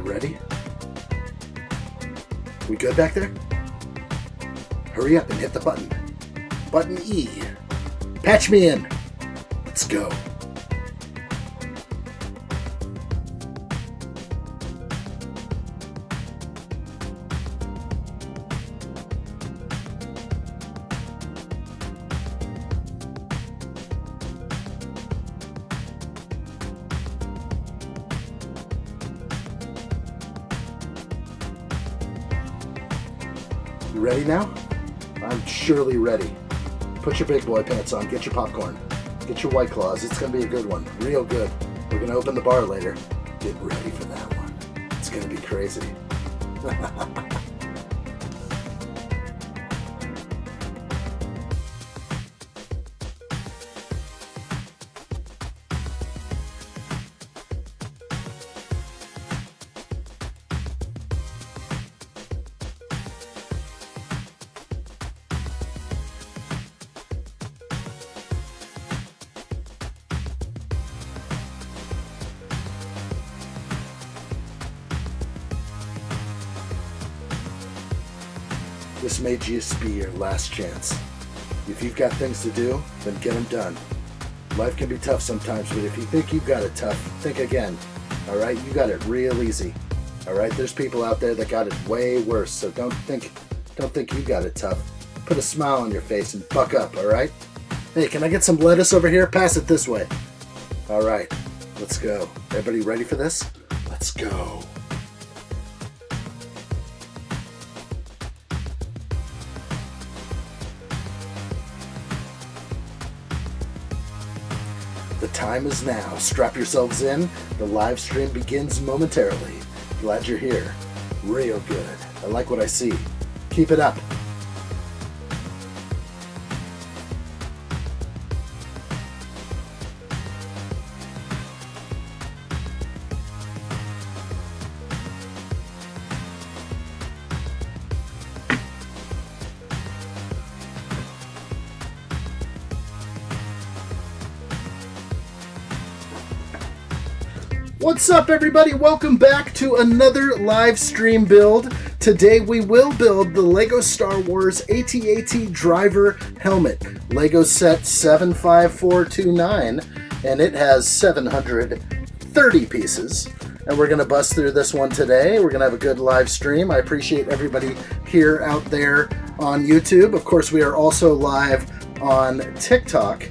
ready? We good back there? Hurry up and hit the button. Button E. Patch me in. Let's go. You ready now? I'm surely ready. Put your big boy pants on, get your popcorn, get your White Claws. It's going to be a good one, real good. We're going to open the bar later. Get ready for that one. It's going to be crazy. This may just be your last chance. If you've got things to do, then get them done. Life can be tough sometimes, but if you think you've got it tough, think again. Alright, you got it real easy. Alright, there's people out there that got it way worse, so don't think you got it tough. Put a smile on your face and buck up, alright? Hey, can I get some lettuce over here? Pass it this way. Alright, let's go. Everybody ready for this? Let's go. The time is now. Strap yourselves in. The live stream begins momentarily. Glad you're here. Real good. I like what I see. Keep it up. What's up, everybody? Welcome back to another live stream build. Today we will build the LEGO Star Wars AT-AT driver helmet. LEGO set 75429, and it has 730 pieces. And we're going to bust through this one today. We're going to have a good live stream. I appreciate everybody here out there on YouTube. Of course, we are also live on TikTok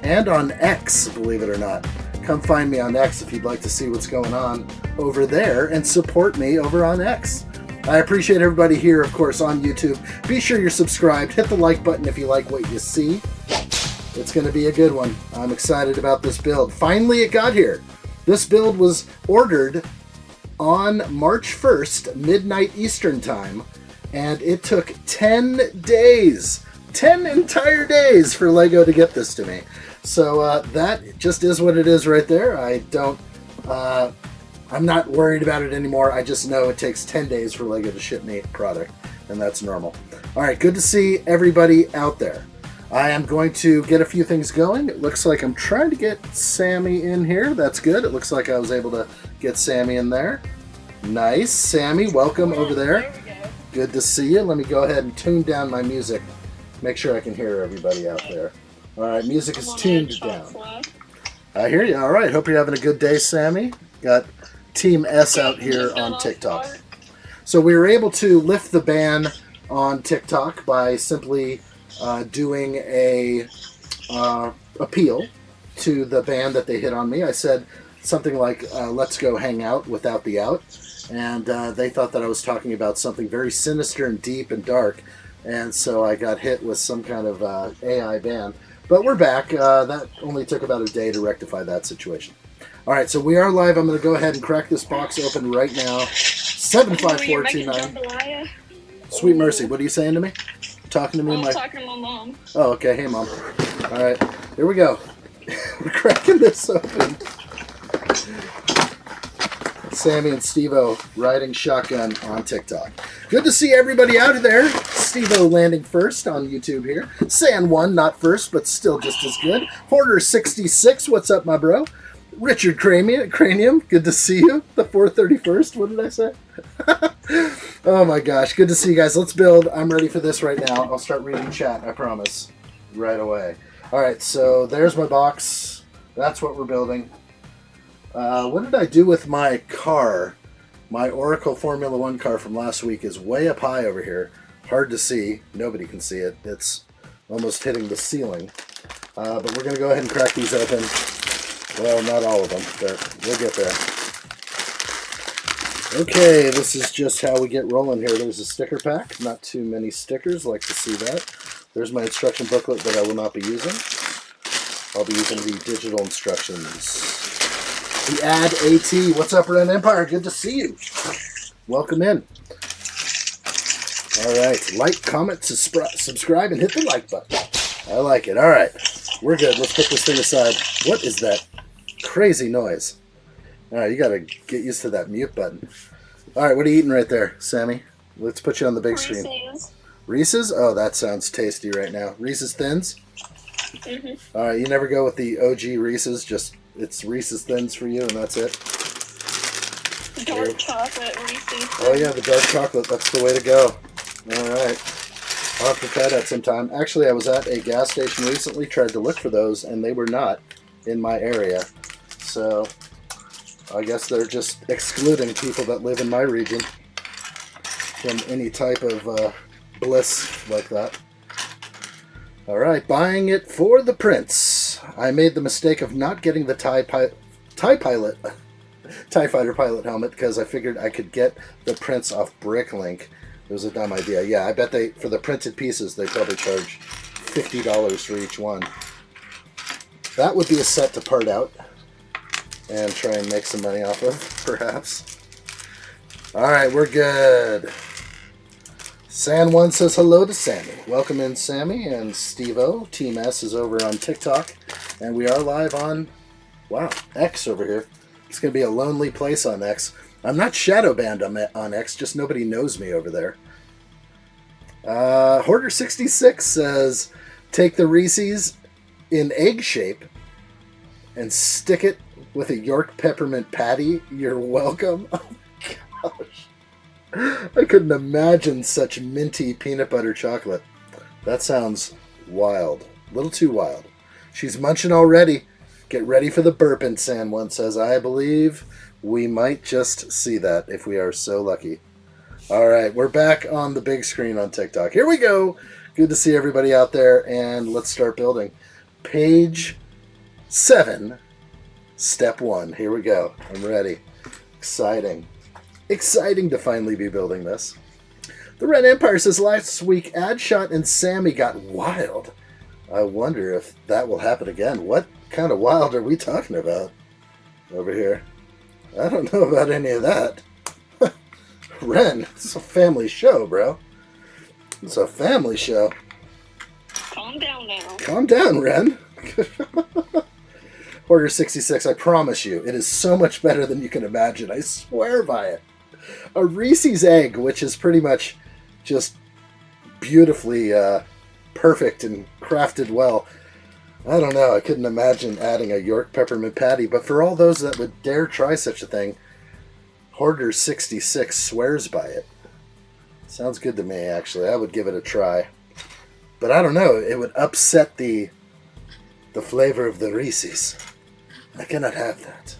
and on X, believe it or not. Come find me on X if you'd like to see what's going on over there and support me over on X. I appreciate everybody here, of course, on YouTube. Be sure you're subscribed. Hit the like button if you like what you see. It's going to be a good one. I'm excited about this build. Finally, it got here. This build was ordered on March 1st, midnight Eastern time, and it took 10 days. 10 entire days for LEGO to get this to me. So that just is what it is right there. I'm not worried about it anymore. I just know it takes 10 days for LEGO to ship me a product, and that's normal. All right, good to see everybody out there. I am going to get a few things going. It looks like I'm trying to get Sammy in here. That's good. It looks like I was able to get Sammy in there. Nice. Sammy, welcome over there. There we go. Good to see you. Let me go ahead and tune down my music. Make sure I can hear everybody out there. All right, music is tuned down. I hear you. All right, hope you're having a good day, Sammy. Got Team S out here on TikTok. So we were able to lift the ban on TikTok by simply doing a appeal to the ban that they hit on me. I said something like, let's go hang out without the out. And they thought that I was talking about something very sinister and deep and dark. And so I got hit with some kind of AI ban. But we're back. That only took about a day to rectify that situation. All right, so we are live. I'm going to go ahead and crack this box open right now. 75429. Sweet mercy, what are you saying to me? Talking to me? I was talking to my mom. Oh, okay. Hey, Mom. All right, here we go. We're cracking this open. Sammy and Steve-O riding shotgun on TikTok. Good to see everybody out of there. Steve-O landing first on YouTube here. San1, not first, but still just as good. Hoarder66, what's up, my bro? Richard Cranium, good to see you. The 431st, what did I say? Oh my gosh, good to see you guys. Let's build. I'm ready for this right now. I'll start reading chat, I promise. Right away. Alright, so there's my box. That's what we're building. What did I do with my car? My Oracle Formula 1 car from last week is way up high over here. Hard to see. Nobody can see it. It's almost hitting the ceiling. But we're going to go ahead and crack these open. Well, not all of them, but we'll get there. Okay, this is just how we get rolling here. There's a sticker pack. Not too many stickers. Like to see that. There's my instruction booklet that I will not be using. I'll be using the digital instructions. The addAT. What's up, Ren Empire? Good to see you. Welcome in. All right. Like, comment, subscribe, and hit the like button. I like it. All right. We're good. Let's put this thing aside. What is that crazy noise? All right. You got to get used to that mute button. All right. What are you eating right there, Sammy? Let's put you on the big screen. Reese's? Oh, that sounds tasty right now. Reese's Thins? Mm-hmm. All right. You never go with the OG Reese's. Just it's Reese's Thins for you, and that's it. Dark chocolate Reese's. Oh, yeah. The dark chocolate. That's the way to go. All right. I'll have to try that sometime. Actually, I was at a gas station recently, tried to look for those, and they were not in my area. So, I guess they're just excluding people that live in my region from any type of bliss like that. Alright, buying it for the prince. I made the mistake of not getting the TIE Fighter pilot helmet because I figured I could get the prince off Bricklink. It was a dumb idea. Yeah, I bet they, for the printed pieces, they probably charge $50 for each one. That would be a set to part out and try and make some money off of, perhaps. Alright, we're good. San1 says hello to Sammy. Welcome in, Sammy, and Steve-O. Team S is over on TikTok, and we are live on, wow, X over here. It's going to be a lonely place on X. I'm not shadow banned on X, just nobody knows me over there. Hoarder66 says, take the Reese's in egg shape and stick it with a York peppermint patty. You're welcome. Oh my gosh. I couldn't imagine such minty peanut butter chocolate. That sounds wild. A little too wild. She's munching already. Get ready for the burping, San1 says. I believe we might just see that if we are so lucky. All right, we're back on the big screen on TikTok. Here we go. Good to see everybody out there, and let's start building. Page 7, step 1. Here we go. I'm ready. Exciting. Exciting to finally be building this. The Red Empire says, last week, addshot and Sammy got wild. I wonder if that will happen again. What kind of wild are we talking about over here? I don't know about any of that. Ren, it's a family show, bro. It's a family show. Calm down now. Calm down, Ren. Order 66, I promise you, it is so much better than you can imagine. I swear by it. A Reese's egg, which is pretty much just beautifully perfect and crafted well. I don't know, I couldn't imagine adding a York peppermint patty, but for all those that would dare try such a thing, Hoarder 66 swears by it. Sounds good to me, actually. I would give it a try. But I don't know, it would upset the flavor of the Reese's. I cannot have that.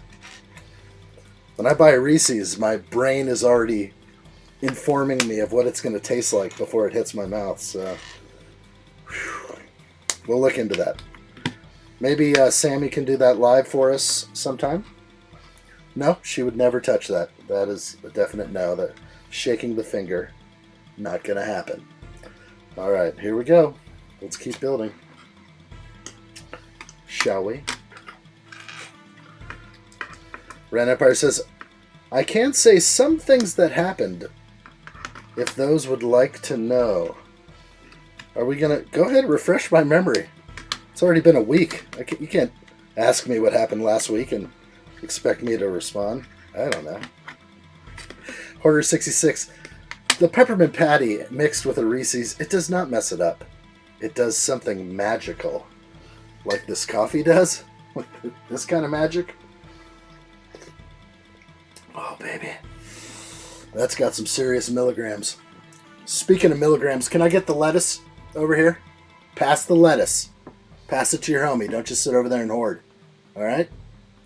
When I buy a Reese's, my brain is already informing me of what it's going to taste like before it hits my mouth, so whew. We'll look into that. Maybe Sammy can do that live for us sometime? No, she would never touch that. That is a definite no. That shaking the finger, not going to happen. All right, here we go. Let's keep building. Shall we? Ren Empire says, I can't say some things that happened if those would like to know. Are we going to... Go ahead and refresh my memory. It's already been a week. You can't ask me what happened last week and expect me to respond. I don't know. Hoarder 66. The peppermint patty mixed with a Reese's, it does not mess it up. It does something magical. Like this coffee does. Like this kind of magic. Oh, baby. That's got some serious milligrams. Speaking of milligrams, can I get the lettuce over here? Pass the lettuce. Pass it to your homie. Don't just sit over there and hoard. All right?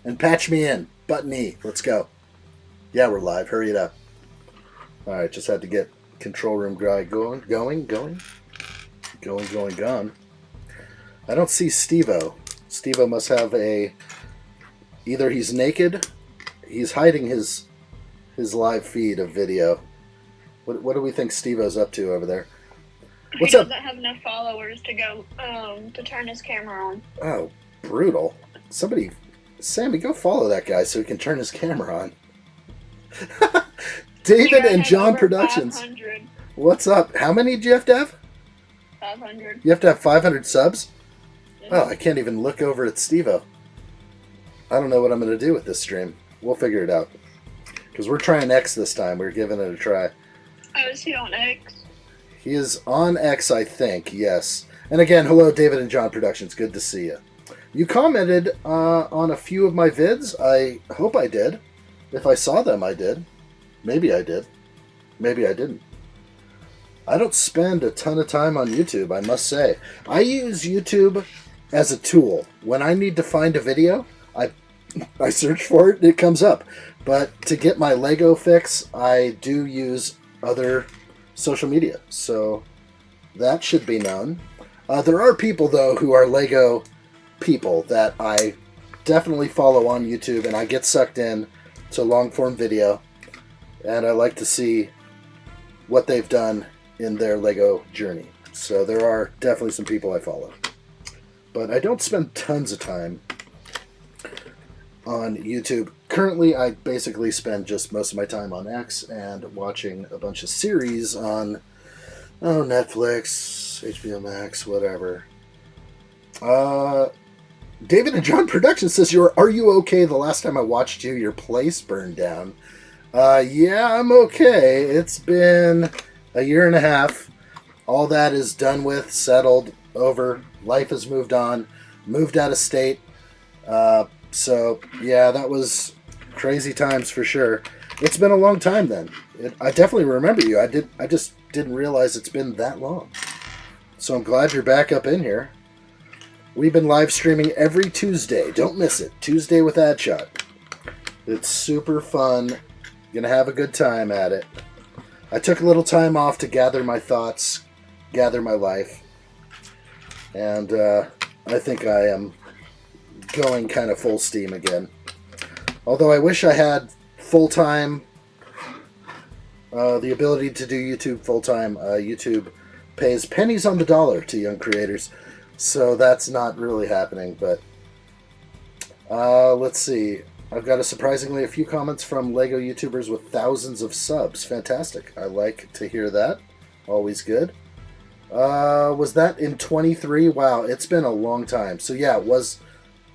And patch me in. Button E. Let's go. Yeah, we're live. Hurry it up. All right, just had to get control room guy going. I don't see Steve-O. Steve-O must have a... Either he's naked, he's hiding his live feed of video. What do we think Steve-O's up to over there? What's he up? doesn't have enough followers to go to turn his camera on. Oh, brutal. Somebody... Sammy, go follow that guy so he can turn his camera on. David and John Productions. 500. What's up? How many do you have to have? 500. You have to have 500 subs? Yeah. Oh, I can't even look over at Steve-O. I don't know what I'm going to do with this stream. We'll figure it out. Because we're trying X this time. We're giving it a try. Oh, is he on X? He is on X, I think, yes. And again, hello, David and John Productions. Good to see you. You commented on a few of my vids. I hope I did. If I saw them, I did. Maybe I did. Maybe I didn't. I don't spend a ton of time on YouTube, I must say. I use YouTube as a tool. When I need to find a video, I search for it, it comes up. But to get my Lego fix, I do use other social media. So that should be known. There are people, though, who are Lego people that I definitely follow on YouTube, and I get sucked in to long-form video. And I like to see what they've done in their Lego journey. So there are definitely some people I follow. But I don't spend tons of time on YouTube. Currently, I basically spend just most of my time on X and watching a bunch of series on Netflix, HBO Max, whatever. David and John Productions says, are you okay? The last time I watched you, your place burned down. Yeah, I'm okay. It's been a year and a half. All that is done with, settled, over. Life has moved on. Moved out of state. So, yeah, that was crazy times for sure. It's been a long time then. I definitely remember you. I just didn't realize it's been that long. So I'm glad you're back up in here. We've been live streaming every Tuesday. Don't miss it. Tuesday with addshot. It's super fun. Gonna have a good time at it. I took a little time off to gather my thoughts, gather my life. And I think I am going kind of full steam again. Although I wish I had full-time, the ability to do YouTube full-time. YouTube pays pennies on the dollar to young creators. So that's not really happening, but let's see. I've got a few comments from Lego YouTubers with thousands of subs. Fantastic. I like to hear that. Always good. Was that in 23? Wow, it's been a long time. So yeah, it was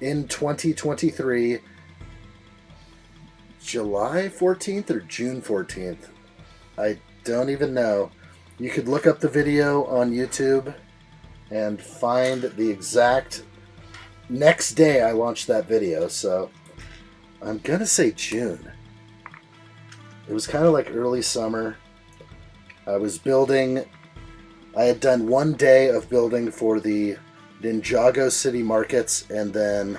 in 2023, July 14th or June 14th. I don't even know. You could look up the video on YouTube and find the exact next day I launched that video. So I'm gonna say June. It was kind of like early summer. I was building. I had done one day of building for the Ninjago City markets, and then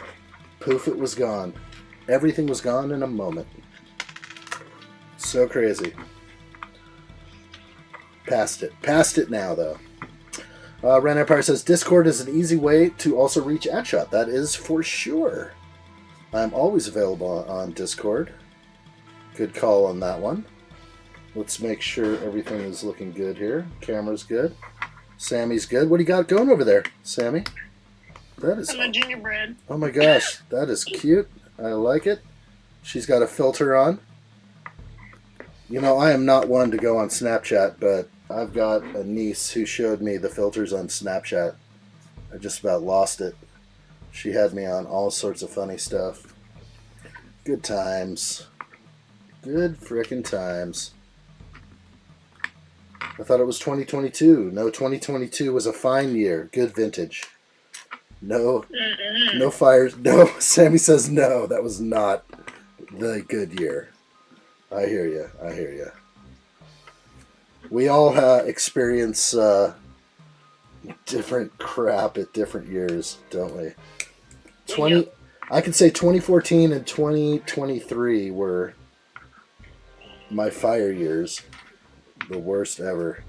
poof, it was gone. Everything was gone in a moment. So crazy. Past it now, though. Ren Empire says, Discord is an easy way to also reach addshot. That is for sure. I'm always available on Discord. Good call on that one. Let's make sure everything is looking good here. Camera's good. Sammy's good. What do you got going over there, Sammy? That is... I'm a gingerbread. Oh my gosh, that is cute. I like it. She's got a filter on. You know, I am not one to go on Snapchat, but I've got a niece who showed me the filters on Snapchat. I just about lost it. She had me on all sorts of funny stuff. Good times. Good frickin' times. I thought it was 2022. No, 2022 was a fine year. Good vintage. No fires. No, Sammy says no. That was not the good year. I hear you. I hear you. We all experience different crap at different years, don't we? 20. Yep. I could say 2014 and 2023 were my fire years, the worst ever.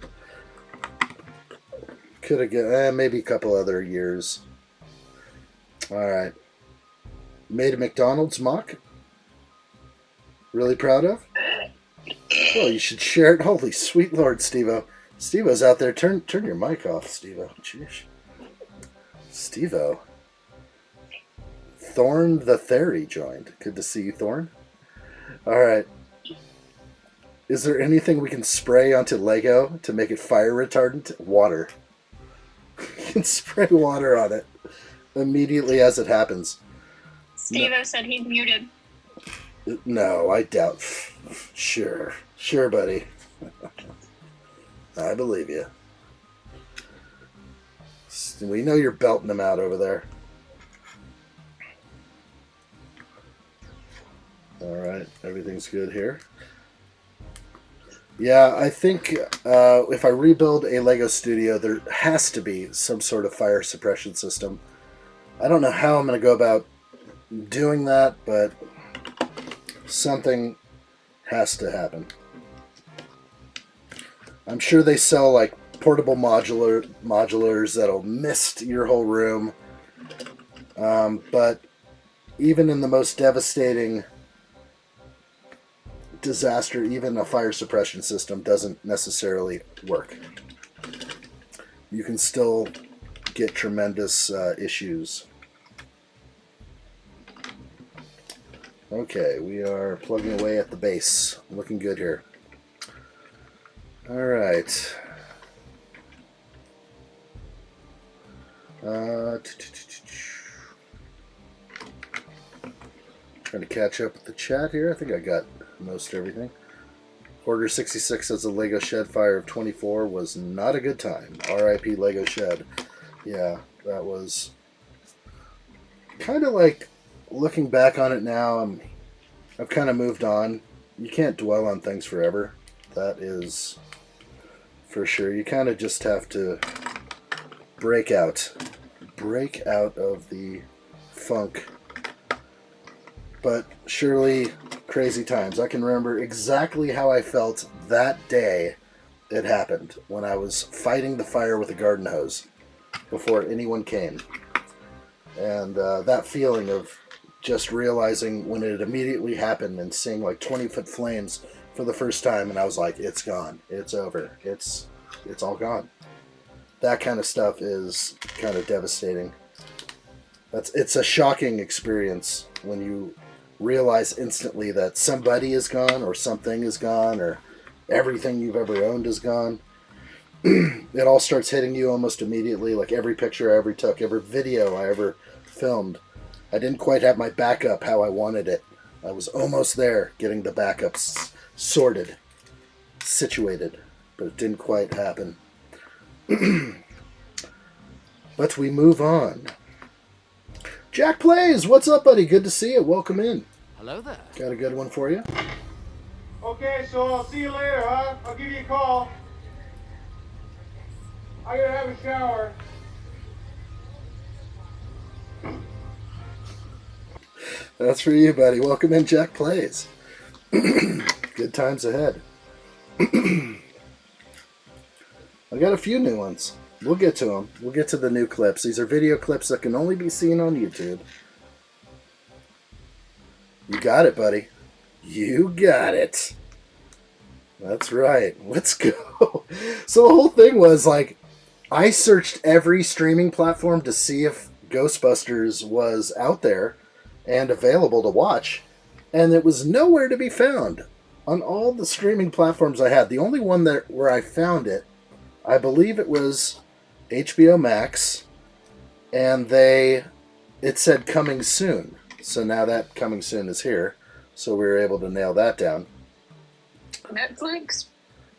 Could have got maybe a couple other years. All right. Made a McDonald's mock. Really proud of? Well, you should share it. Holy sweet Lord, Steve-O. Steve-O's out there. Turn your mic off, Steve-O. Jeez. Steve-O. Thorn the Theory joined. Good to see you, Thorn. All right. Is there anything we can spray onto Lego to make it fire retardant? Water. You can spray water on it immediately as it happens. Steve-O said he's muted. No, I doubt. Sure, buddy. I believe you. We know you're belting them out over there. All right, everything's good here. Yeah, I think if I rebuild a Lego studio, there has to be some sort of fire suppression system. I don't know how I'm going to go about doing that, but something has to happen. I'm sure they sell like portable modulars that'll mist your whole room. But even in the most devastating disaster, even a fire suppression system doesn't necessarily work. You can still get tremendous issues. Okay, we are plugging away at the base. Looking good here. All right. Trying to catch up with the chat here. I think I got most everything. Hoarder 66 says the Lego Shed fire of 24 was not a good time. R.I.P. Lego Shed. Yeah, that was kind of like, looking back on it now, I've kind of moved on. You can't dwell on things forever. That is for sure. You kind of just have to break out of the funk. But surely crazy times. I can remember exactly how I felt that day it happened, when I was fighting the fire with a garden hose before anyone came. And that feeling of just realizing when it immediately happened and seeing like 20-foot flames for the first time, and I was like, it's gone. It's over. It's all gone. That kind of stuff is kind of devastating. It's a shocking experience when you realize instantly that somebody is gone, or something is gone, or everything you've ever owned is gone. It all starts hitting you almost immediately, like every picture I ever took, every video I ever filmed. I didn't quite have my backup how I wanted it. I was almost there, getting the backups sorted, situated, but it didn't quite happen. But we move on. Jack Plays, what's up, buddy? Good to see you. Welcome in. Hello there. Got a good one for you. Okay, so I'll see you later, huh? I'll give you a call. I gotta have a shower. That's for you, buddy. Welcome in, Jack Plays. Good times ahead. I got a few new ones. We'll get to them. We'll get to the new clips. These are video clips that can only be seen on YouTube. You got it, buddy. You got it. That's right. Let's go. So the whole thing was like, I searched every streaming platform to see if Ghostbusters was out there and available to watch, and it was nowhere to be found on all the streaming platforms I had. The only one where I found it, I believe it was HBO Max, and it said coming soon. So now that coming soon is here, so we were able to nail that down.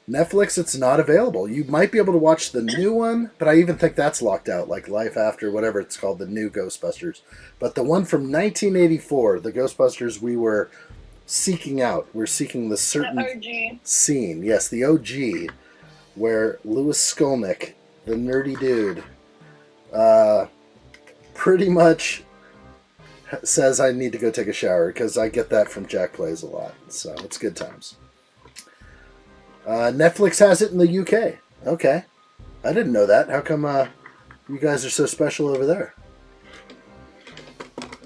Netflix, it's not available. You might be able to watch the new one, but I even think that's locked out, like Life After, whatever it's called, the new Ghostbusters. But the one from 1984, the Ghostbusters we were seeking out. We're seeking the certain The OG. scene. Yes, the OG, where Louis Skolnick, the nerdy dude, pretty much says I need to go take a shower, because I get that from Jack Plays a lot. So it's good times. Netflix has it in the UK. Okay. I didn't know that. How come you guys are so special over there?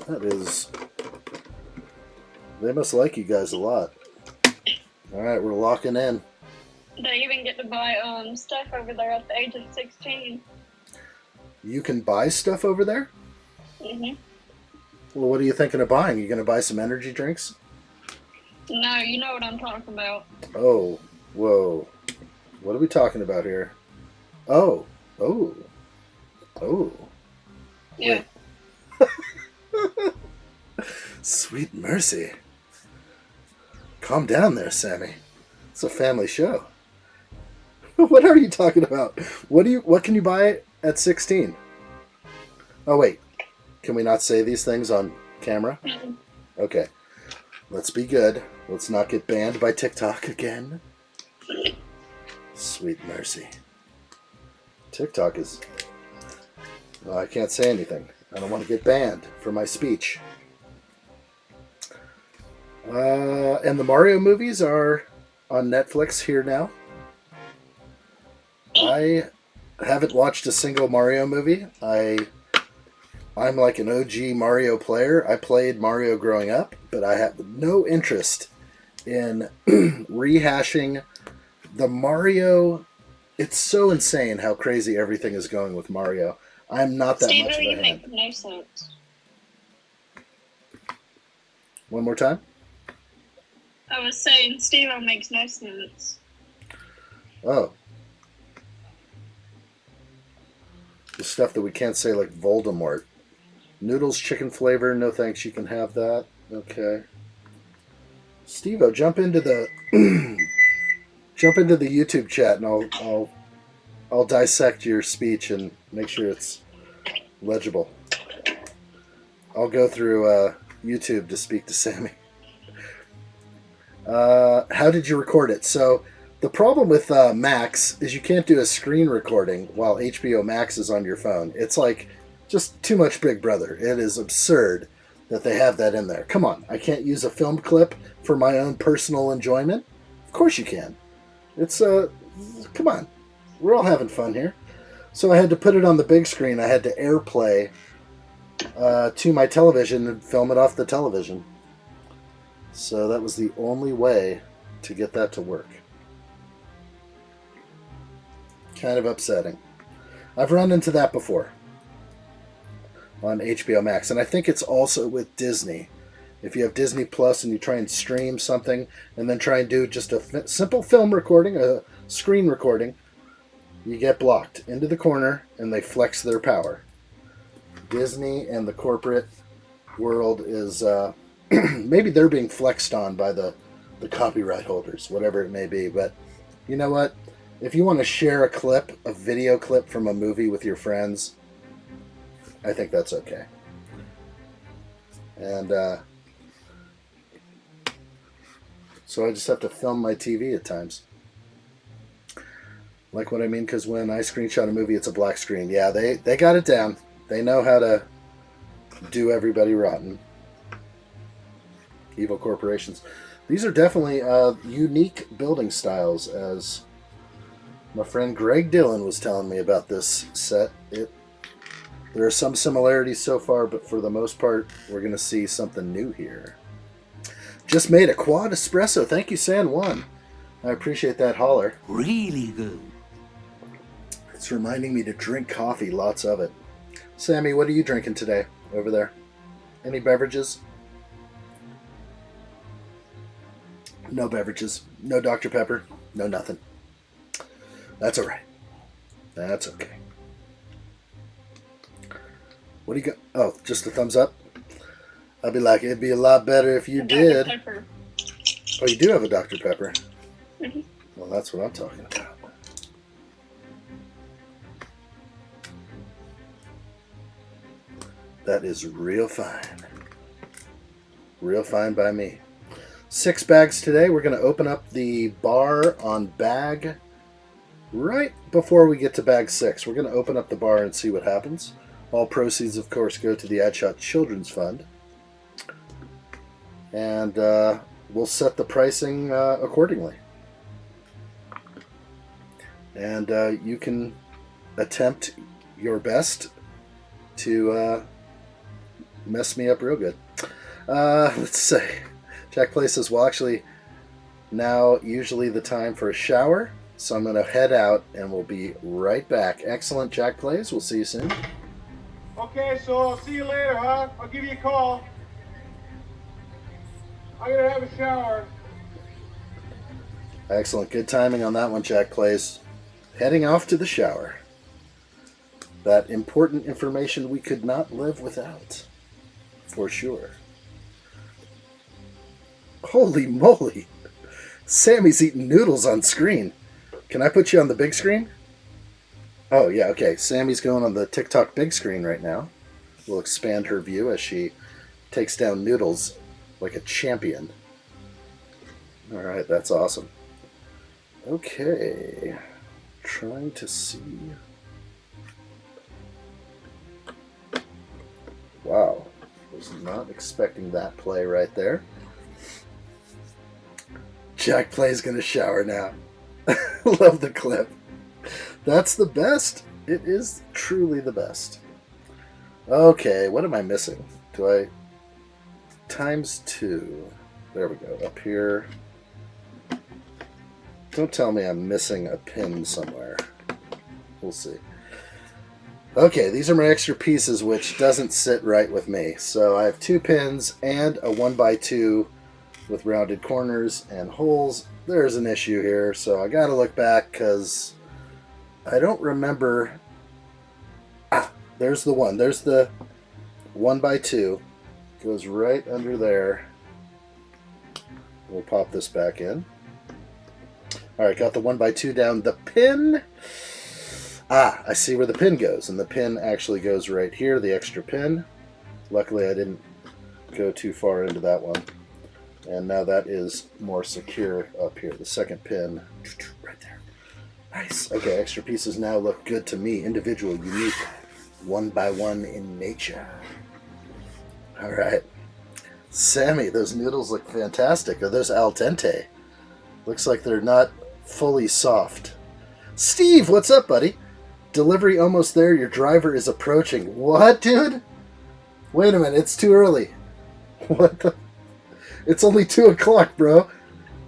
That is... They must like you guys a lot. Alright, we're locking in. They even get to buy stuff over there at the age of 16. You can buy stuff over there? Mm-hmm. Well, what are you thinking of buying? You going to buy some energy drinks? No, you know what I'm talking about. Oh, whoa. What are we talking about here? Oh. Yeah. Sweet mercy. Calm down there, Sammy. It's a family show. What are you talking about? What can you buy at 16? Oh wait. Can we not say these things on camera? Mm-hmm. Okay. Let's be good. Let's not get banned by TikTok again. Sweet mercy. TikTok is... Well, I can't say anything. I don't want to get banned for my speech. And the Mario movies are on Netflix here now. I haven't watched a single Mario movie. I'm like an OG Mario player. I played Mario growing up, but I have no interest in rehashing the Mario. It's so insane how crazy everything is going with Mario. I'm not that much of a you hand. make no sense. One more time? I was saying Steve-O makes no sense. Oh. The stuff that we can't say, like Voldemort. Noodles, chicken flavor, no thanks, you can have that. Okay. Steve-O, jump into the YouTube chat, and I'll dissect your speech and make sure it's legible. I'll go through YouTube to speak to Sammy. How did you record it? So the problem with Max is you can't do a screen recording while HBO Max is on your phone. It's like just too much Big Brother. It is absurd that they have that in there. Come on, I can't use a film clip for my own personal enjoyment? Of course you can. It's come on. We're all having fun here. So I had to put it on the big screen. I had to AirPlay to my television and film it off the television. So that was the only way to get that to work. Kind of upsetting. I've run into that before on HBO Max, and I think it's also with Disney. If you have Disney Plus and you try and stream something and then try and do just a simple film recording, a screen recording, you get blocked into the corner and they flex their power. Disney and the corporate world is... maybe they're being flexed on by the copyright holders, whatever it may be. But you know what? If you want to share a video clip from a movie with your friends, I think that's okay. And so I just have to film my TV at times. Like what I mean? Because when I screenshot a movie, it's a black screen. Yeah, they got it down. They know how to do everybody rotten. Evil corporations. These are definitely unique building styles, as my friend Greg Dillon was telling me about this set. There are some similarities so far, but for the most part, we're going to see something new here. Just made a quad espresso. Thank you, San Juan. I appreciate that holler. Really good. It's reminding me to drink coffee, lots of it. Sammy, what are you drinking today over there? Any beverages? No beverages. No Dr. Pepper. No nothing. That's alright. That's okay. What do you got? Oh, just a thumbs up? I'd be like, it'd be a lot better if you did. Dr. Pepper. Oh, you do have a Dr. Pepper? Mm-hmm. Well, that's what I'm talking about. That is real fine. Real fine by me. 6 bags today. We're going to open up the bar on bag right before we get to bag 6. We're going to open up the bar and see what happens. All proceeds, of course, go to the addshot Children's Fund. And we'll set the pricing accordingly. And you can attempt your best to mess me up real good. Let's see. Jack Play says, well, actually, now usually the time for a shower, so I'm going to head out and we'll be right back. Excellent, Jack Plays. We'll see you soon. Okay, so I'll see you later, huh? I'll give you a call. I'm gonna have a shower. Excellent. Good timing on that one, Jack Plays. Heading off to the shower. That important information we could not live without. For sure. Holy moly. Sammy's eating noodles on screen. Can I put you on the big screen? Oh, yeah, okay. Sammy's going on the TikTok big screen right now. We'll expand her view as she takes down noodles like a champion. Alright, that's awesome. Okay. Trying to see. Wow. Was not expecting that play right there. Jack Play's gonna shower now. Love the clip. That's the best. It is truly the best. Okay, what am I missing? Do I... ×2. There we go. Up here. Don't tell me I'm missing a pin somewhere. We'll see. Okay, these are my extra pieces, which doesn't sit right with me. So I have 2 pins and a 1x2 with rounded corners and holes. There's an issue here, so I gotta look back because I don't remember. Ah, there's the one. There's the 1x2. Goes right under there. We'll pop this back in. Alright, got the 1x2 down. The pin. Ah, I see where the pin goes. And the pin actually goes right here, the extra pin. Luckily, I didn't go too far into that one. And now that is more secure up here. The second pin right there. Nice. Okay, extra pieces now look good to me. Individual, unique, 1x1 in nature. Alright. Sammy, those noodles look fantastic. Are those al dente? Looks like they're not fully soft. Steve, what's up, buddy? Delivery almost there. Your driver is approaching. What, dude? Wait a minute. It's too early. What the... It's only 2 o'clock, bro.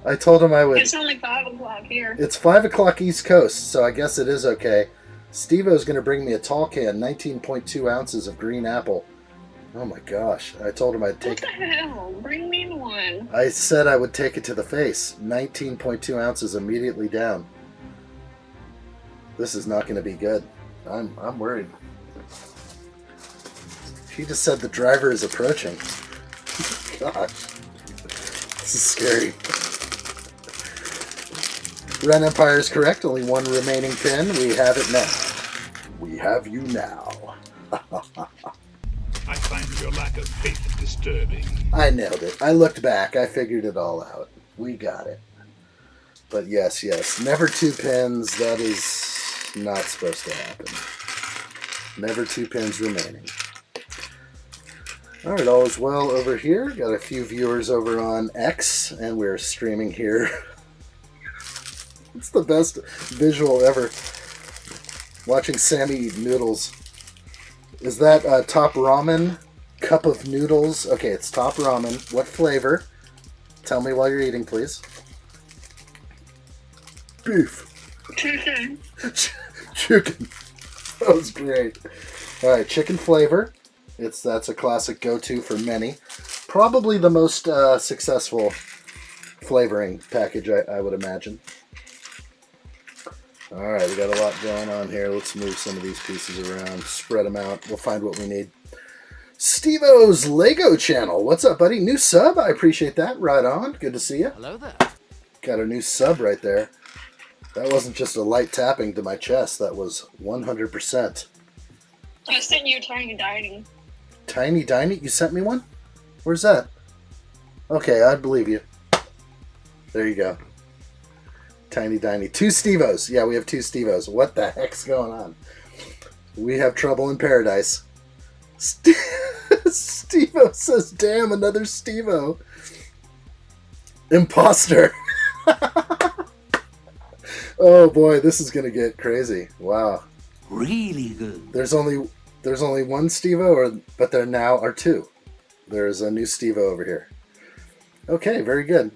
I told him I would... It's only 5 o'clock here. It's 5 o'clock East Coast, so I guess it is okay. Steve-O's going to bring me a tall can, 19.2 ounces of green apple. Oh my gosh. I told him I'd take... What the hell? Bring me one. I said I would take it to the face. 19.2 ounces immediately down. This is not going to be good. I'm worried. He just said the driver is approaching. Gosh. This is scary. Ren Empire is correct. Only 1 remaining pin. We have it now. We have you now. I find your lack of faith disturbing. I nailed it. I looked back. I figured it all out. We got it. But yes, yes. Never 2 pins. That is not supposed to happen. Never 2 pins remaining. Alright, all is well over here. Got a few viewers over on X, and we're streaming here. It's the best visual ever. Watching Sammy eat noodles. Is that top ramen? Cup of noodles? Okay, it's top ramen. What flavor? Tell me while you're eating, please. Beef. Chicken. Chicken. That was great. Alright, chicken flavor. That's a classic go-to for many. Probably the most successful flavoring package, I would imagine. Alright, we got a lot going on here. Let's move some of these pieces around, spread them out. We'll find what we need. Steve-O's Lego channel. What's up, buddy? New sub? I appreciate that. Right on. Good to see you. Hello there. Got a new sub right there. That wasn't just a light tapping to my chest. That was 100%. I sent you Tiny Dining. Tiny Dining? You sent me one? Where's that? Okay, I believe you. There you go. Tiny Tiny. 2 Stevos. Yeah, we have 2 Stevos. What the heck's going on? We have trouble in paradise. Stevo says, damn, another Stevo. Imposter. Oh boy, this is gonna get crazy. Wow. Really good. There's only one Stevo, but there now are 2. There's a new Stevo over here. Okay, very good.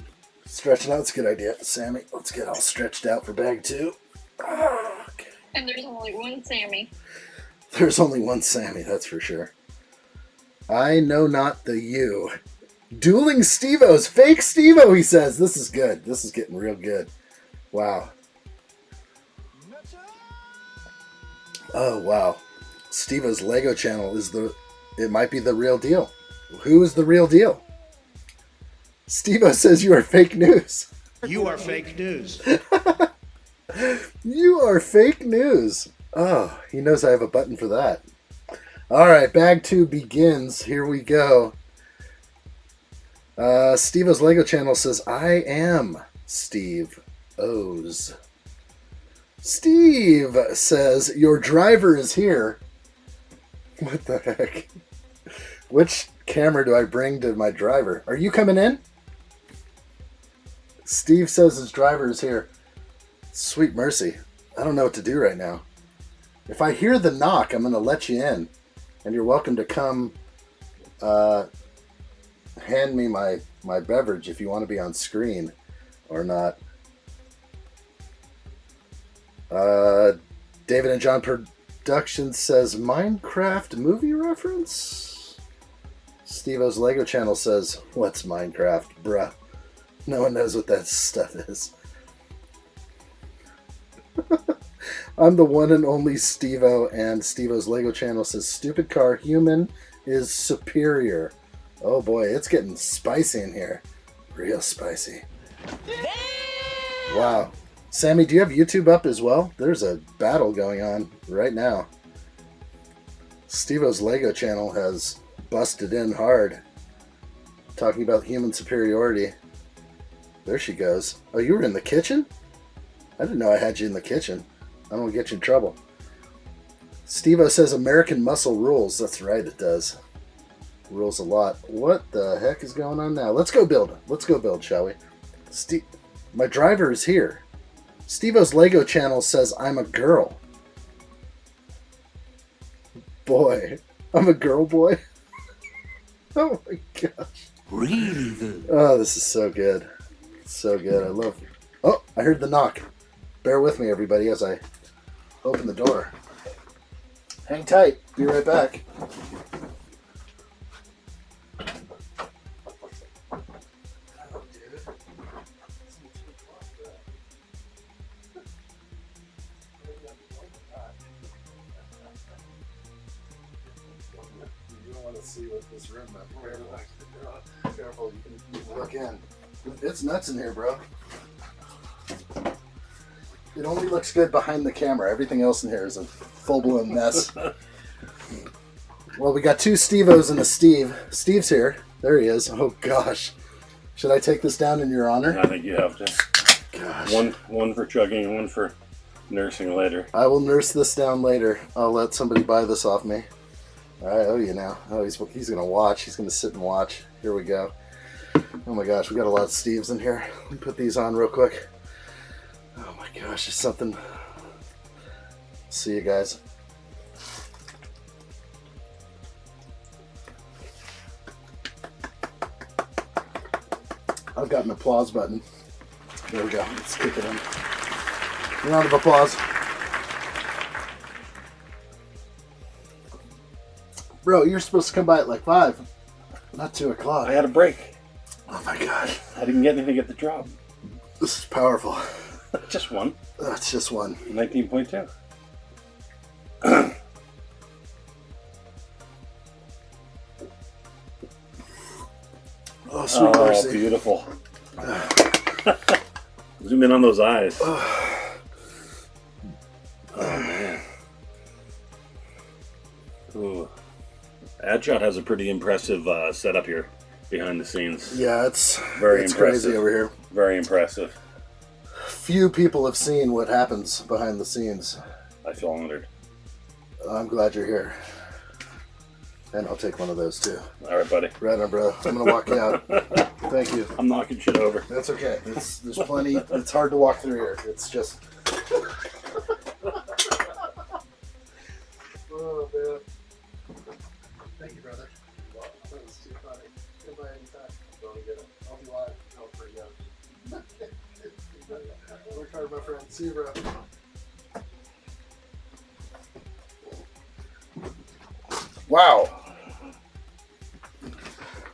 Stretching out's a good idea. Sammy, let's get all stretched out for bag 2. Okay. And there's only one Sammy. There's only one Sammy, that's for sure. I know not the you. Dueling Stevos. Fake Stevo, he says. This is good. This is getting real good. Wow. Oh, wow. Stevo's Lego channel it might be the real deal. Who is the real deal? Stevo says you are fake news. You are fake news. You are fake news. Oh, he knows I have a button for that. All right, bag 2 begins. Here we go. Stevo's Lego channel says, I am Steve O's. Steve says, your driver is here. What the heck? Which camera do I bring to my driver? Are you coming in? Steve says his driver is here. Sweet mercy. I don't know what to do right now. If I hear the knock, I'm going to let you in. And you're welcome to come hand me my beverage if you want to be on screen or not. David and John Productions says Minecraft movie reference. Stevo's Lego channel says, what's Minecraft, bruh? No one knows what that stuff is. I'm the one and only Stevo, and Stevo's Lego channel says stupid car human is superior. Oh boy, it's getting spicy in here. Real spicy. Wow. Sammy, do you have YouTube up as well? There's a battle going on right now. Stevo's Lego channel has busted in hard. Talking about human superiority. There she goes. Oh, you were in the kitchen? I didn't know I had you in the kitchen. I don't want to get you in trouble. Stevo says American muscle rules. That's right, it does. Rules a lot. What the heck is going on now? Let's go build. Let's go build, shall we? My driver is here. Stevo's Lego channel says I'm a girl. Boy. I'm a girl boy? Oh my gosh. Really good. Oh, this is so good. So good. I love it. Oh, I heard the knock. Bear with me, everybody, as I open the door. Hang tight. Be right back. You don't want to see what this room is. Careful, you can look in. It's nuts in here, bro. It only looks good behind the camera. Everything else in here is a full-blown mess. Well, we got 2 Stevos and a Steve. Steve's here. There he is. Oh, gosh. Should I take this down in your honor? I think you have to. Gosh. One for chugging and one for nursing later. I will nurse this down later. I'll let somebody buy this off me. I owe you now. Oh, he's going to watch. He's going to sit and watch. Here we go. Oh, my gosh. We got a lot of Steves in here. Let me put these on real quick. Oh my gosh, it's something. See you guys. I've got an applause button. There we go. Let's kick it in. Round of applause. Bro, you're supposed to come by at like 5, not 2 o'clock. I had a break. Oh my gosh. I didn't get anything at the job. This is powerful. Just one. That's just one. 19.2. Oh, sweet mercy. Beautiful. Zoom in on those eyes. Oh, Man. Ooh. Addshot has a pretty impressive setup here. behind the scenes. Yeah, it's Very it's impressive. crazy over here. Very impressive. Few people have seen what happens behind the scenes. I feel honored. I'm glad you're here. And I'll take one of those too. All right, buddy. Right on, bro. I'm gonna walk you out. Thank you. I'm knocking shit over. That's okay. There's plenty. It's hard to walk through here. It's just. Oh man. Thank you, brother. That was too funny. Come by anytime. Go and get it. I'll be live. Oh, pretty good. Work hard, my friend. See you, bro. Wow.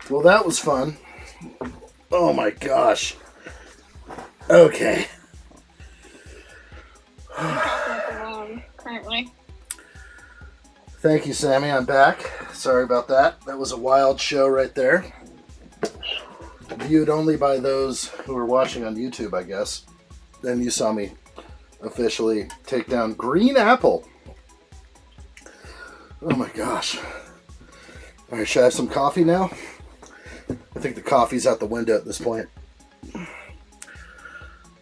Well, that was fun. Oh my gosh. Okay. Currently. Thank you, Sammy. I'm back. Sorry about that. That was a wild show right there. Viewed only by those who are watching on YouTube, I guess. Then you saw me officially take down Green Apple. Oh my gosh. Alright, should I have some coffee now? I think the coffee's out the window at this point.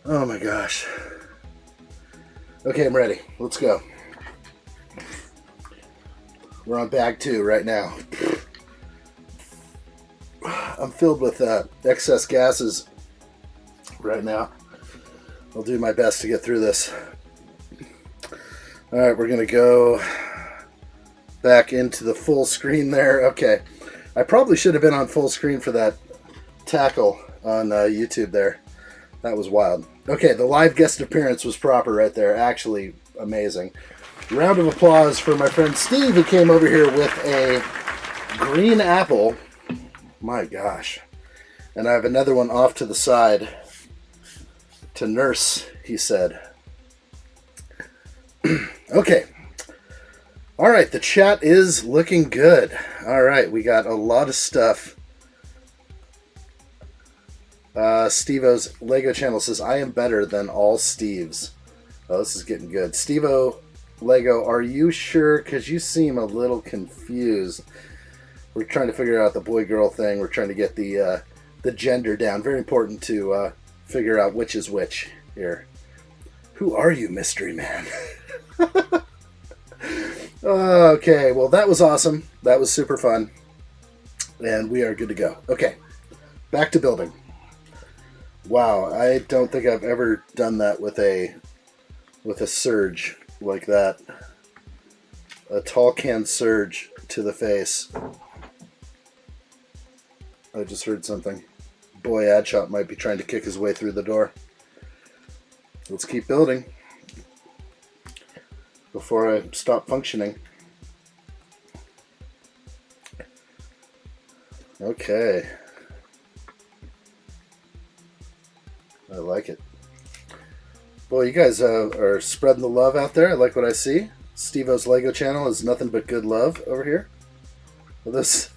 Oh my gosh. Okay, I'm ready. Let's go. We're on bag 2 right now. I'm filled with excess gases right now. I'll do my best to get through this. Alright, we're going to go back into the full screen there. Okay. I probably should have been on full screen for that tackle on YouTube there. That was wild. Okay, the live guest appearance was proper right there. Actually, amazing. Round of applause for my friend Steve, who came over here with a green apple. My gosh. And I have another one off to the side to nurse, he said. Okay. All right, the chat is looking good. All right, we got a lot of stuff. Steve-O's Lego channel says, I am better than all Steves. Oh, this is getting good. Steve-O Lego, are you sure? Because you seem a little confused. We're trying to figure out the boy-girl thing. We're trying to get the gender down. Very important to figure out which is which here. Who are you, mystery man? Okay, well, that was awesome. That was super fun. And we are good to go. Okay, back to building. Wow, I don't think I've ever done that with a surge like that. A tall can surge to the face. I just heard something. Boy, addshot might be trying to kick his way through the door. Let's keep building before I stop functioning. Okay. I like it. Boy, you guys are spreading the love out there. I like what I see. Steve-O's Lego channel is nothing but good love over here. Well, this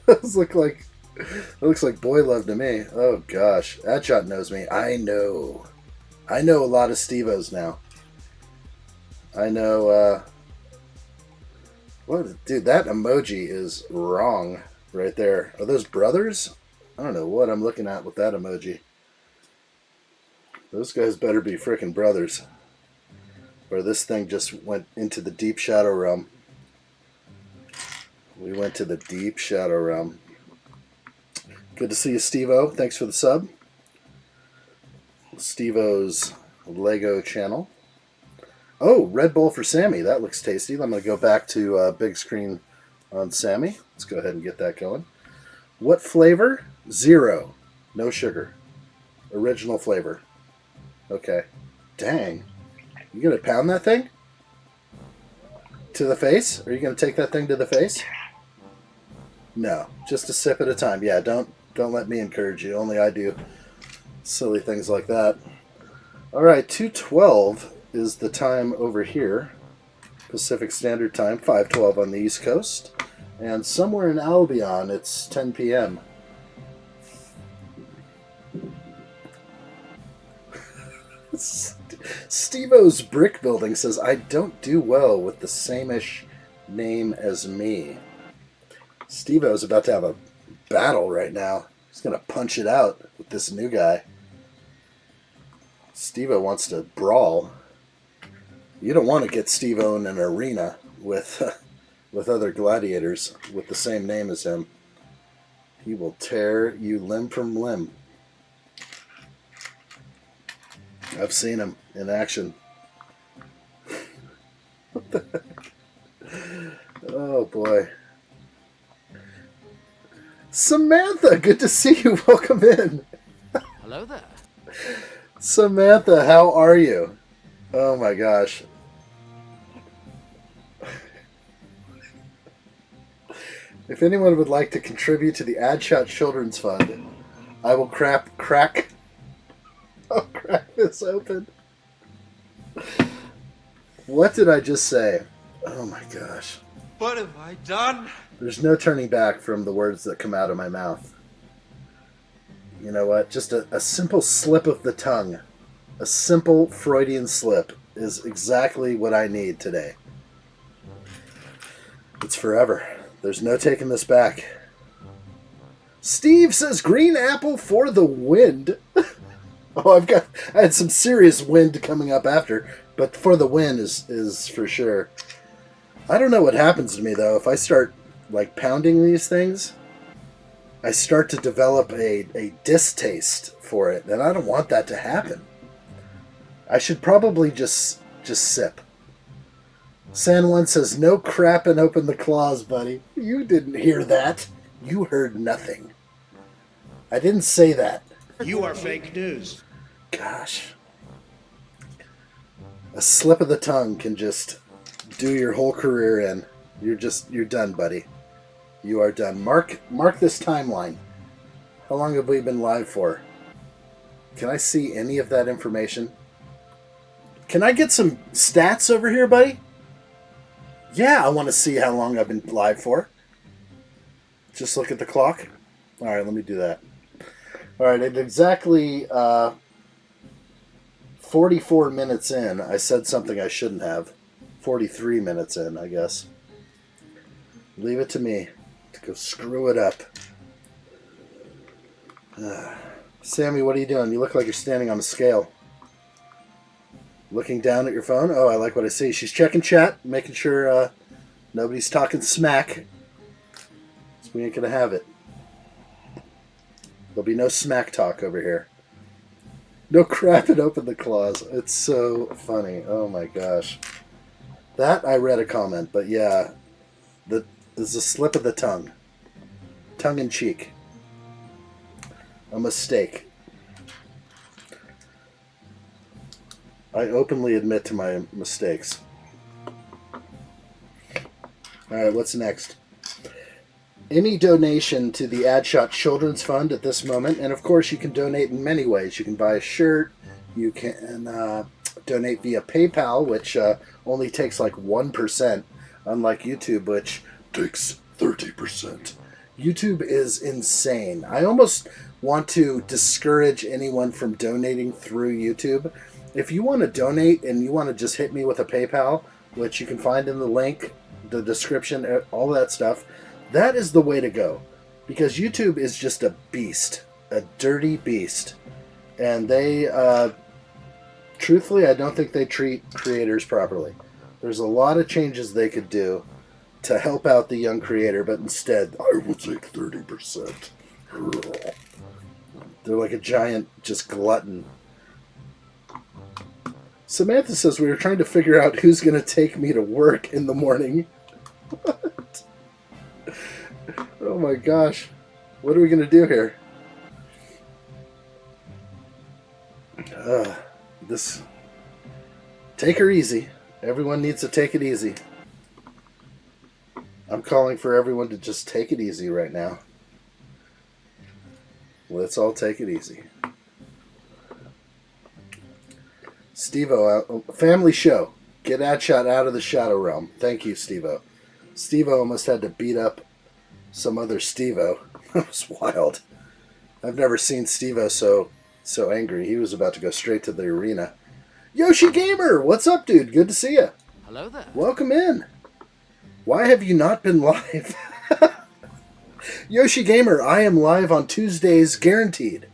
looks like boy love to me. Oh gosh, addshot knows me. I know a lot of Steve-O's now. I know. What, dude? That emoji is wrong right there. Are those brothers? I don't know what I'm looking at with that emoji. Those guys better be frickin' brothers. Or this thing just went into the deep shadow realm. We went to the deep shadow realm. Good to see you, Steve-O. Thanks for the sub. Steve-O's Lego channel. Oh, Red Bull for Sammy. That looks tasty. I'm going to go back to big screen on Sammy. Let's go ahead and get that going. What flavor? 0. No sugar. Original flavor. Okay. Dang. You going to pound that thing? To the face? Are you going to take that thing to the face? No. Just a sip at a time. Yeah, don't let me encourage you. Only I do silly things like that. Alright, 2:12 is the time over here. Pacific Standard Time, 5:12 on the East Coast. And somewhere in Albion, it's 10 p.m. Steve-O's Brick Building says, I don't do well with the same-ish name as me. Steve-O's about to have a battle right now. He's going to punch it out with this new guy. Steve-O wants to brawl. You don't want to get Steve-O in an arena with other gladiators with the same name as him. He will tear you limb from limb. I've seen him in action. What the heck? Oh boy. Samantha, good to see you. Welcome in. Hello there. Samantha, how are you? Oh my gosh. If anyone would like to contribute to the addshot Children's Fund, I will crack this open. What did I just say? Oh my gosh. What have I done? There's no turning back from the words that come out of my mouth. You know what? Just a simple slip of the tongue. A simple Freudian slip is exactly what I need today. It's forever. There's no taking this back. Steve says green apple for the wind. Oh, I had some serious wind coming up after, but for the win is for sure. I don't know what happens to me though if I start like pounding these things. I start to develop a distaste for it, and I don't want that to happen. I should probably just sip. San Juan says, no crap and open the claws, buddy. You didn't hear that. You heard nothing. I didn't say that. You are fake news. Gosh. A slip of the tongue can just do your whole career in. You're done, buddy. You are done. Mark this timeline. How long have we been live for? Can I see any of that information? Can I get some stats over here, buddy? Yeah, I want to see how long I've been live for. Just look at the clock. All right, let me do that. All right, at exactly 44 minutes in, I said something I shouldn't have. 43 minutes in, I guess. Leave it to me to go screw it up. Sammy, what are you doing? You look like you're standing on a scale. Looking down at your phone? Oh, I like what I see. She's checking chat, making sure nobody's talking smack. So we ain't going to have it. There'll be no smack talk over here. No crap and open the claws. It's so funny. Oh my gosh. That I read a comment, but yeah. This is a slip of the tongue. Tongue in cheek. A mistake. I openly admit to my mistakes. Alright, what's next? Any donation to the addshot Children's Fund at this moment, and of course you can donate in many ways. You can buy a shirt, you can donate via PayPal, which only takes like 1%, unlike YouTube, which takes 30%. YouTube is insane. I almost want to discourage anyone from donating through YouTube. If you want to donate and you want to just hit me with a PayPal, which you can find in the link, the description, all that stuff, that is the way to go. Because YouTube is just a beast. A dirty beast. And they, truthfully, I don't think they treat creators properly. There's a lot of changes they could do to help out the young creator, but instead, I will take 30%. They're like a giant, just glutton. Samantha says we were trying to figure out who's going to take me to work in the morning. What? Oh my gosh. What are we going to do here? Take her easy. Everyone needs to take it easy. I'm calling for everyone to just take it easy right now. Let's all take it easy. Steve-O, family show. Get addshot out of the shadow realm. Thank you, Steve-O. Steve-O almost had to beat up some other Steve-O. That was wild. I've never seen Steve-O so angry. He was about to go straight to the arena. Yoshi Gamer, what's up, dude? Good to see you. Hello there. Welcome in. Why have you not been live? Yoshi Gamer, I am live on Tuesdays guaranteed.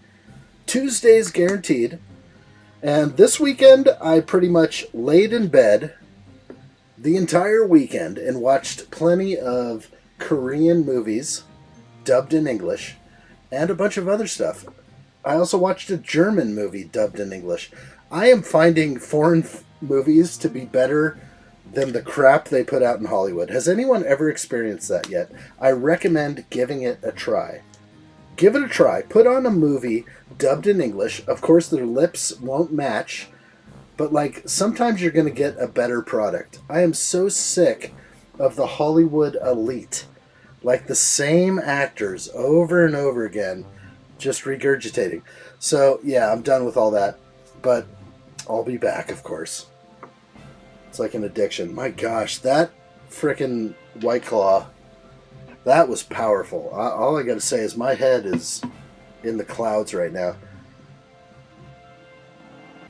Tuesdays guaranteed. And this weekend, I pretty much laid in bed the entire weekend and watched plenty of Korean movies dubbed in English and a bunch of other stuff. I also watched a German movie dubbed in English. I am finding foreign movies to be better than the crap they put out in Hollywood. Has anyone ever experienced that yet? I recommend giving it a try. Give it a try. Put on a movie dubbed in English. Of course, their lips won't match, but like sometimes you're going to get a better product. I am so sick of the Hollywood elite. Like the same actors over and over again, just regurgitating. So, yeah, I'm done with all that. But I'll be back, of course. It's like an addiction. My gosh, that frickin' White Claw, that was powerful. All I gotta say is my head is in the clouds right now.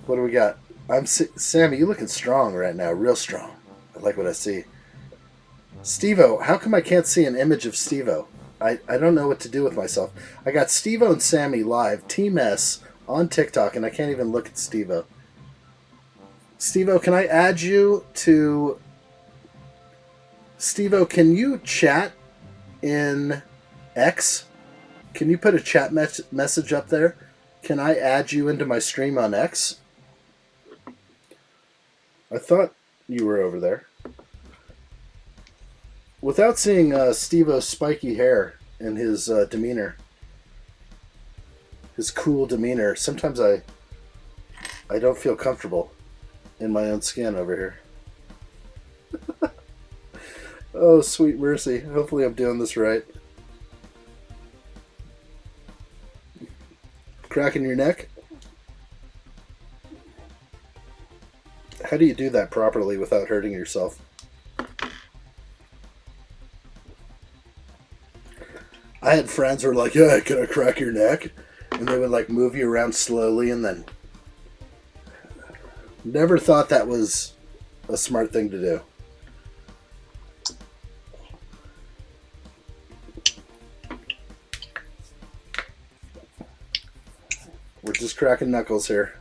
What do we got? Sammy, you looking strong right now, real strong. I like what I see. Steve-O, how come I can't see an image of Steve-O? I don't know what to do with myself. I got Steve-O and Sammy live, Team S, on TikTok, and I can't even look at Steve-O. Steve-O, can I add you to... Steve-O, can you chat in X? Can you put a chat message up there? Can I add you into my stream on X? I thought you were over there. Without seeing Steve-O's spiky hair and his demeanor, his cool demeanor, sometimes I don't feel comfortable in my own skin over here. Oh, sweet mercy. Hopefully I'm doing this right. Cracking your neck? How do you do that properly without hurting yourself? I had friends who were like, yeah, can I crack your neck? And they would like move you around slowly and then... Never thought that was a smart thing to do. We're just cracking knuckles here.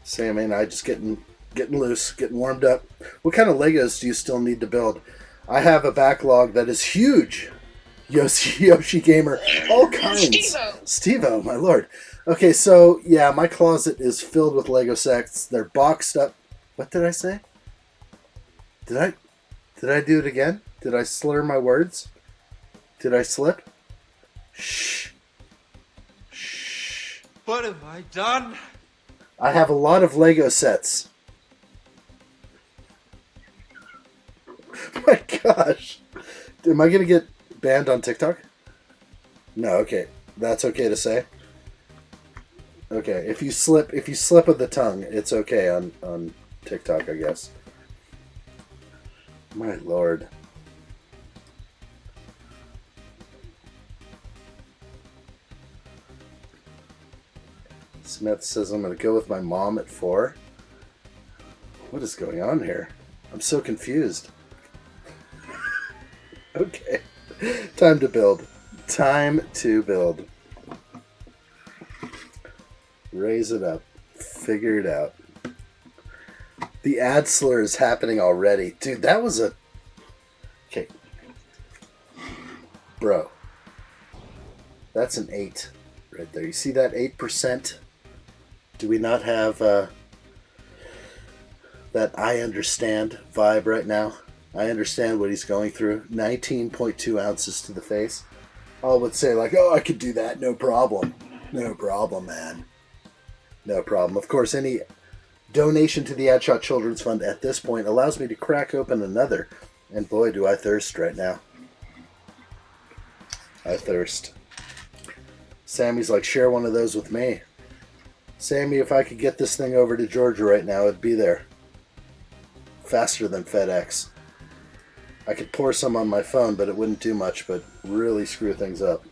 Sammy and I just getting loose, getting warmed up. What kind of Legos do you still need to build? I have a backlog that is huge. Yoshi Gamer, all kinds. Steve-O, my lord. Okay, so yeah, my closet is filled with Lego sets. They're boxed up. What did I say? Did I do it again? Did I slur my words? Did I slip? Shh. Shh. What have I done? I have a lot of Lego sets. My gosh. Am I going to get banned on TikTok? No, okay. That's okay to say. Okay, if you slip of the tongue, it's okay on TikTok, I guess. My lord. Smith says I'm going to go with my mom at 4. What is going on here? I'm so confused. Okay. Time to build. Time to build. Raise it up. Figure it out. The ad slur is happening already. Dude, that was a... Okay. Bro. That's an 8 right there. You see that 8%? Do we not have that I understand vibe right now? I understand what he's going through. 19.2 ounces to the face. All would say like, oh, I could do that. No problem. No problem, man. No problem. Of course, any donation to the addshot Children's Fund at this point allows me to crack open another. And boy, do I thirst right now. I thirst. Sammy's like, share one of those with me. Sammy, if I could get this thing over to Georgia right now, it'd be there. Faster than FedEx. I could pour some on my phone, but it wouldn't do much, but really screw things up.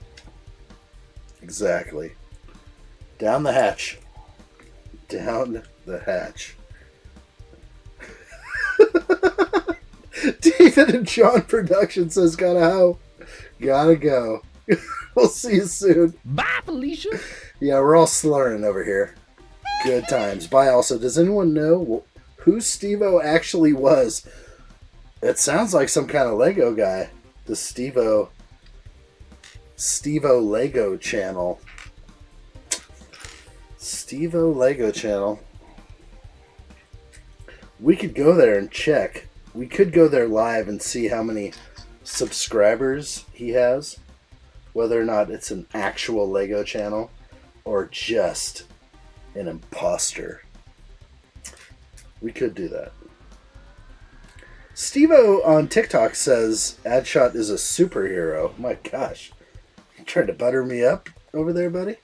Exactly. Down the hatch. Down the hatch. David and John Production says, got a hoe. Gotta go. We'll see you soon. Bye, Felicia. Yeah, we're all slurring over here. Good times. Bye. Also, does anyone know who Steve-O actually was? It sounds like some kind of Lego guy. The Steve-O Lego channel. Steve-O Lego channel. We could go there and check. We could go there live and see how many subscribers he has. Whether or not it's an actual Lego channel or just an imposter. We could do that. Steve-O on TikTok says addshot is a superhero. My gosh. You trying to butter me up over there, buddy?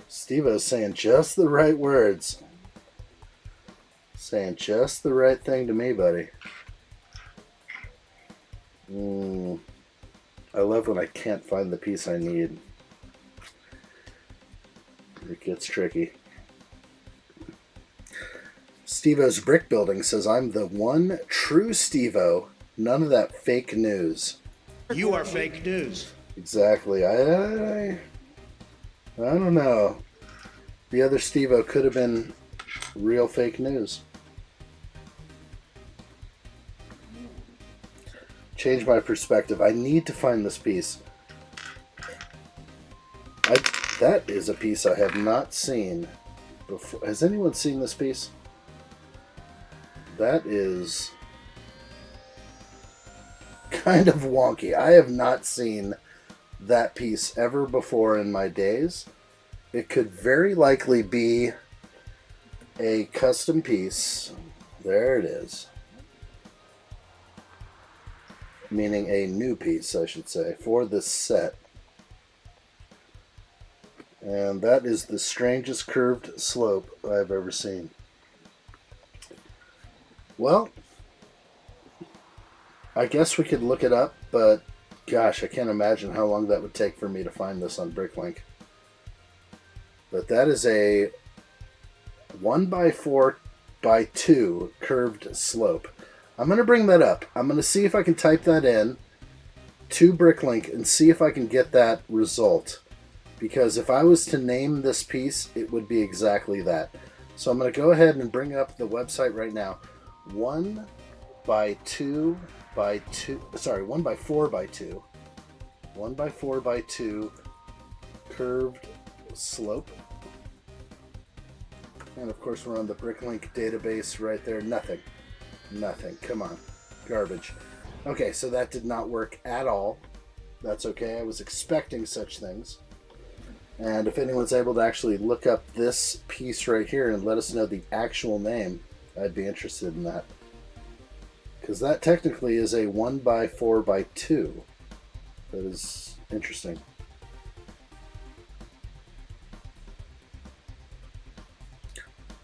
Steve-O's saying just the right words. Saying just the right thing to me, buddy. I love when I can't find the piece I need. It gets tricky. Steve-O's Brick Building says, I'm the one true Steve-O. None of that fake news. You are fake news. Exactly. I don't know. The other Steve-O could have been real fake news. Change my perspective. I need to find this piece. That is a piece I have not seen before. Has anyone seen this piece? That is kind of wonky. I have not seen that piece ever before in my days. It could very likely be a custom piece. There it is. Meaning a new piece, I should say, for this set. And that is the strangest curved slope I've ever seen. Well, I guess we could look it up, but gosh, I can't imagine how long that would take for me to find this on Bricklink. But that is a 1x4x2 curved slope. I'm going to bring that up. I'm going to see if I can type that in to Bricklink and see if I can get that result. Because if I was to name this piece, it would be exactly that. So I'm going to go ahead and bring up the website right now. 1x4x2. 1x4x2 curved slope. And of course we're on the Bricklink database right there. Nothing. Come on. Garbage. Okay, so that did not work at all. That's okay. I was expecting such things. And if anyone's able to actually look up this piece right here and let us know the actual name, I'd be interested in that. Because that technically is a 1x4x2. That is interesting.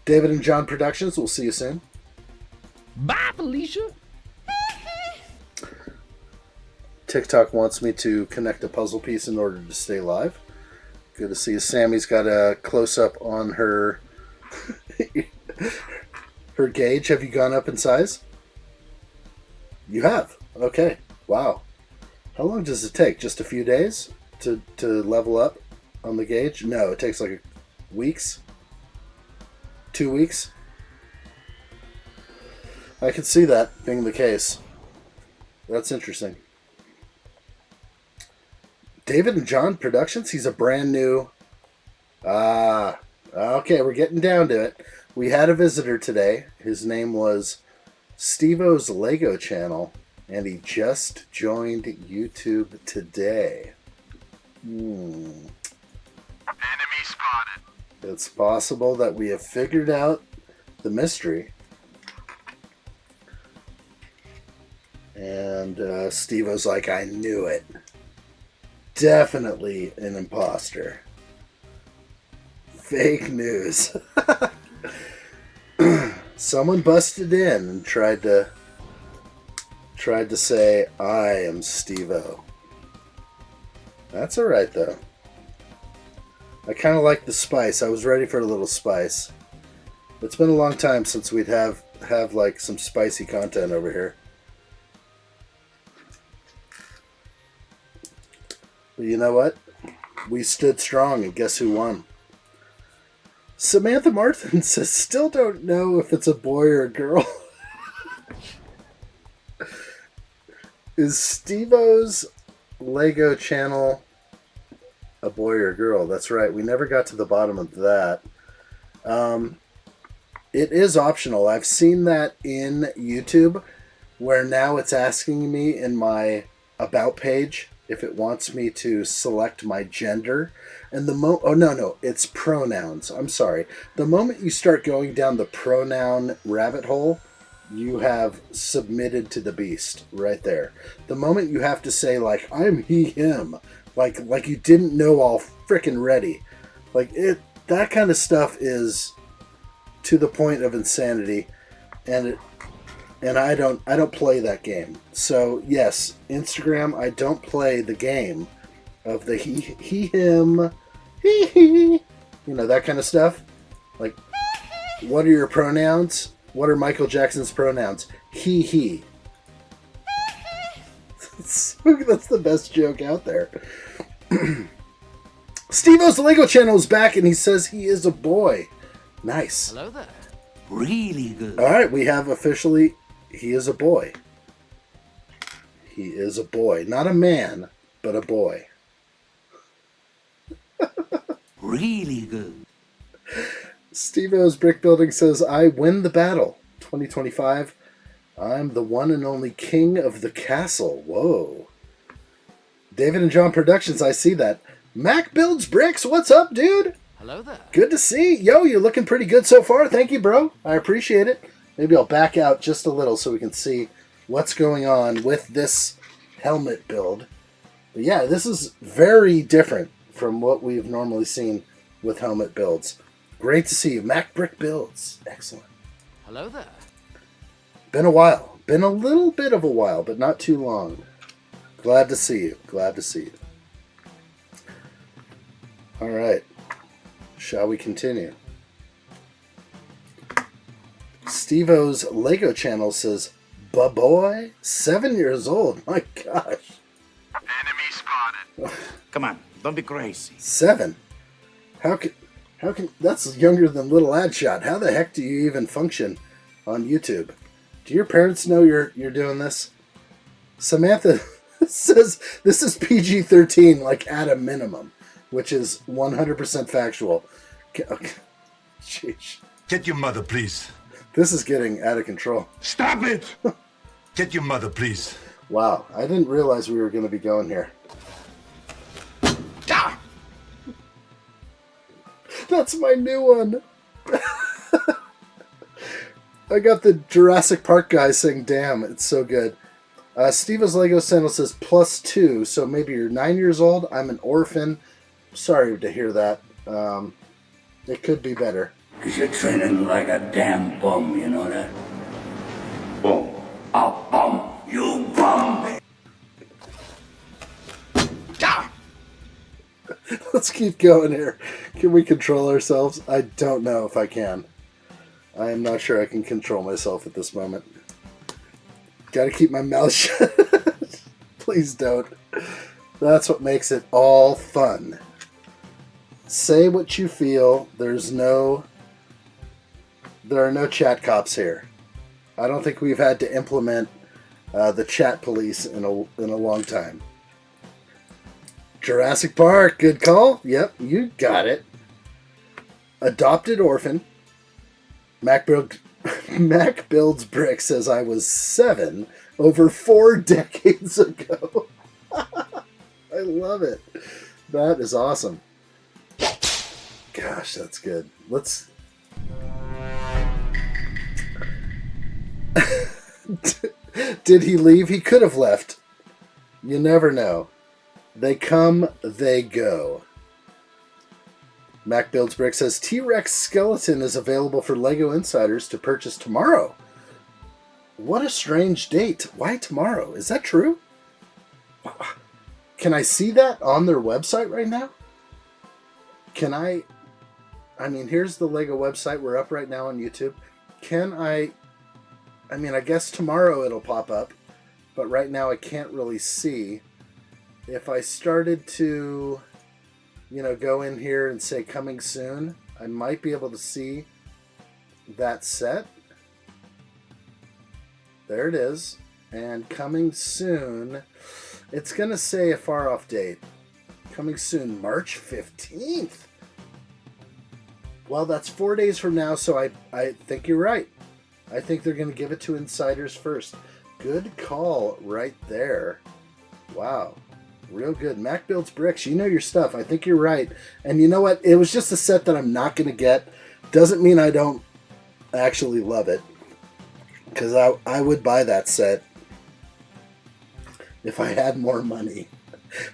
David and John Productions, we'll see you soon. Bye, Felicia. TikTok wants me to connect a puzzle piece in order to stay live. Good to see you. Sammy's got a close-up on her her gauge. Have you gone up in size? You have? Okay. Wow. How long does it take? Just a few days to level up on the gauge? No, it takes like weeks. 2 weeks. I could see that being the case. That's interesting. David and John Productions, he's a brand new... okay, we're getting down to it. We had a visitor today. His name was Steve-O's Lego channel, and he just joined YouTube today. Enemy spotted. It's possible that we have figured out the mystery. And Steve-O's like, I knew it. Definitely an imposter. Fake news. Someone busted in and tried to say, I am Steve-O. That's alright though. I kind of like the spice. I was ready for a little spice. It's been a long time since we'd have like some spicy content over here. But you know what? We stood strong, and guess who won? Samantha Martin says, still don't know if it's a boy or a girl. Is Steve-O's Lego channel a boy or a girl? That's right. We never got to the bottom of that. It is optional. I've seen that in YouTube where now it's asking me in my About page if it wants me to select my gender. And it's pronouns. I'm sorry. The moment you start going down the pronoun rabbit hole, you have submitted to the beast right there. The moment you have to say, like, I'm he, him, like you didn't know all frickin' ready. That kind of stuff is to the point of insanity, and I don't play that game. So yes, Instagram, I don't play the game of the he him, he, that kind of stuff. Like, what are your pronouns? What are Michael Jackson's pronouns? He. That's the best joke out there. Steve-O's Lego channel is back, and he says he is a boy. Nice. Hello there. Really good. All right, we have officially, he is a boy. He is a boy. Not a man, but a boy. Really good. Steve-O's Brick Building says, I win the battle. 2025. I'm the one and only king of the castle. Whoa. David and John Productions, I see that. Mac Builds Bricks, what's up, dude? Hello there. Good to see. Yo, you're looking pretty good so far. Thank you, bro. I appreciate it. Maybe I'll back out just a little so we can see what's going on with this helmet build. But yeah, this is very different from what we've normally seen with helmet builds. Great to see you. Mac Brick Builds. Excellent. Hello there. Been a while. Been a little bit of a while, but not too long. Glad to see you. Glad to see you. All right. Shall we continue? Steve-O's Lego channel says, "Ba-boy, 7 years old." My gosh. Enemy spotted. Come on, don't be crazy. 7? How can that's younger than little addshot. How the heck do you even function on YouTube? Do your parents know you're doing this? Samantha says this is PG-13, like at a minimum, which is 100% factual. Okay. Sheesh. Get your mother, please. This is getting out of control. Stop it! Get your mother, please. Wow, I didn't realize we were going to be going here. Ah! That's my new one. I got the Jurassic Park guy saying, damn, it's so good. Steve's Lego Channel says +2, so maybe you're 9 years old. I'm an orphan. Sorry to hear that. It could be better. Because you're training like a damn bum, you know that? Bum. A bum. You bum. Ah! Let's keep going here. Can we control ourselves? I don't know if I can. I am not sure I can control myself at this moment. Gotta keep my mouth shut. Please don't. That's what makes it all fun. Say what you feel. There are no chat cops here. I don't think we've had to implement the chat police in a long time. Jurassic Park, good call. Yep, you got it. Adopted orphan. Mac Builds Brick says I was 7 over 4 decades ago. I love it. That is awesome. Gosh, that's good. Let's... Did he leave? He could have left. You never know. They come, they go. Mac Builds Brick says T-Rex skeleton is available for LEGO Insiders to purchase tomorrow. What a strange date. Why tomorrow? Is that true? Can I see that on their website right now? Can I mean, here's the LEGO website. We're up right now on YouTube. Can I mean, I guess tomorrow it'll pop up, but right now I can't really see. if I started to, go in here and say coming soon, I might be able to see that set. There it is. And coming soon, it's going to say a far off date. Coming soon, March 15th. Well, that's 4 days from now, so I think you're right. I think they're going to give it to insiders first. Good call right there. Wow. Real good. Mac Builds Bricks, you know your stuff. I think you're right. And you know what? It was just a set that I'm not going to get. Doesn't mean I don't actually love it. Because I would buy that set if I had more money.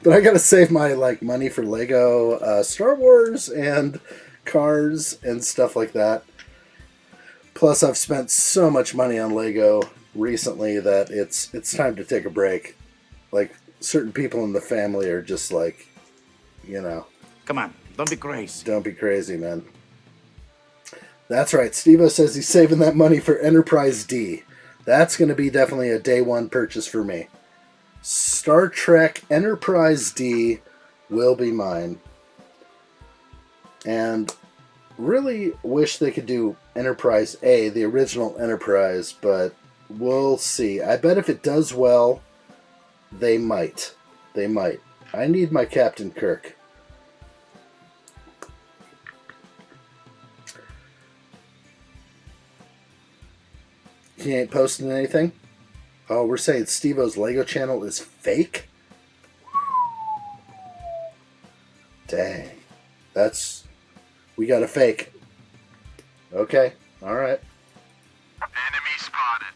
But I got to save my money for Lego Star Wars and cars and stuff like that. Plus, I've spent so much money on Lego recently that it's time to take a break. Certain people in the family are just Come on, don't be crazy. Don't be crazy, man. That's right. Steve-O says he's saving that money for Enterprise D. That's going to be definitely a day one purchase for me. Star Trek Enterprise D will be mine. And really wish they could do Enterprise A, the original Enterprise, but we'll see. I bet if it does well, they might. They might. I need my Captain Kirk. He ain't posting anything? Oh, we're saying Steve-O's Lego channel is fake? Dang. We got a fake. Okay. Alright. Enemy spotted.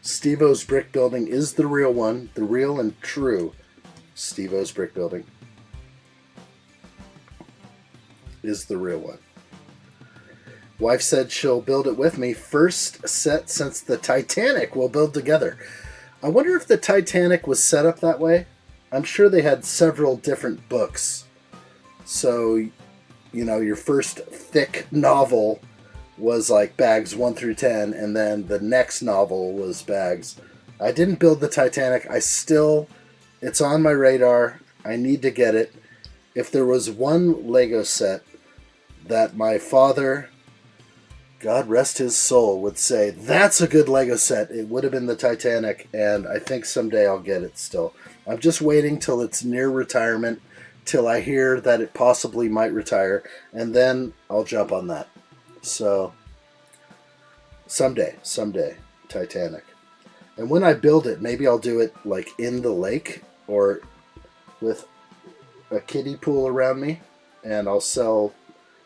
Steve-O's Brick Building is the real one. The real and true Steve-O's Brick Building is the real one. Wife said she'll build it with me. First set since the Titanic. We'll build together. I wonder if the Titanic was set up that way. I'm sure they had several different books. So, your first thick novel was bags 1 through 10, and then the next novel was bags. I didn't build the Titanic. It's on my radar. I need to get it. If there was one Lego set that my father, God rest his soul, would say, that's a good Lego set, it would have been the Titanic, and I think someday I'll get it still. I'm just waiting till it's near retirement, till I hear that it possibly might retire, and then I'll jump on that. So, someday, Titanic. And when I build it, maybe I'll do it in the lake, or with a kiddie pool around me, and I'll sell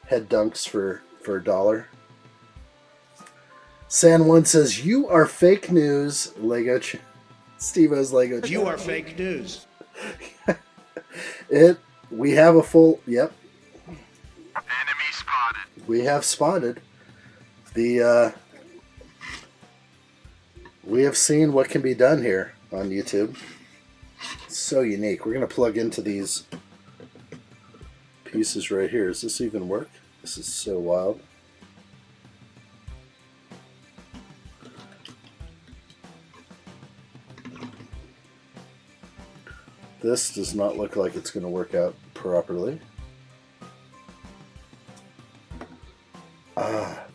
head dunks for $1. San1 says, you are fake news, Lego Steve-O's Lego channel. You are fake news. We have a full, yep. Enemy spotted. We have spotted. We have seen what can be done here on YouTube. It's so unique. We're going to plug into these pieces right here. Does this even work? This is so wild. This does not look like it's going to work out properly.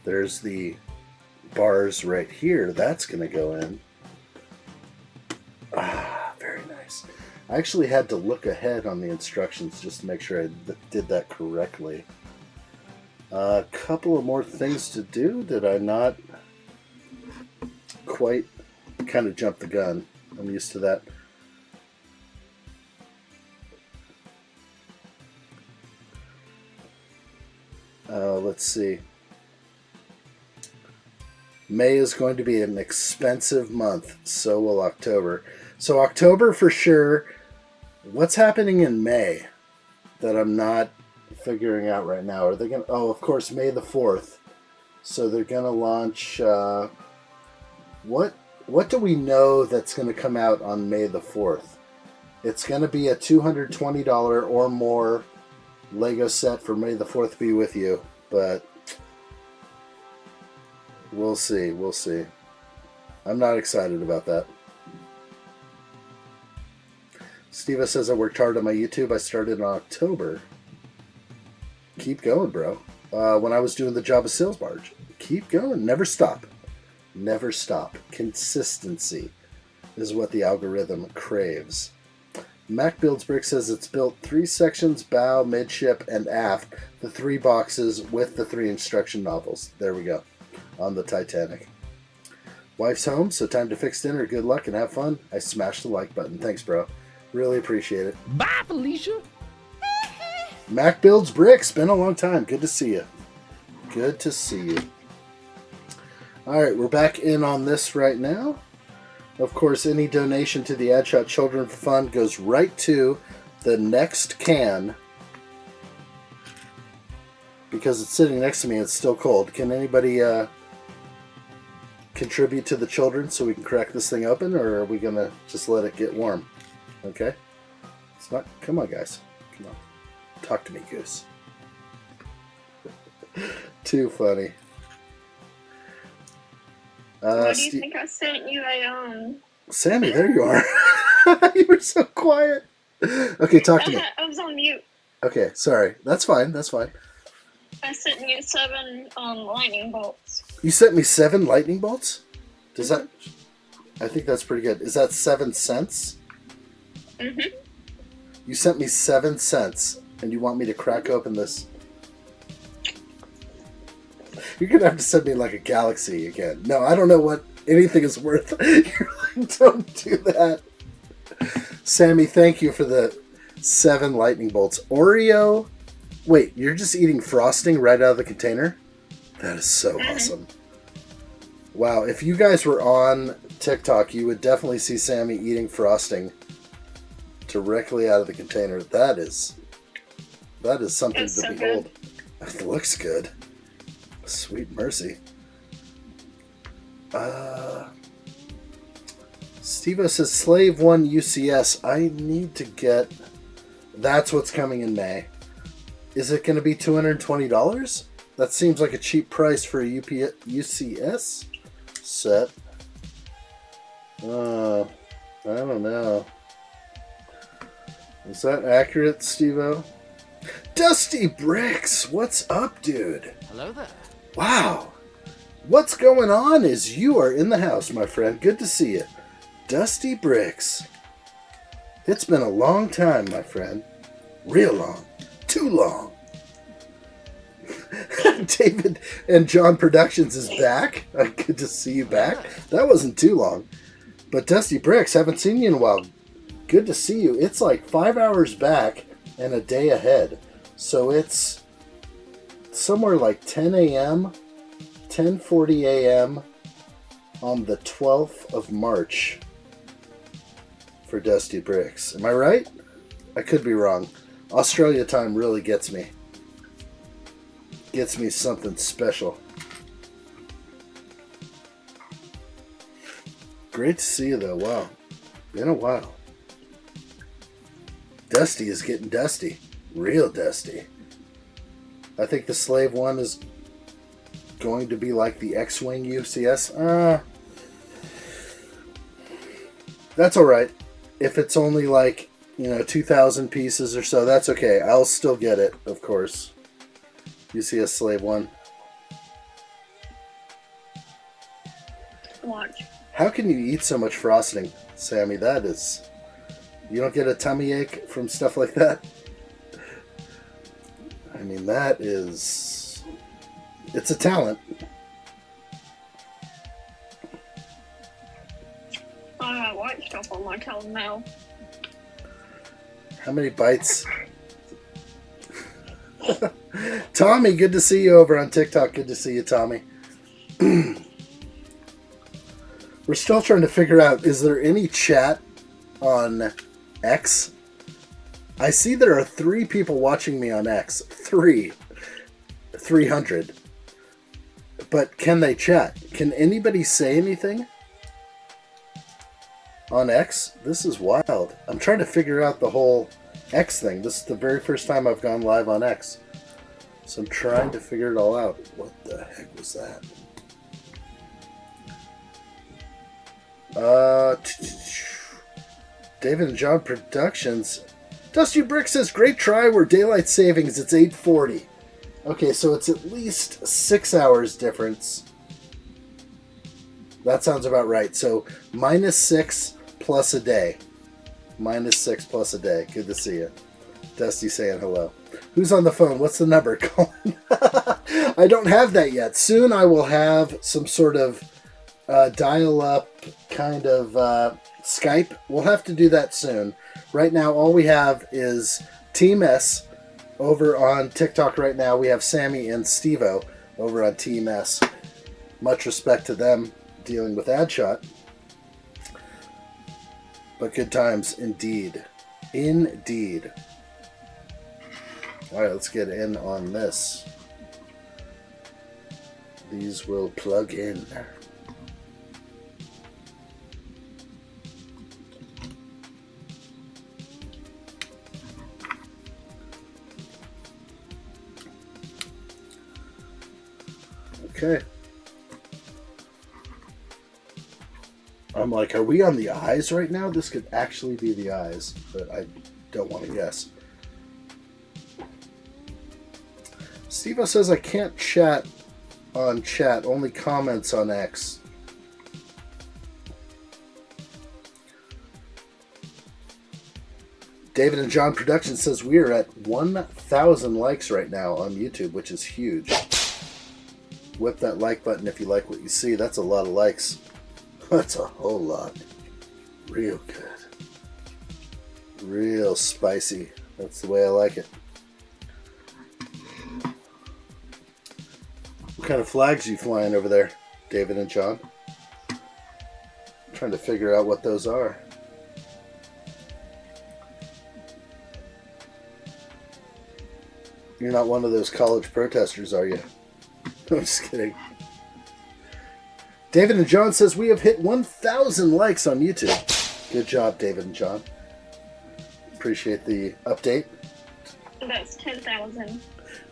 There's the bars right here. That's going to go in. Very nice. I actually had to look ahead on the instructions just to make sure I did that correctly. A couple of more things to do. Did I not quite kind of jump the gun? I'm used to that. Let's see. May is going to be an expensive month. So will October. So October for sure. What's happening in May that I'm not figuring out right now? Are they going to... Oh, of course, May the 4th. So they're going to launch... What do we know that's going to come out on May the 4th? It's going to be a $220 or more Lego set for May the 4th be with you. But we'll see. We'll see. I'm not excited about that. Steve says I worked hard on my YouTube. I started in October. Keep going, bro. When I was doing the job of sales barge. Keep going. Never stop. Never stop. Consistency is what the algorithm craves. Mac Builds Brick says it's built 3 sections, bow, midship, and aft. The 3 boxes with the 3 instruction novels. There we go. On the Titanic. Wife's home, so time to fix dinner. Good luck and have fun. I smashed the like button. Thanks, bro. Really appreciate it. Bye, Felicia. Mac Builds Bricks. Been a long time. Good to see you. Good to see you. Alright, we're back in on this right now. Of course, any donation to the Addshot Children Fund goes right to the next can. Because it's sitting next to me, it's still cold. Can anybody contribute to the children so we can crack this thing open, or are we going to just let it get warm? Okay? It's not... Come on, guys. Come on. Talk to me, Goose. Too funny. Why do you think I sent you a Sammy, there you are. You were so quiet. Okay, talk to me. I was on mute. Okay, sorry. That's fine. That's fine. I sent you 7 lightning bolts. You sent me 7 lightning bolts? Does that... I think that's pretty good. Is that 7 cents? Mm-hmm. You sent me 7 cents, and you want me to crack open this... You're going to have to send me like a galaxy again. No, I don't know what anything is worth. You're like, don't do that. Sammy, thank you for the 7 lightning bolts. Oreo... Wait, you're just eating frosting right out of the container? That is so awesome. Wow, if you guys were on TikTok, you would definitely see Sammy eating frosting directly out of the container. That is something It's to so behold. It looks good. Sweet mercy. Steve-O says, Slave 1 UCS. I need to get... That's what's coming in May. Is it going to be $220? That seems like a cheap price for a UCS set. I don't know. Is that accurate, Steve-O? Dusty Bricks! What's up, dude? Hello there. Wow. What's going on is you are in the house, my friend. Good to see you. Dusty Bricks. It's been a long time, my friend. Real long. Too long. David and John Productions is back. Good to see you back. That wasn't too long. But Dusty Bricks, haven't seen you in a while. Good to see you. It's like 5 hours back and a day ahead. So it's somewhere like 10 a.m., 10:40 a.m. on the 12th of March for Dusty Bricks. Am I right? I could be wrong. Australia time really gets me. Gets me something special. Great to see you though. Wow. Been a while. Dusty is getting dusty. Real dusty. I think the Slave 1 is going to be like the X-Wing UCS. That's alright. If it's only like, 2,000 pieces or so, that's okay. I'll still get it, of course. UCS Slave 1. Watch. How can you eat so much frosting, Sammy? That is... You don't get a tummy ache from stuff like that? I mean, that is... It's a talent. I watch stuff on my television now. How many bites? Tommy, good to see you over on TikTok. Good to see you, Tommy. We're still trying to figure out, is there any chat on X? I see there are 3 people watching me on X. 300. But can they chat? Can anybody say anything on X? This is wild. I'm trying to figure out the whole X thing. This is the very first time I've gone live on X. So I'm trying to figure it all out. What the heck was that? David and John Productions. Dusty Brick says, great try. We're daylight savings. It's 8:40. Okay, so it's at least 6 hours difference. That sounds about right. So -6 plus a day. -6 plus a day. Good to see you. Dusty saying hello. Who's on the phone? What's the number? Colin. I don't have that yet. Soon I will have some sort of dial-up kind of Skype. We'll have to do that soon. Right now, all we have is Team S over on TikTok right now. We have Sammy and Steve-O over on Team S. Much respect to them dealing with addshot. But good times indeed. Indeed. Alright, let's get in on this. These will plug in. Okay. I'm like, are we on the eyes right now? This could actually be the eyes, but I don't want to guess. Steve says I can't chat on chat, only comments on X. David and John Production says we are at 1,000 likes right now on YouTube, which is huge. Whip that like button if you like what you see. That's a lot of likes. That's a whole lot. Real good. Real spicy. That's the way I like it. What kind of flags are you flying over there, David and John? I'm trying to figure out what those are. You're not one of those college protesters, are you? I'm just kidding. David and John says we have hit 1,000 likes on YouTube. Good job, David and John. Appreciate the update. That's 10,000.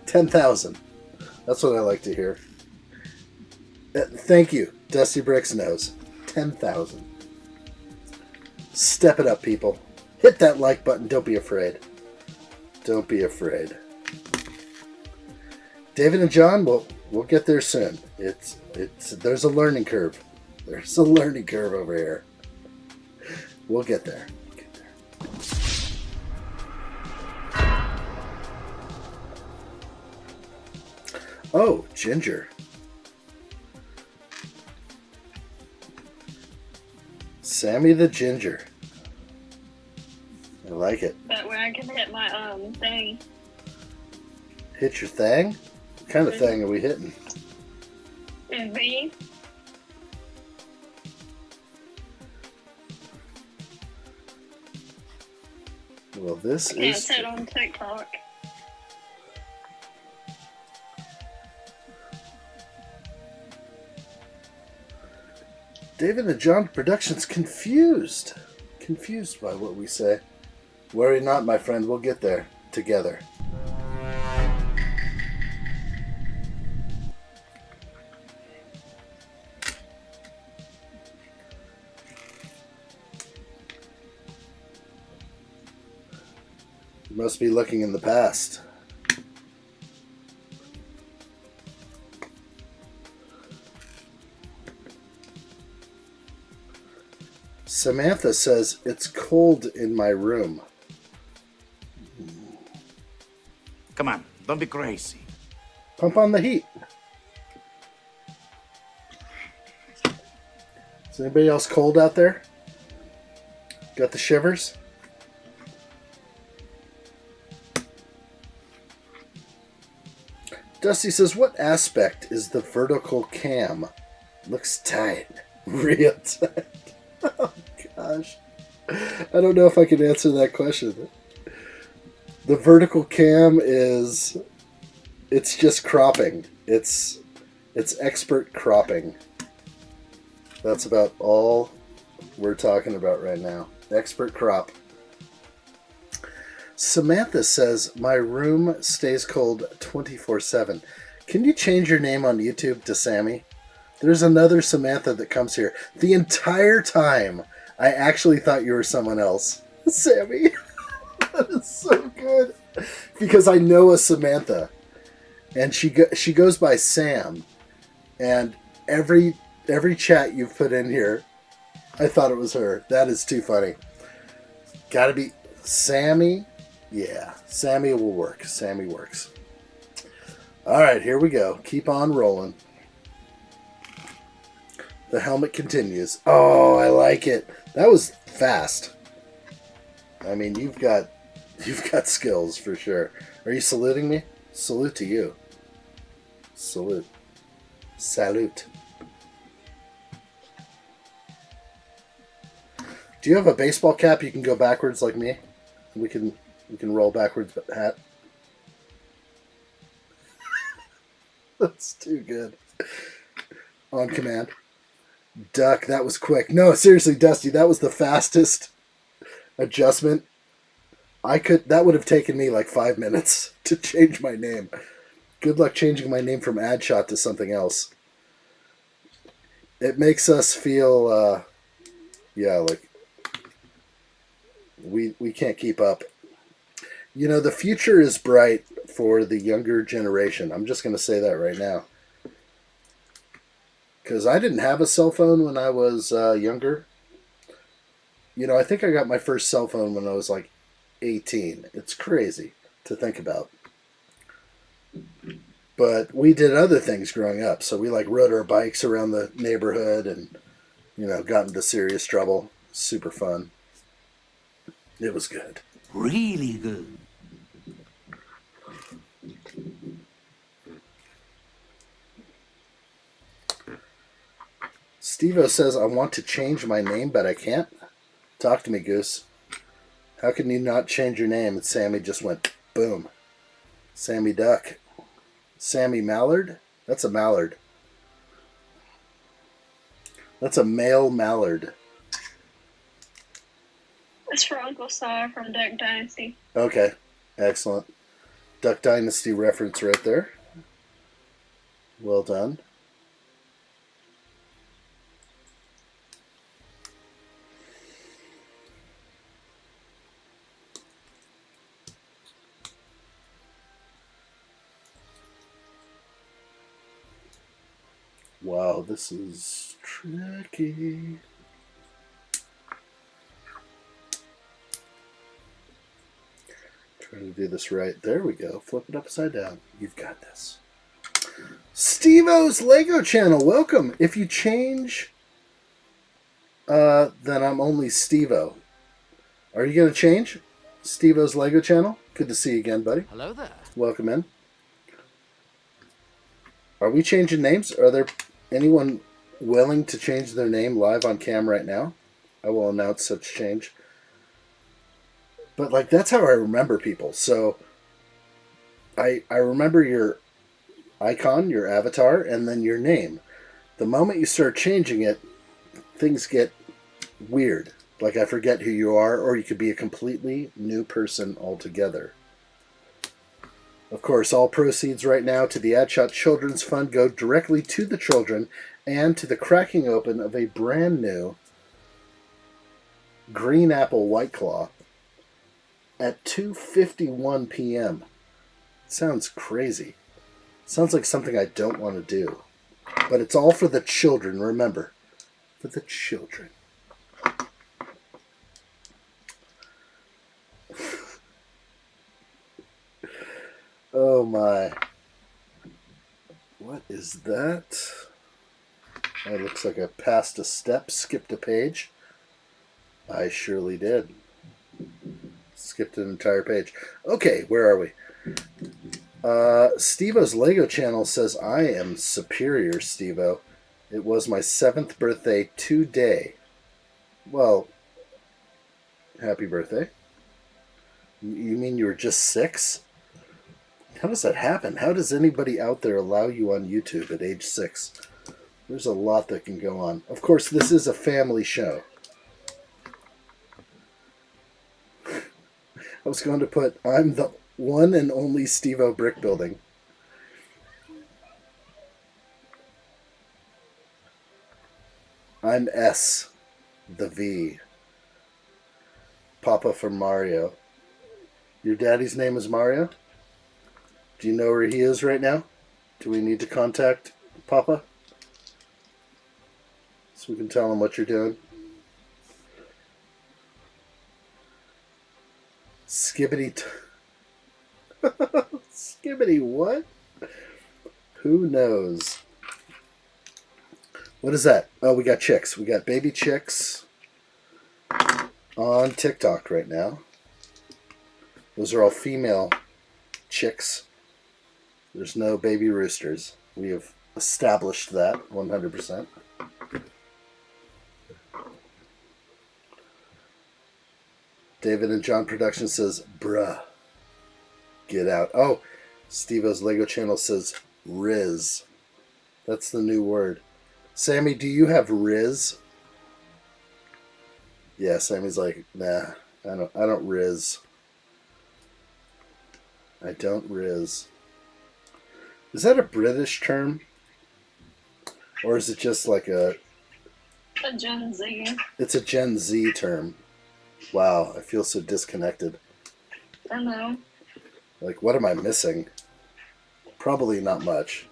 10,000. That's what I like to hear. Thank you, Dusty Bricks knows. 10,000. Step it up, people. Hit that like button. Don't be afraid. Don't be afraid. David and John, we'll get there soon. There's a learning curve. There's a learning curve over here. We'll get there. Oh, Ginger. Sammy the Ginger. I like it. That way I can hit my thing. Hit your thing? What kind of thing are we hitting? V. Well, this Yeah, is... it's it on TikTok. David and John Productions confused. Confused by what we say. Worry not, my friend. We'll get there together. You must be looking in the past. Samantha says, it's cold in my room. Come on, don't be crazy. Pump on the heat. Is anybody else cold out there? Got the shivers? Dusty says, what aspect is the vertical cam? Looks tight. Real tight. Oh, gosh. I don't know if I can answer that question. The vertical cam is... It's just cropping. It's expert cropping. That's about all we're talking about right now. Expert crop. Samantha says, my room stays cold 24/7. Can you change your name on YouTube to Sammy? There's another Samantha that comes here. The entire time I actually thought you were someone else. Sammy. That is so good. Because I know a Samantha. And she goes by Sam. And every chat you've put in here, I thought it was her. That is too funny. Gotta be Sammy. Yeah, Sammy will work. Sammy works. All right, here we go. Keep on rolling. The helmet continues. Oh, I like it. That was fast. I mean, you've got skills for sure. Are you saluting me? Salute to you. Salute. Salute. Do you have a baseball cap you can go backwards like me? We can roll backwards hat. That's too good. On command. Duck, that was quick. No, seriously, Dusty, that was the fastest adjustment. That would have taken me like 5 minutes to change my name. Good luck changing my name from addshot to something else. It makes us feel, like we can't keep up. You know, the future is bright for the younger generation. I'm just going to say that right now. Because I didn't have a cell phone when I was younger. You know, I think I got my first cell phone when I was like 18. It's crazy to think about. But we did other things growing up. So we like rode our bikes around the neighborhood and, you know, got into serious trouble. Super fun. It was good. Really good. Steve-O says, I want to change my name, but I can't. Talk to me, Goose. How can you not change your name? And Sammy just went, boom. Sammy Duck. Sammy Mallard? That's a mallard. That's a male mallard. It's for Uncle Si from Duck Dynasty. Okay, excellent. Duck Dynasty reference right there. Well done. Wow, this is tricky. Trying to do this right. There we go. Flip it upside down. You've got this. Steve-O's Lego channel. Welcome. If you change, then I'm only Steve-O. Are you going to change? Steve-O's Lego channel. Good to see you again, buddy. Hello there. Welcome in. Are we changing names? Are there anyone willing to change their name live on cam right now? I will announce such change. But like that's how I remember people. So I remember your icon, your avatar, and then your name. The moment you start changing it, things get weird. Like I forget who you are, or you could be a completely new person altogether. Of course, all proceeds right now to the addshot Children's Fund go directly to the children and to the cracking open of a brand new green apple White Claw at 2:51 p.m. Sounds crazy. Sounds like something I don't want to do. But it's all for the children, remember. For the children. Oh my. What is that? It looks like I passed a step, skipped a page. I surely did. Skipped an entire page. Okay, where are we? Steve-O's Lego channel says I am superior, Steve-O. It was my 7th birthday today. Well, happy birthday. You mean you were just 6? How does that happen? How does anybody out there allow you on YouTube at age 6? There's a lot that can go on. Of course, this is a family show. I was going to put, I'm the one and only Steve-O brick building. I'm S, the V. Papa from Mario. Your daddy's name is Mario? Do you know where he is right now? Do we need to contact Papa? So we can tell him what you're doing? Skibbity... Skibbity what? Who knows? What is that? Oh, we got chicks. We got baby chicks on TikTok right now. Those are all female chicks. There's no baby roosters. We have established that 100%. David and John Production says, bruh. Get out. Oh, Steve-O's Lego channel says Riz. That's the new word. Sammy, do you have Riz? Yeah, Sammy's like, nah, I don't Riz. I don't Riz. Is that a British term? Or is it just like a Gen Z. It's a Gen Z term. Wow, I feel so disconnected. I know. Like, what am I missing? Probably not much.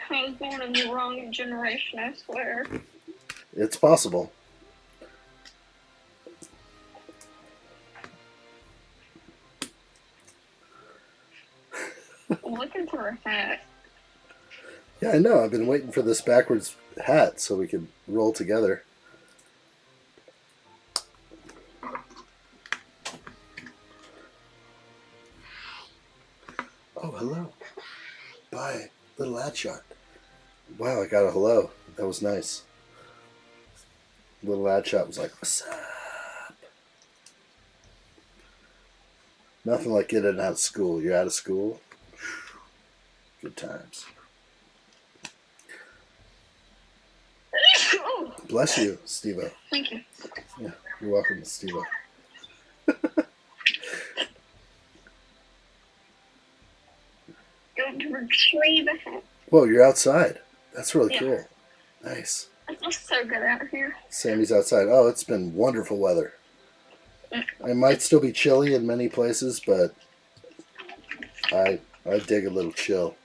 I was born in the wrong generation, I swear. It's possible. I'm looking for a hat. Yeah, I know. I've been waiting for this backwards hat so we could roll together. Oh, hello. Bye, little addshot. Wow, I got a hello. That was nice. Little addshot was like, what's up? Nothing like getting out of school. You're out of school? Good times. Oh, Bless you, Steve-O. thank you. Yeah, you're welcome, Steve-O. Going to retrieve a hat. Whoa, you're outside. That's really Yeah. cool. Nice. It feels so good out here. Sammy's outside. Oh, it's been wonderful weather. It might still be chilly in many places, but I dig a little chill.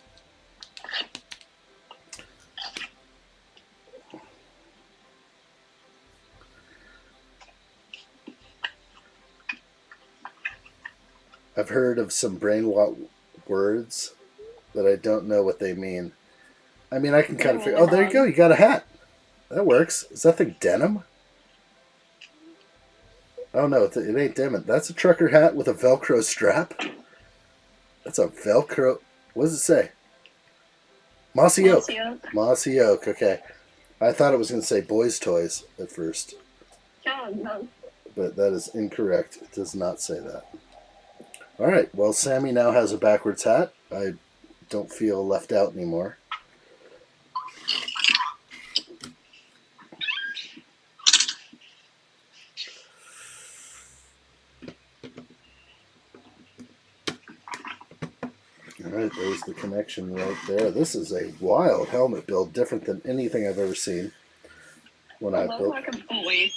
I've heard of some brainwashed words that I don't know what they mean. I mean, I can kind of figure... Oh, there you go. You got a hat. That works. Is that thing denim? Oh, no. It ain't denim. That's a trucker hat with a Velcro strap. That's a Velcro... What does it say? Mossy Oak. Mossy Oak. Mossy Oak. Okay. I thought it was going to say Boys Toys at first. God, no. But that is incorrect. It does not say that. All right. Well, Sammy now has a backwards hat. I don't feel left out anymore. All right, there's the connection right there. This is a wild helmet build, different than anything I've ever seen. When I look built, like a boy.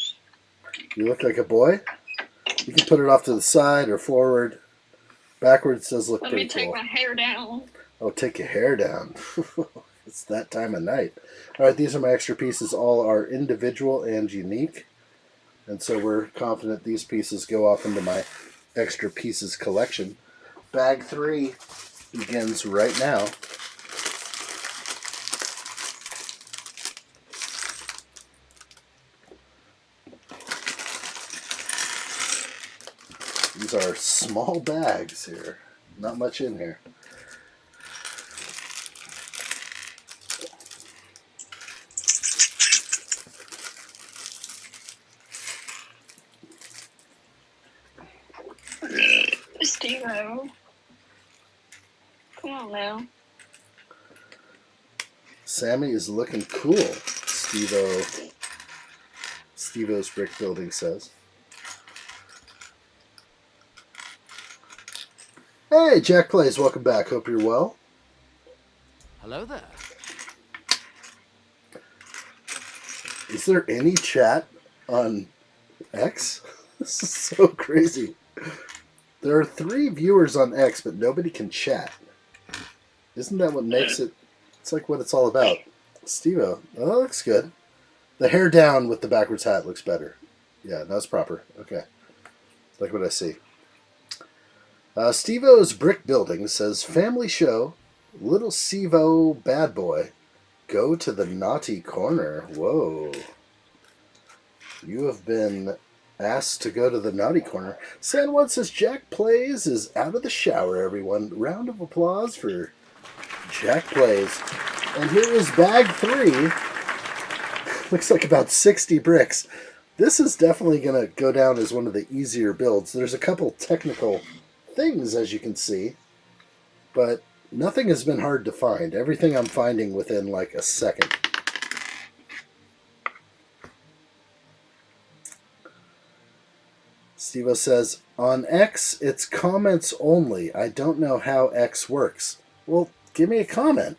you look like a boy. You can put it off to the side or forward. Backwards does look Let me pretty take cool. my hair down. Oh, take your hair down. It's that time of night. All right, these are my extra pieces. All are individual and unique. And so we're confident these pieces go off into my extra pieces collection. Bag 3 begins right now. These are small bags here. Not much in here. Steve-O. Come on now. Sammy is looking cool, Steve-O's Brick Building says. Hey, Jack Plays, welcome back. Hope you're well. Hello there. Is there any chat on X? This is so crazy. There are 3 viewers on X, but nobody can chat. Isn't that what makes it? It's like what it's all about. Steve-O, oh, that looks good. The hair down with the backwards hat looks better. Yeah, that's proper. Okay. Like what I see. Steve-O's Brick Building says, family show, little Steve-O bad boy, go to the naughty corner. Whoa. You have been asked to go to the naughty corner. San Juan says, Jack Plays is out of the shower, everyone. Round of applause for Jack Plays. And here is bag 3. Looks like about 60 bricks. This is definitely going to go down as one of the easier builds. There's a couple technical things, as you can see, but nothing has been hard to find. Everything I'm finding within like a second. Steve-O says, on X, it's comments only. I don't know how X works. Well, give me a comment.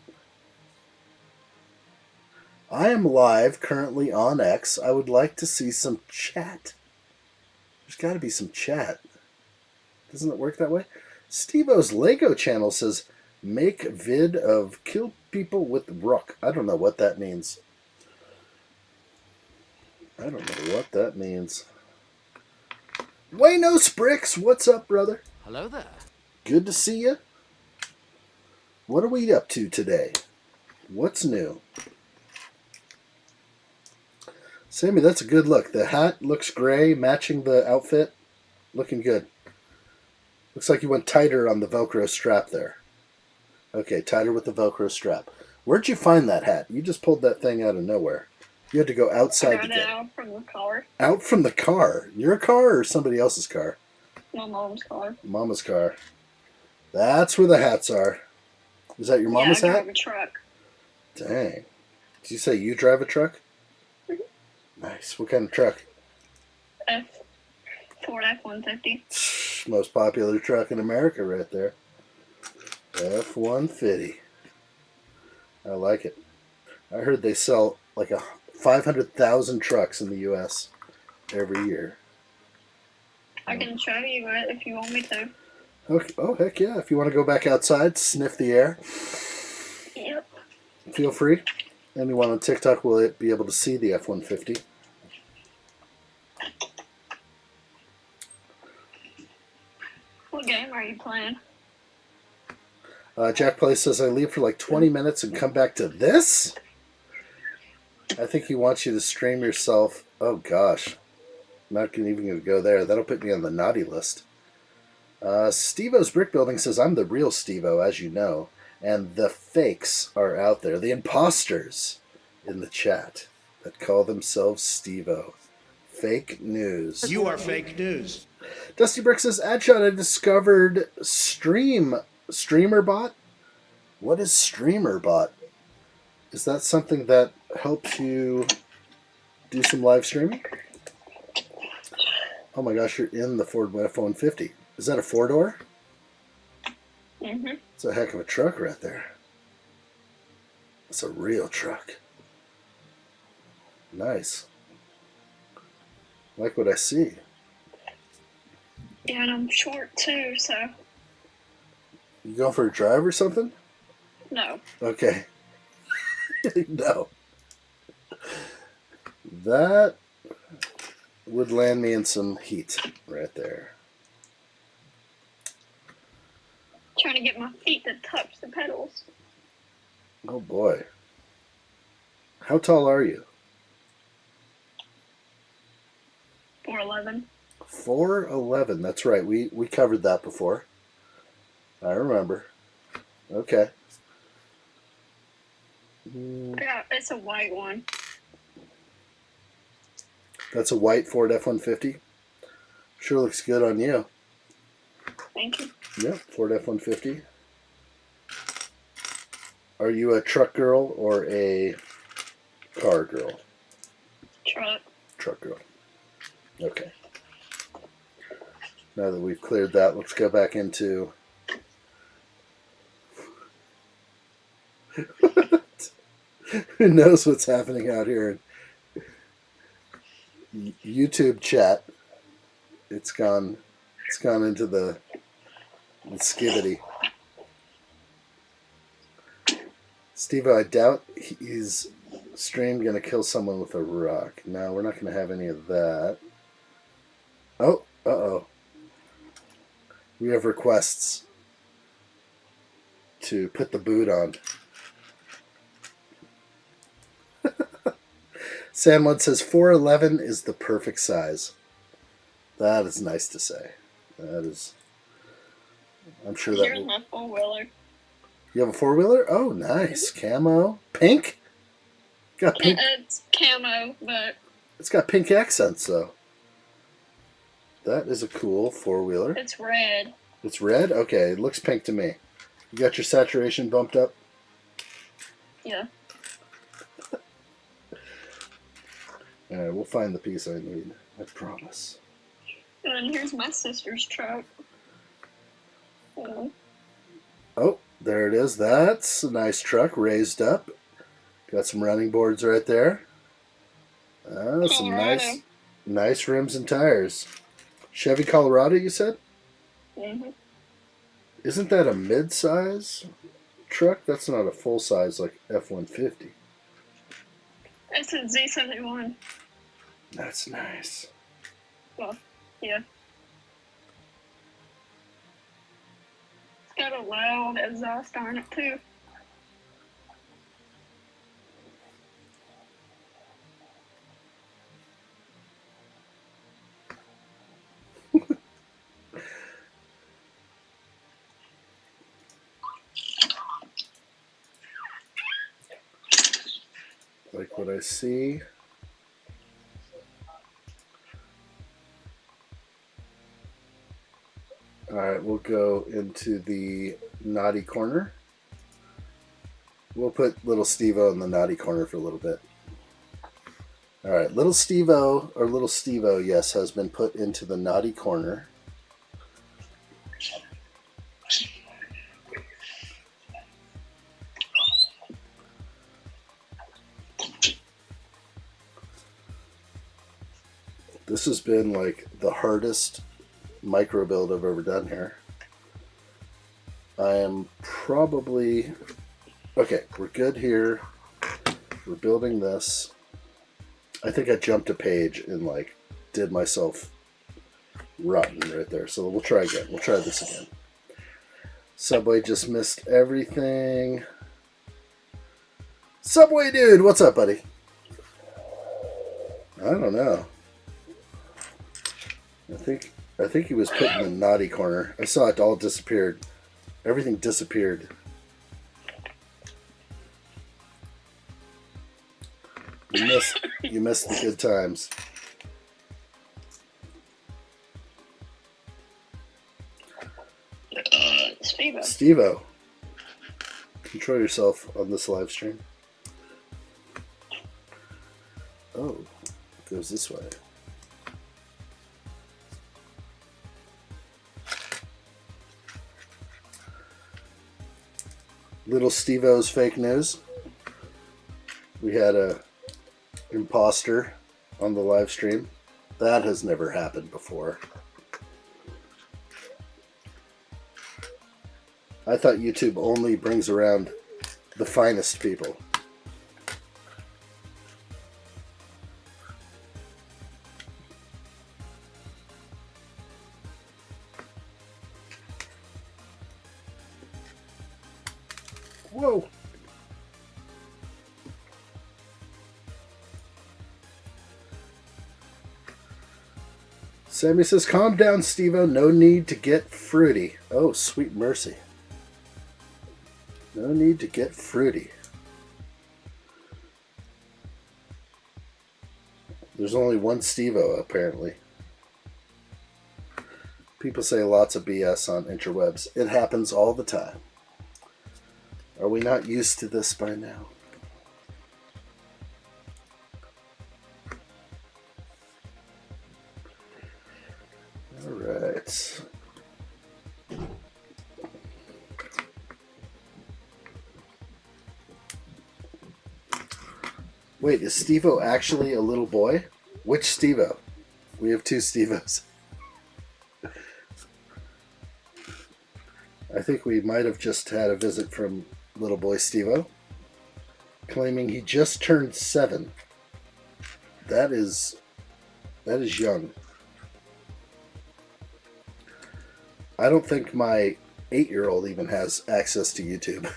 I am live currently on X. I would like to see some chat. There's got to be some chat. Doesn't it work that way? Steve-O's Lego channel says, make vid of kill people with rock. I don't know what that means. I don't know what that means. Wayno Spricks, what's up, brother? Hello there. Good to see you. What are we up to today? What's new? Sammy, that's a good look. The hat looks gray, matching the outfit. Looking good. Looks like you went tighter on the Velcro strap there. Okay, tighter with the Velcro strap. Where'd you find that hat? You just pulled that thing out of nowhere. You had to go outside to get it. Out from the car. Out from the car? Your car or somebody else's car? My mom's car. Mama's car. That's where the hats are. Is that your mama's yeah, I hat? drive a truck. Dang. Did you say you drive a truck? Nice. What kind of truck? Ford F-150. Most popular truck in America right there. F-150. I like it. I heard they sell like 500,000 trucks in the U.S. every year. I can show you it if you want me to. Okay. Oh, heck yeah. If you want to go back outside, sniff the air, Yep. feel free. Anyone on TikTok will be able to see the F-150. What game are you playing? Jack Play says, I leave for like 20 minutes and come back to this? I think he wants you to stream yourself. Oh, gosh. I'm not even going to go there. That'll put me on the naughty list. Steve-O's Brick Building says, I'm the real Steve-O, as you know. And the fakes are out there. The imposters in the chat that call themselves Steve-O. Fake news. You are fake news. Dusty Brick says, addshot, I discovered StreamerBot. What is StreamerBot? Is that something that helps you do some live streaming? Oh my gosh, you're in the Ford F-150. Is that a 4-door? Mm-hmm. It's a heck of a truck right there. It's a real truck. Nice. Like what I see. Yeah, and I'm short too, so You going for a drive or something? no. Okay. No. That would land me in some heat right there. Trying to get my feet to touch the pedals. Oh boy. How tall are you? 4'11". 4'11". That's right. We covered that before. I remember. Okay. Yeah, it's a white one. That's a white Ford F-150. Sure looks good on you. Thank you. Yep, Ford F-150. Are you a truck girl or a car girl? Truck. Truck girl. Okay. Now that we've cleared that, let's go back into... Who knows what's happening out here in YouTube chat? It's gone into the skibbity. Steve, I doubt he's stream gonna kill someone with a rock. No, we're not gonna have any of that. Oh, uh-oh. We have requests to put the boot on. Sandwood says 4'11" is the perfect size. That is nice to say. That is. I'm sure that. Here's my 4-wheeler. You have a 4-wheeler? Oh, nice. Camo. Pink? Got pink. It's camo, but It's got pink accents, though. That is a cool 4-wheeler. it's red. It's red? Okay, it looks pink to me. You got your saturation bumped up? Yeah. Alright, we'll find the piece I need. I promise. And here's my sister's truck. Oh, there it is. That's a nice truck, raised up. Got some running boards right there. Some nice rims and tires. Chevy Colorado, you said? Mm-hmm. Isn't that a mid-size truck? That's not a full-size like F-150. That's a Z71. That's nice. Well, yeah. It's got a loud exhaust on it, too. Like what I see. Alright, we'll go into the naughty corner. We'll put little Steve-O in the naughty corner for a little bit. Alright, little Steve-O, yes, has been put into the naughty corner. This has been like the hardest micro build I've ever done here. I am probably... Okay, we're good here. We're building this. I think I jumped a page and like did myself rotten right there. So we'll try again. We'll try this again. Subway just missed everything. Subway dude, what's up, buddy? I don't know. I think he was put in the naughty corner. I saw it all disappeared. Everything disappeared. You missed the good times. Steve-O. Control yourself on this live stream. Oh, it goes this way. Little Steve-O's fake news. We had a imposter on the live stream. That has never happened before. I thought YouTube only brings around the finest people. Whoa. Sammy says, calm down, Steve-O. No need to get fruity. Oh, sweet mercy. No need to get fruity. There's only one Steve-O, apparently. People say lots of BS on interwebs. It happens all the time. Are we not used to this by now? All right. Wait, is Steve-O actually a little boy? Which Steve-O? We have two Steve-Os. think we might have just had a visit from little boy Steve-O, claiming he just turned 7. That is young. I don't think my 8-year-old even has access to YouTube.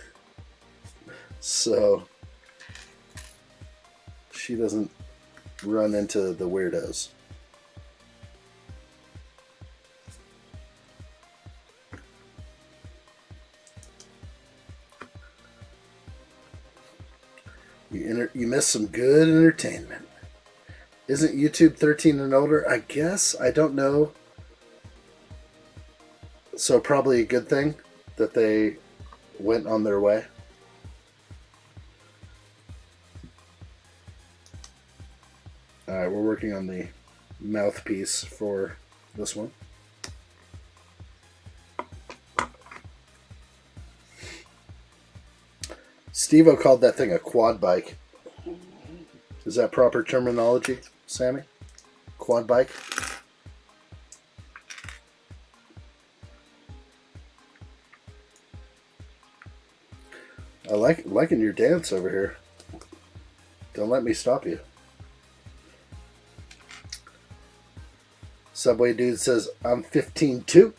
So she doesn't run into the weirdos. You missed some good entertainment. Isn't YouTube 13 and older? I guess. I don't know. So probably a good thing that they went on their way. Alright, we're working on the mouthpiece for this one. Steve-O called that thing a quad bike. Is that proper terminology, Sammy? Quad bike? I liking your dance over here. Don't let me stop you. Subway Dude says, I'm 15 too.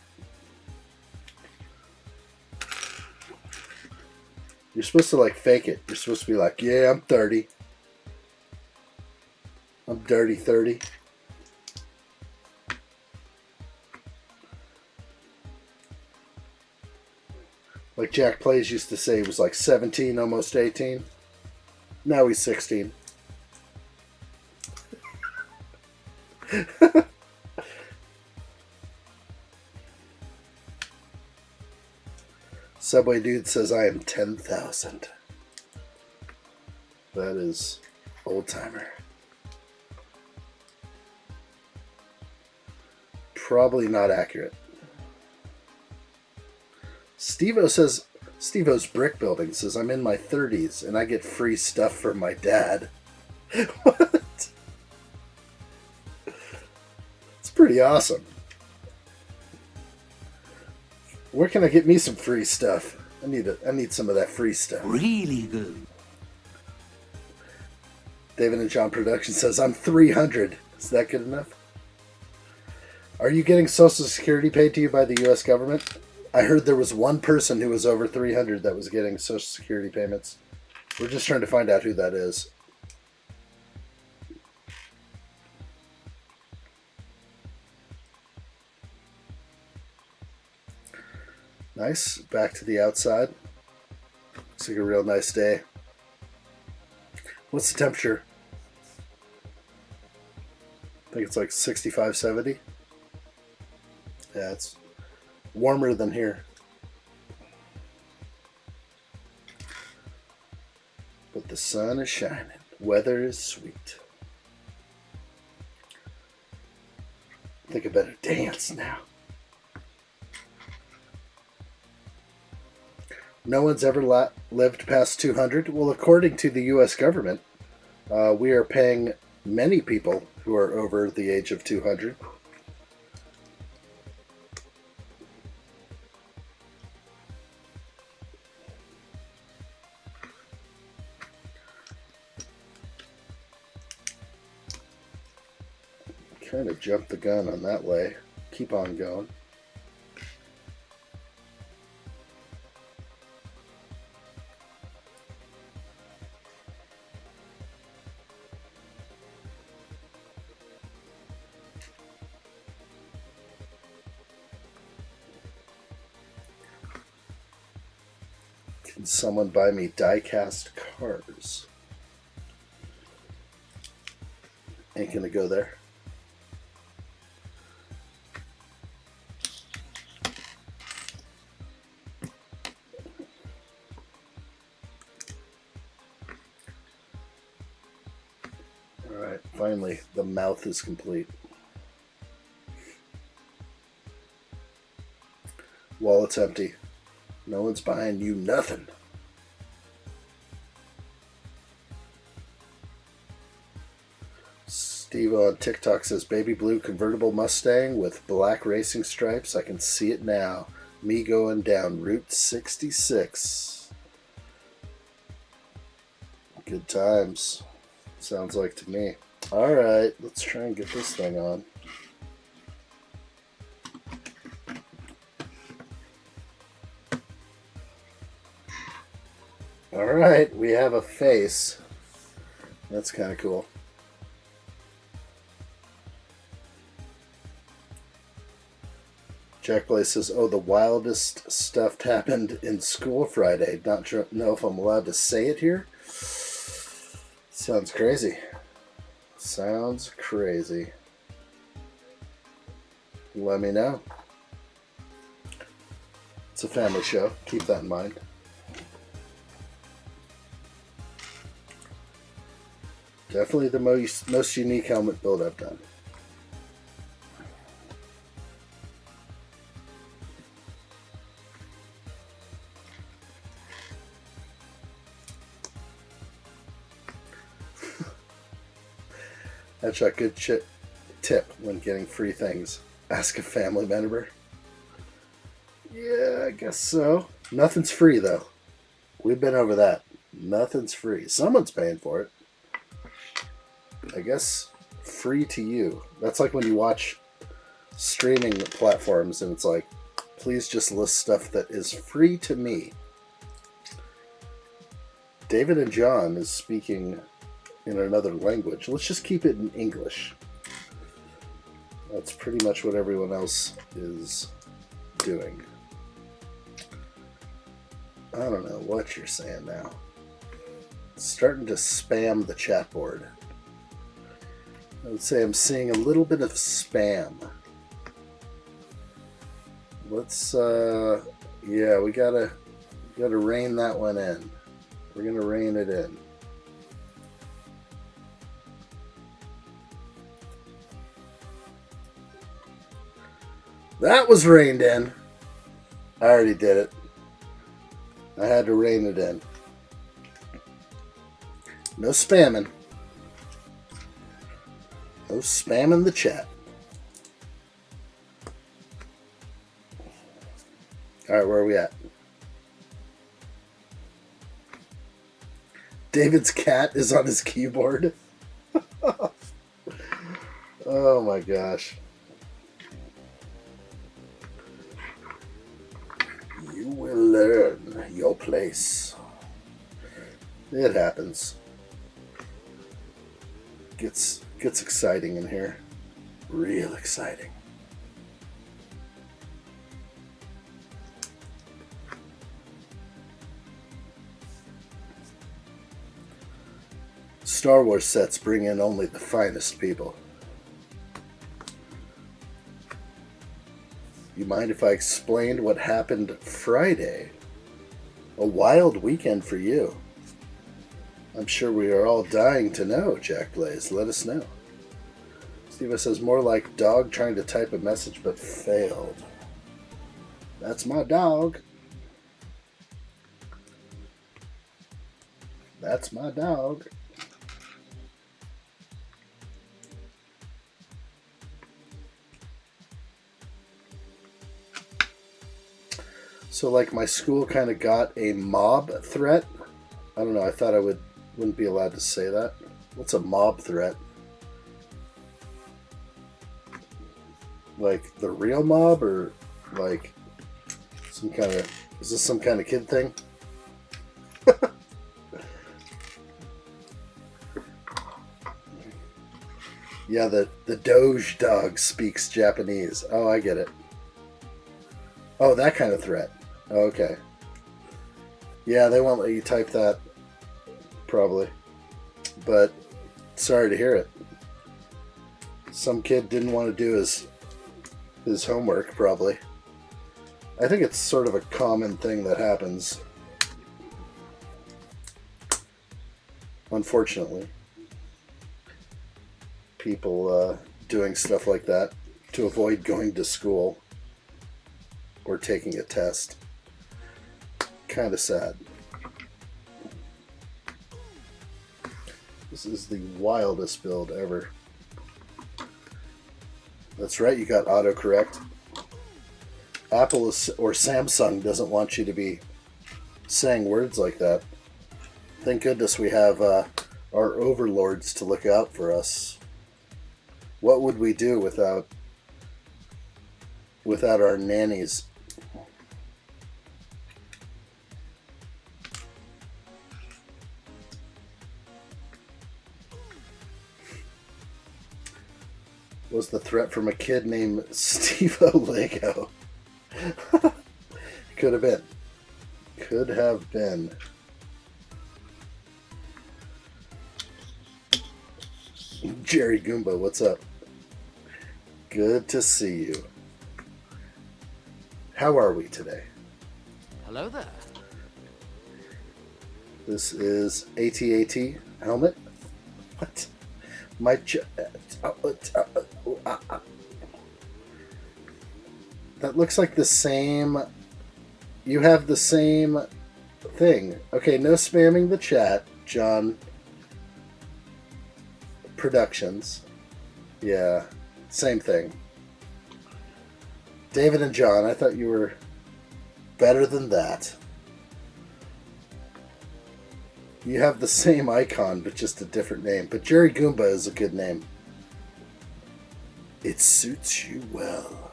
You're supposed to like fake it. You're supposed to be like, yeah, I'm 30. I'm dirty 30. Like Jack Plays used to say, he was like 17, almost 18. Now he's 16. Subway Dude says, I am 10,000. That is old timer. Probably not accurate. Steve-O says, Steve-O's Brick Building says, I'm in my 30s and I get free stuff from my dad. What? It's pretty awesome. Where can I get me some free stuff? I need some of that free stuff. Really good. David and John Production says, I'm 300. Is that good enough? Are you getting Social Security paid to you by the U.S. government? I heard there was one person who was over 300 that was getting Social Security payments. We're just trying to find out who that is. Nice. Back to the outside. Looks like a real nice day. What's the temperature? I think it's like 65, 70. Yeah, it's warmer than here. But the sun is shining. Weather is sweet. I think I better dance now. No one's ever lived past 200. Well, according to the U.S. government, we are paying many people who are over the age of 200. Kind of jumped the gun on that way. Keep on going. Can someone buy me die-cast cars? Ain't gonna go there. Alright, finally, the mouth is complete. Wallet's empty. No one's buying you nothing. Steve on TikTok says, baby blue convertible Mustang with black racing stripes. I can see it now. Me going down Route 66. Good times. Sounds like to me. Alright, let's try and get this thing on. Alright, we have a face. That's kind of cool. Jack Blaze says, oh, the wildest stuff happened in school Friday. Not sure, know if I'm allowed to say it here. Sounds crazy. Sounds crazy. Let me know. It's a family show. Keep that in mind. Definitely the most unique helmet build I've done. That's a good tip when getting free things. Ask a family member. Yeah, I guess so. Nothing's free, though. We've been over that. Nothing's free. Someone's paying for it. I guess free to you. That's like when you watch streaming platforms and it's like, please just list stuff that is free to me. David and John is speaking in another language. Let's just keep it in English. That's pretty much what everyone else is doing. I don't know what you're saying now. It's starting to spam the chat board. I would say I'm seeing a little bit of spam. Let's yeah, we gotta rein that one in. We're gonna rein it in. That was reined in. I already did it. I had to rein it in. No spamming. No spamming the chat. Alright, where are we at? David's cat is on his keyboard. Oh my gosh. You will learn your place. It happens. Gets exciting in here. Real exciting. Star Wars sets bring in only the finest people. You mind if I explained what happened Friday? A wild weekend for you. I'm sure we are all dying to know, Jack Blaze. Let us know. Steve says, more like dog trying to type a message but failed. That's my dog. That's my dog. So like my school kind of got a mob threat. I don't know, I thought I wouldn't be allowed to say that. What's a mob threat? Like the real mob, or like some kind of, is this some kind of kid thing? Yeah, the Doge dog speaks Japanese. Oh, I get it. Oh, that kind of threat. Oh, okay. Yeah, they won't let you type that, probably. But sorry to hear it. Some kid didn't want to do his homework, probably. I think it's sort of a common thing that happens. Unfortunately. People doing stuff like that to avoid going to school or taking a test. Kind of sad. This is the wildest build ever. That's right, you got autocorrect. Apple or Samsung doesn't want you to be saying words like that. Thank goodness we have our overlords to look out for us. What would we do without our nannies? Was the threat from a kid named Steve-O Lego? Could have been. Could have been. Jerry Goomba, what's up? Good to see you. How are we today? Hello there. This is ATAT helmet. What? That looks like the same. You have the same thing. Okay, no spamming the chat, John Productions. Yeah, same thing. David and John, I thought you were better than that. You have the same icon, but just a different name. But Jerry Goomba is a good name. It suits you well.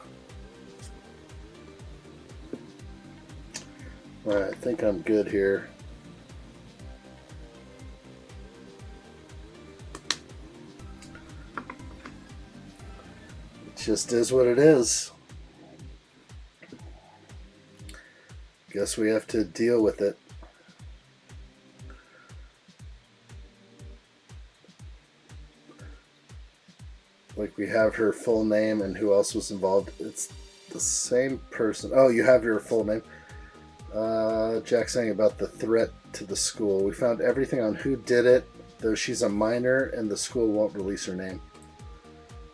Alright, I think I'm good here. It just is what it is. Guess we have to deal with it. Like, we have her full name and who else was involved. It's the same person. Oh, you have your full name. Jack saying about the threat to the school. We found everything on who did it, though she's a minor and the school won't release her name.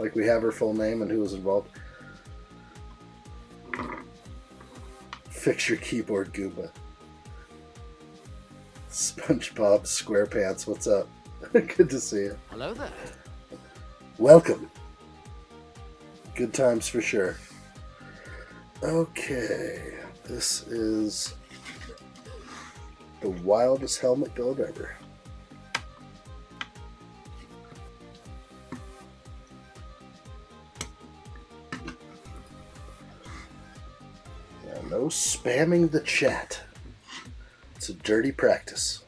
Like, we have her full name and who was involved. Fix your keyboard, Goomba. SpongeBob SquarePants, what's up? Good to see you. Hello there. Welcome. Good times for sure. Okay, this is the wildest helmet build ever. Yeah, no spamming the chat. It's a dirty practice.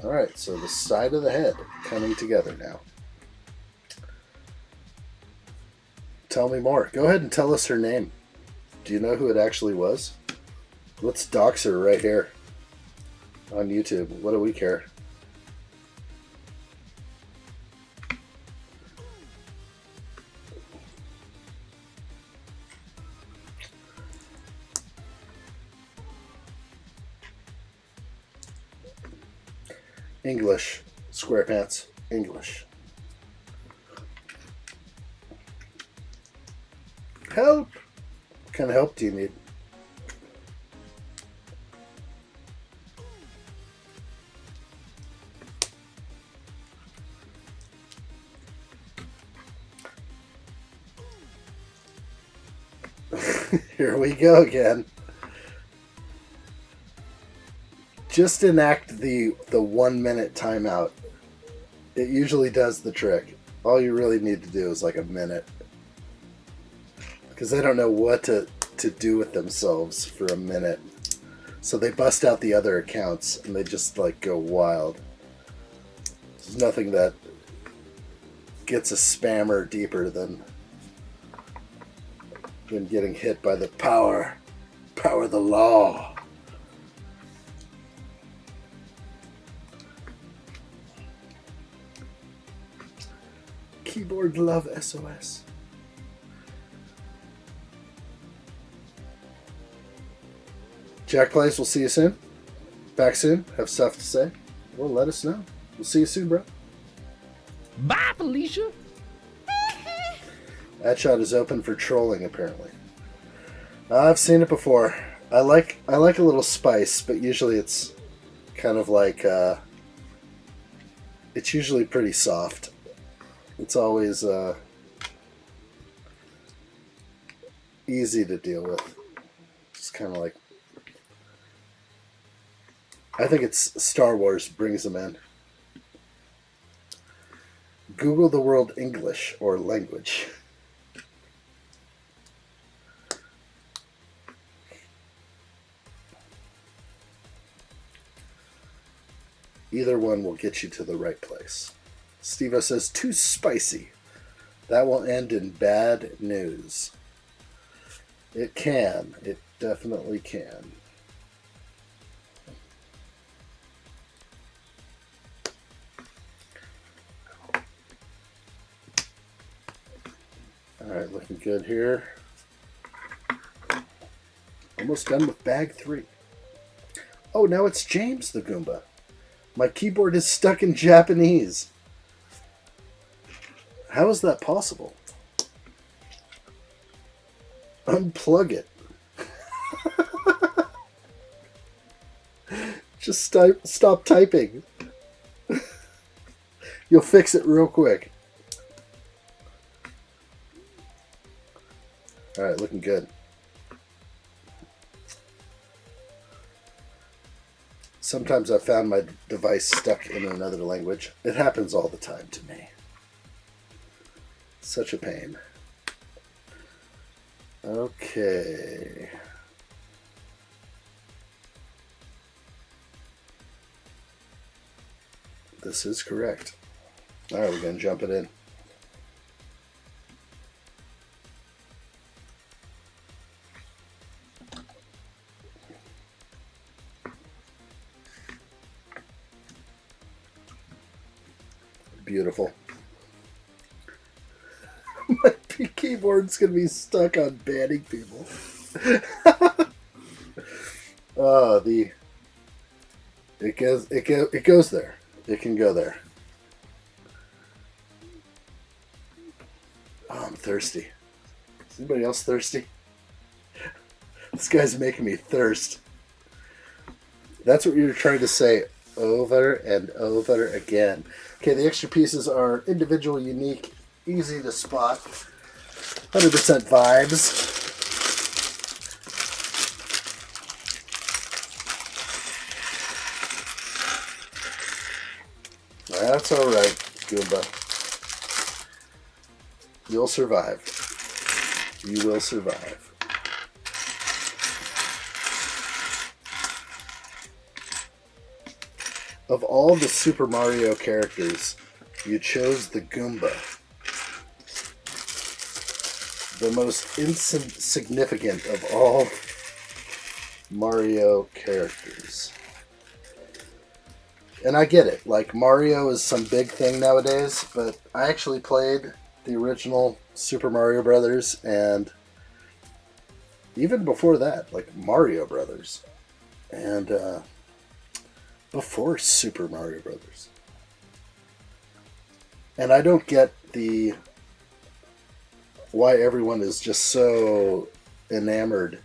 Alright, so the side of the head coming together now. Tell me more. Go ahead and tell us her name. Do you know who it actually was? Let's dox her right here on YouTube. What do we care? English. SquarePants. English. Help! What kind of help do you need? Here we go again. Just enact the 1 minute timeout. It usually does the trick. All you really need to do is like a minute. Because they don't know what to do with themselves for a minute. So they bust out the other accounts and they just like go wild. There's nothing that gets a spammer deeper than getting hit by the power of the law. Keyboard love SOS. Jack Plays, we'll see you soon. Back soon. Have stuff to say. Well, let us know. We'll see you soon, bro. Bye, Felicia. Addshot is open for trolling, apparently. I've seen it before. I like a little spice, but usually it's kind of like it's usually pretty soft. It's always easy to deal with. It's kind of like, I think it's Star Wars brings them in. Google the word English or language. Either one will get you to the right place. Steve-O says, too spicy. That will end in bad news. It can. It definitely can. Alright, looking good here. Almost done with bag 3. Oh, now it's James the Goomba. My keyboard is stuck in Japanese. How is that possible? Unplug it. Just stop typing. You'll fix it real quick. Alright, looking good. Sometimes I've found my device stuck in another language. It happens all the time to me. Such a pain. Okay. This is correct. Alright, we're going to jump it in. Beautiful. My keyboard's gonna be stuck on banning people. Oh, it goes there. It can go there. Oh, I'm thirsty. Is anybody else thirsty? This guy's making me thirst. That's what you're trying to say over and over again. Okay, the extra pieces are individual, unique, easy to spot, 100% vibes. That's alright, Goomba. You'll survive. You will survive. Of all the Super Mario characters, you chose the Goomba. The most insignificant of all Mario characters. And I get it, like Mario is some big thing nowadays, but I actually played the original Super Mario Brothers, and even before that, like Mario Brothers. And, before Super Mario Brothers. And I don't get why everyone is just so enamored.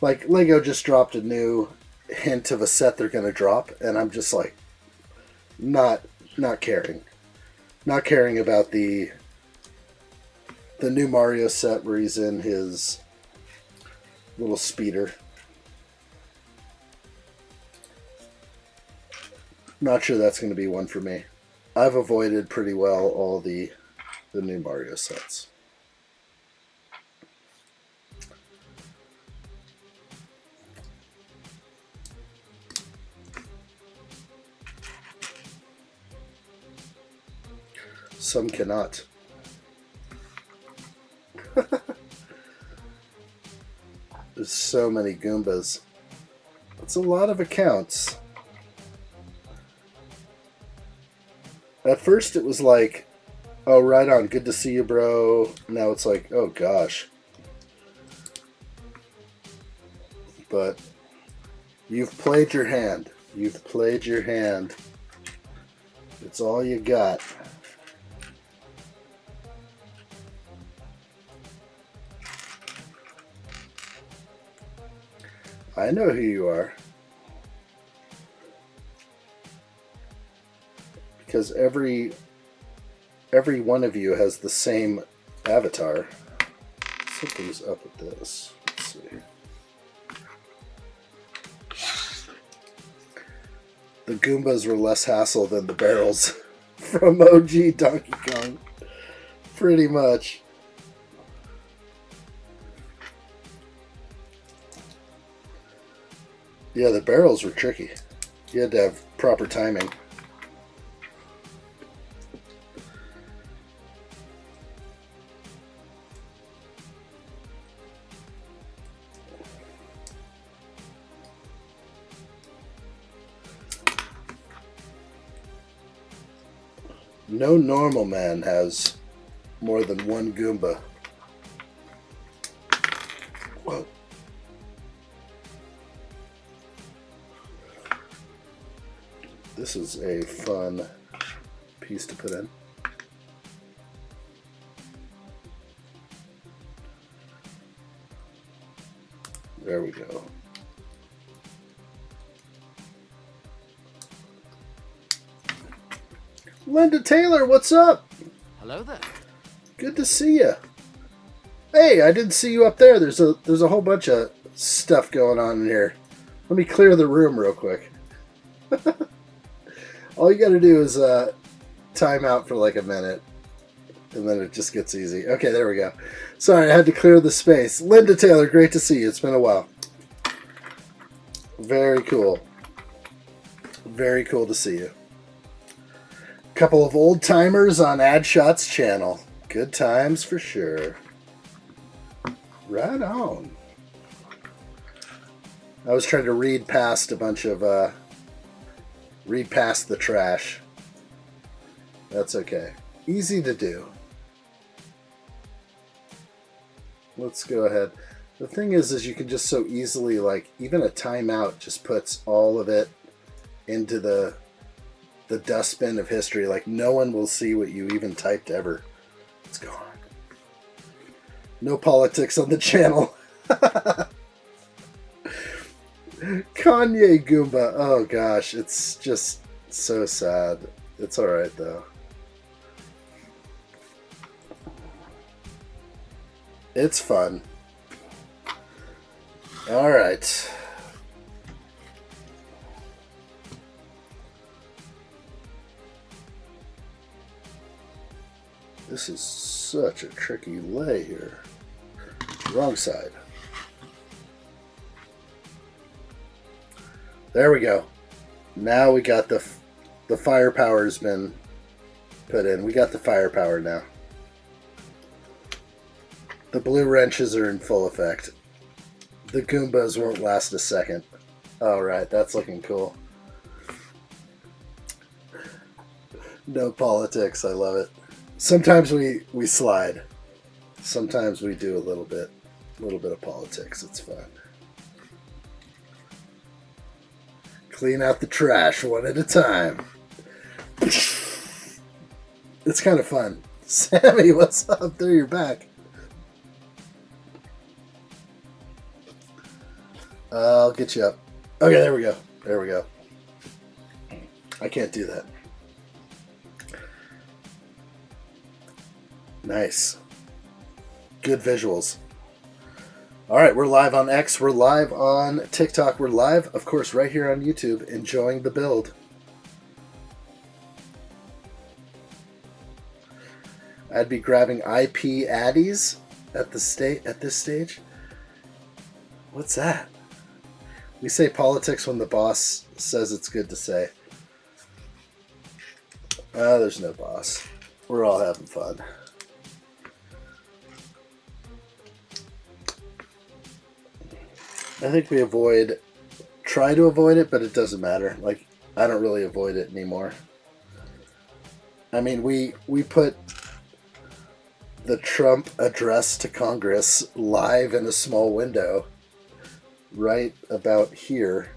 Like, Lego just dropped a new hint of a set they're going to drop, and I'm just like, not caring. Not caring about the new Mario set where he's in his little speeder. Not sure that's going to be one for me. I've avoided pretty well all the new Mario sets. Some cannot. There's so many Goombas. That's a lot of accounts. At first it was like, oh, right on, good to see you, bro. Now it's like, oh gosh. But you've played your hand. You've played your hand. It's all you got. I know who you are. Because every one of you has the same avatar. Something's up with this. Let's see. The Goombas were less hassle than the barrels from OG Donkey Kong. Pretty much. Yeah, the barrels were tricky. You had to have proper timing. No normal man has more than one Goomba. Whoa. This is a fun piece to put in. There we go. Linda Taylor, what's up? Hello there. Good to see you. Hey, I didn't see you up there. There's a whole bunch of stuff going on in here. Let me clear the room real quick. All you got to do is time out for like a minute, and then it just gets easy. Okay, there we go. Sorry, I had to clear the space. Linda Taylor, great to see you. It's been a while. Very cool. Very cool to see you. Couple of old timers on addshot's channel. Good times for sure. Right on. I was trying to read past a bunch of read past the trash. That's okay. Easy to do. Let's go ahead. The thing is you can just so easily, like, even a timeout just puts all of it into the dustbin of history. Like, no one will see what you even typed ever. It's gone. No politics on the channel. Kanye Goomba. Oh gosh, it's just so sad. It's alright though. It's fun. Alright. This is such a tricky lay here. Wrong side. There we go. Now we got the firepower's been put in. We got the firepower now. The blue wrenches are in full effect. The Goombas won't last a second. Alright, that's looking cool. No politics, I love it. Sometimes we slide. Sometimes we do a little bit of politics. It's fun. Clean out the trash one at a time. It's kind of fun. Sammy, what's up? There, you're back. I'll get you up. Okay, there we go. There we go. I can't do that. Nice. Good visuals. Alright, we're live on X, we're live on TikTok, we're live, of course, right here on YouTube, enjoying the build. I'd be grabbing IP addies at this stage. What's that? We say politics when the boss says it's good to say. There's no boss. We're all having fun. I think we try to avoid it, but it doesn't matter. Like, I don't really avoid it anymore. I mean, we put the Trump address to Congress live in a small window right about here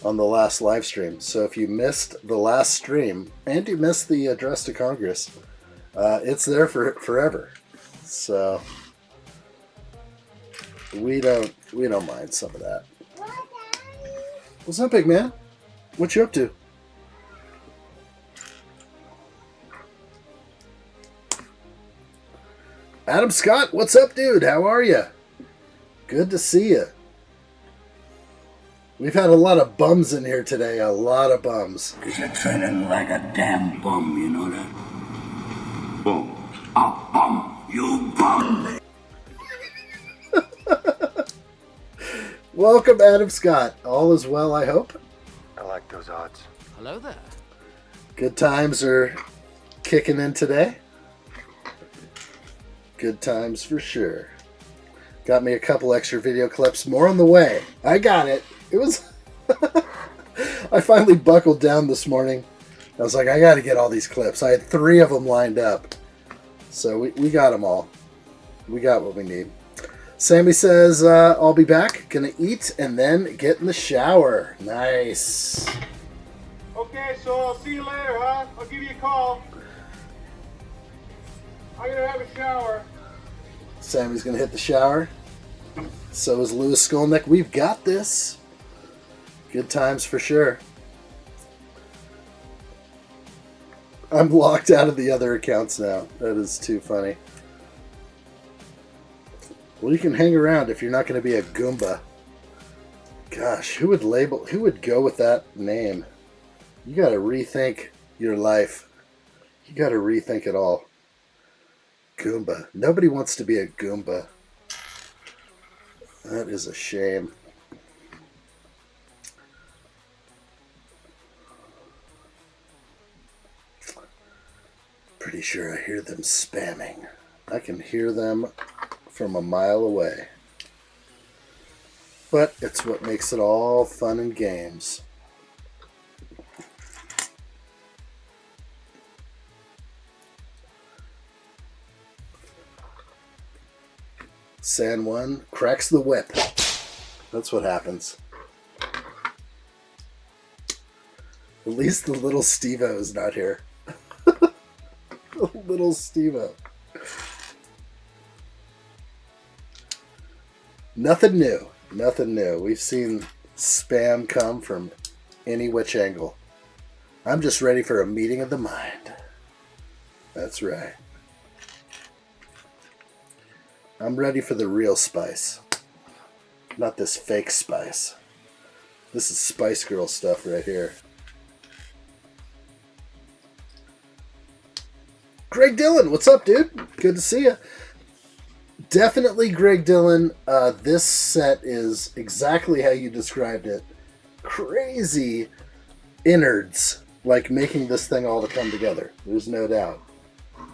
on the last live stream. So if you missed the last stream and you missed the address to Congress, it's there for forever. So we don't mind some of that. What's up, big man? What you up to? Adam Scott, what's up, dude? How are you? Good to see you. We've had a lot of bums in here today. A lot of bums. Cause you're training like a damn bum, you know that? Bum. A bum. You bum. Welcome, Adam Scott. All is well, I hope. I like those odds. Hello there. Good times are kicking in today. Good times for sure. Got me a couple extra video clips. More on the way. I got it. It was... I finally buckled down this morning. I was like, I got to get all these clips. I had 3 of them lined up. So we got them all. We got what we need. Sammy says, I'll be back. Gonna eat and then get in the shower. Nice. Okay, so I'll see you later, huh? I'll give you a call. I'm gonna have a shower. Sammy's gonna hit the shower. So is Louis Skolnick. We've got this. Good times for sure. I'm locked out of the other accounts now. That is too funny. Well, you can hang around if you're not going to be a Goomba. Gosh, who would go with that name? You got to rethink your life. You got to rethink it all. Goomba. Nobody wants to be a Goomba. That is a shame. Pretty sure I hear them spamming. I can hear them from a mile away. But it's what makes it all fun and games. San Juan cracks the whip. That's what happens. At least the little Steve-O is not here. Little Steve-O. Nothing new. Nothing new. We've seen spam come from any which angle. I'm just ready for a meeting of the mind. That's right. I'm ready for the real spice. Not this fake spice. This is Spice Girl stuff right here. Greg Dillon, what's up, dude? Good to see you. Definitely Greg Dillon. This set is exactly how you described it. Crazy innards, like making this thing all to come together. There's no doubt.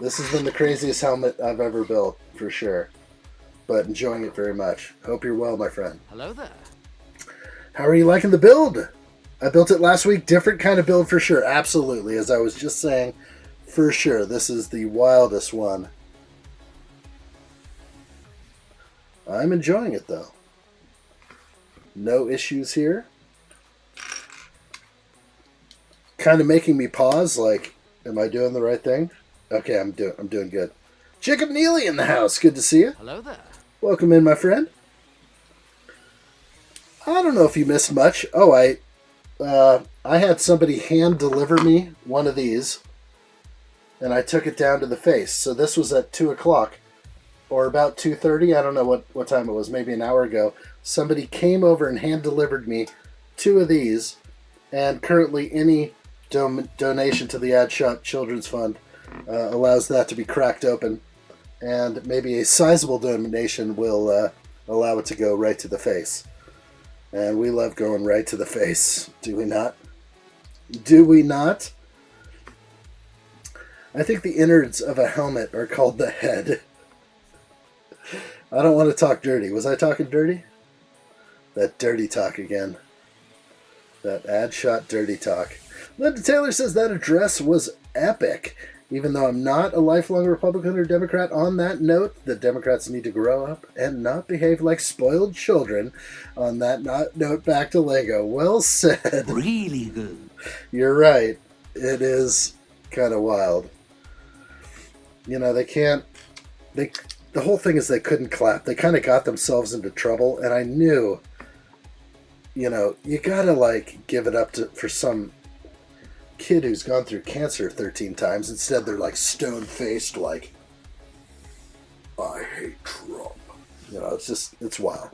This has been the craziest helmet I've ever built, for sure. But enjoying it very much. Hope you're well, my friend. Hello there. How are you liking the build? I built it last week. Different kind of build for sure. Absolutely. As I was just saying, for sure, this is the wildest one. I'm enjoying it, though. No issues here. Kind of making me pause, like, am I doing the right thing? Okay, I'm doing good. Jacob Neely in the house. Good to see you. Hello there. Welcome in, my friend. I don't know if you missed much. Oh, I had somebody hand deliver me one of these, and I took it down to the face. So this was at 2 o'clock, or about 2:30. I don't know what time it was, maybe an hour ago. Somebody came over and hand delivered me 2 of these, and currently any donation to the addshot Children's Fund allows that to be cracked open, and maybe a sizable donation will allow it to go right to the face. And we love going right to the face, do we not? Do we not? I think the innards of a helmet are called the head. I don't want to talk dirty. Was I talking dirty? That dirty talk again. That addshot dirty talk. Linda Taylor says that address was epic. Even though I'm not a lifelong Republican or Democrat, on that note, the Democrats need to grow up and not behave like spoiled children. On that note, back to Lego. Well said. Really good. You're right. It is kind of wild. You know, the whole thing is they couldn't clap. They kind of got themselves into trouble, and I knew, you know, you gotta, like, give it up for some kid who's gone through cancer 13 times. Instead, they're like stone-faced, like, I hate Trump. You know, it's wild.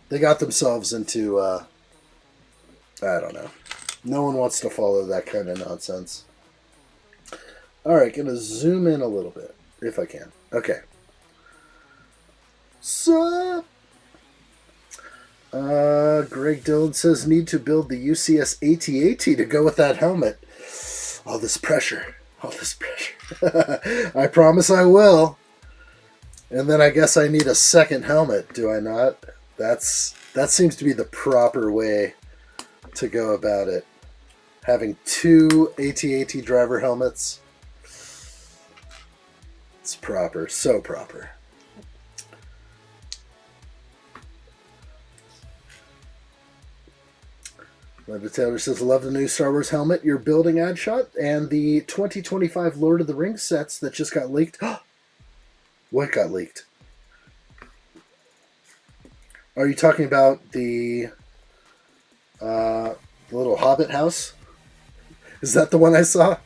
They got themselves into, I don't know. No one wants to follow that kind of nonsense. Alright, gonna zoom in a little bit, if I can. Okay. So, Greg Dillon says, need to build the UCS AT-AT to go with that helmet. All this pressure. I promise I will. And then I guess I need a second helmet, do I not? That seems to be the proper way to go about it. Having 2 AT-AT driver helmets. It's proper, so proper. Linda Taylor says, love the new Star Wars helmet you're building, addshot, and the 2025 Lord of the Rings sets that just got leaked. What got leaked? Are you talking about the little Hobbit house? Is that the one I saw?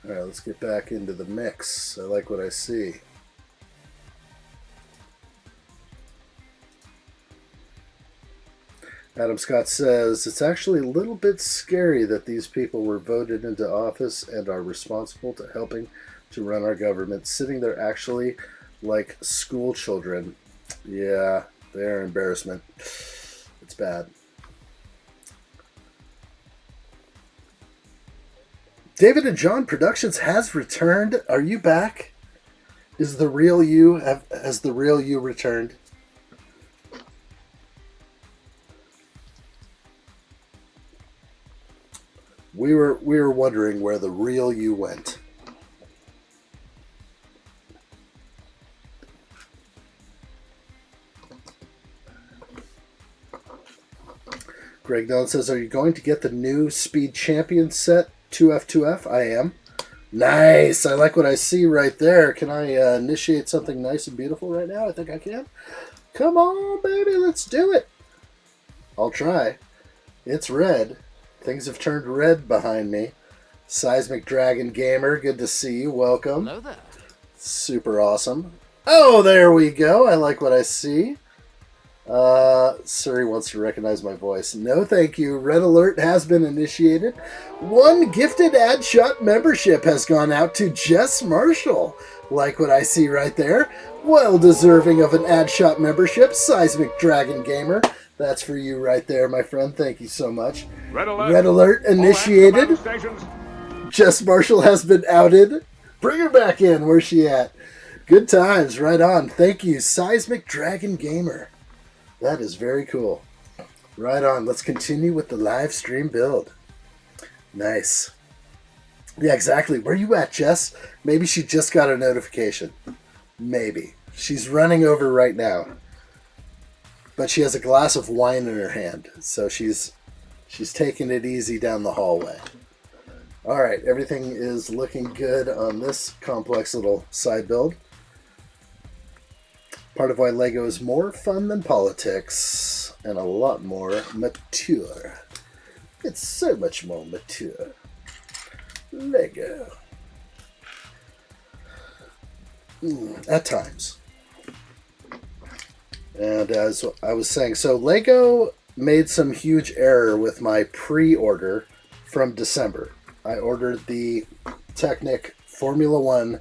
Alright, let's get back into the mix. I like what I see. Adam Scott says, it's actually a little bit scary that these people were voted into office and are responsible to helping to run our government, sitting there actually like school children. Yeah, they're an embarrassment. It's bad. David and John Productions has returned. Are you back? Has the real you returned? We were wondering where the real you went. Greg Dillon says, are you going to get the new Speed Champion set 2F2F? I am. Nice. I like what I see right there. Can I initiate something nice and beautiful right now? I think I can. Come on, baby. Let's do it. I'll try. It's red. Things have turned red behind me. Seismic Dragon Gamer, good to see you. Welcome. Hello there. Super awesome. Oh, there we go. I like what I see. Suri wants to recognize my voice. No, thank you. Red alert has been initiated. 1 gifted addshot membership has gone out to Jess Marshall. Like what I see right there. Well deserving of an addshot membership, Seismic Dragon Gamer. That's for you right there, my friend. Thank you so much. Red alert. Red alert initiated. Jess Marshall has been outed. Bring her back in. Where's she at? Good times. Right on. Thank you, Seismic Dragon Gamer. That is very cool. Right on. Let's continue with the live stream build. Nice. Yeah, exactly. Where you at, Jess? Maybe she just got a notification. Maybe. She's running over right now. But she has a glass of wine in her hand. So she's taking it easy down the hallway. All right. Everything is looking good on this complex little side build. Part of why LEGO is more fun than politics and a lot more mature. It's so much more mature. LEGO. At times. And as I was saying, so LEGO made some huge error with my pre-order from December. I ordered the Technic Formula One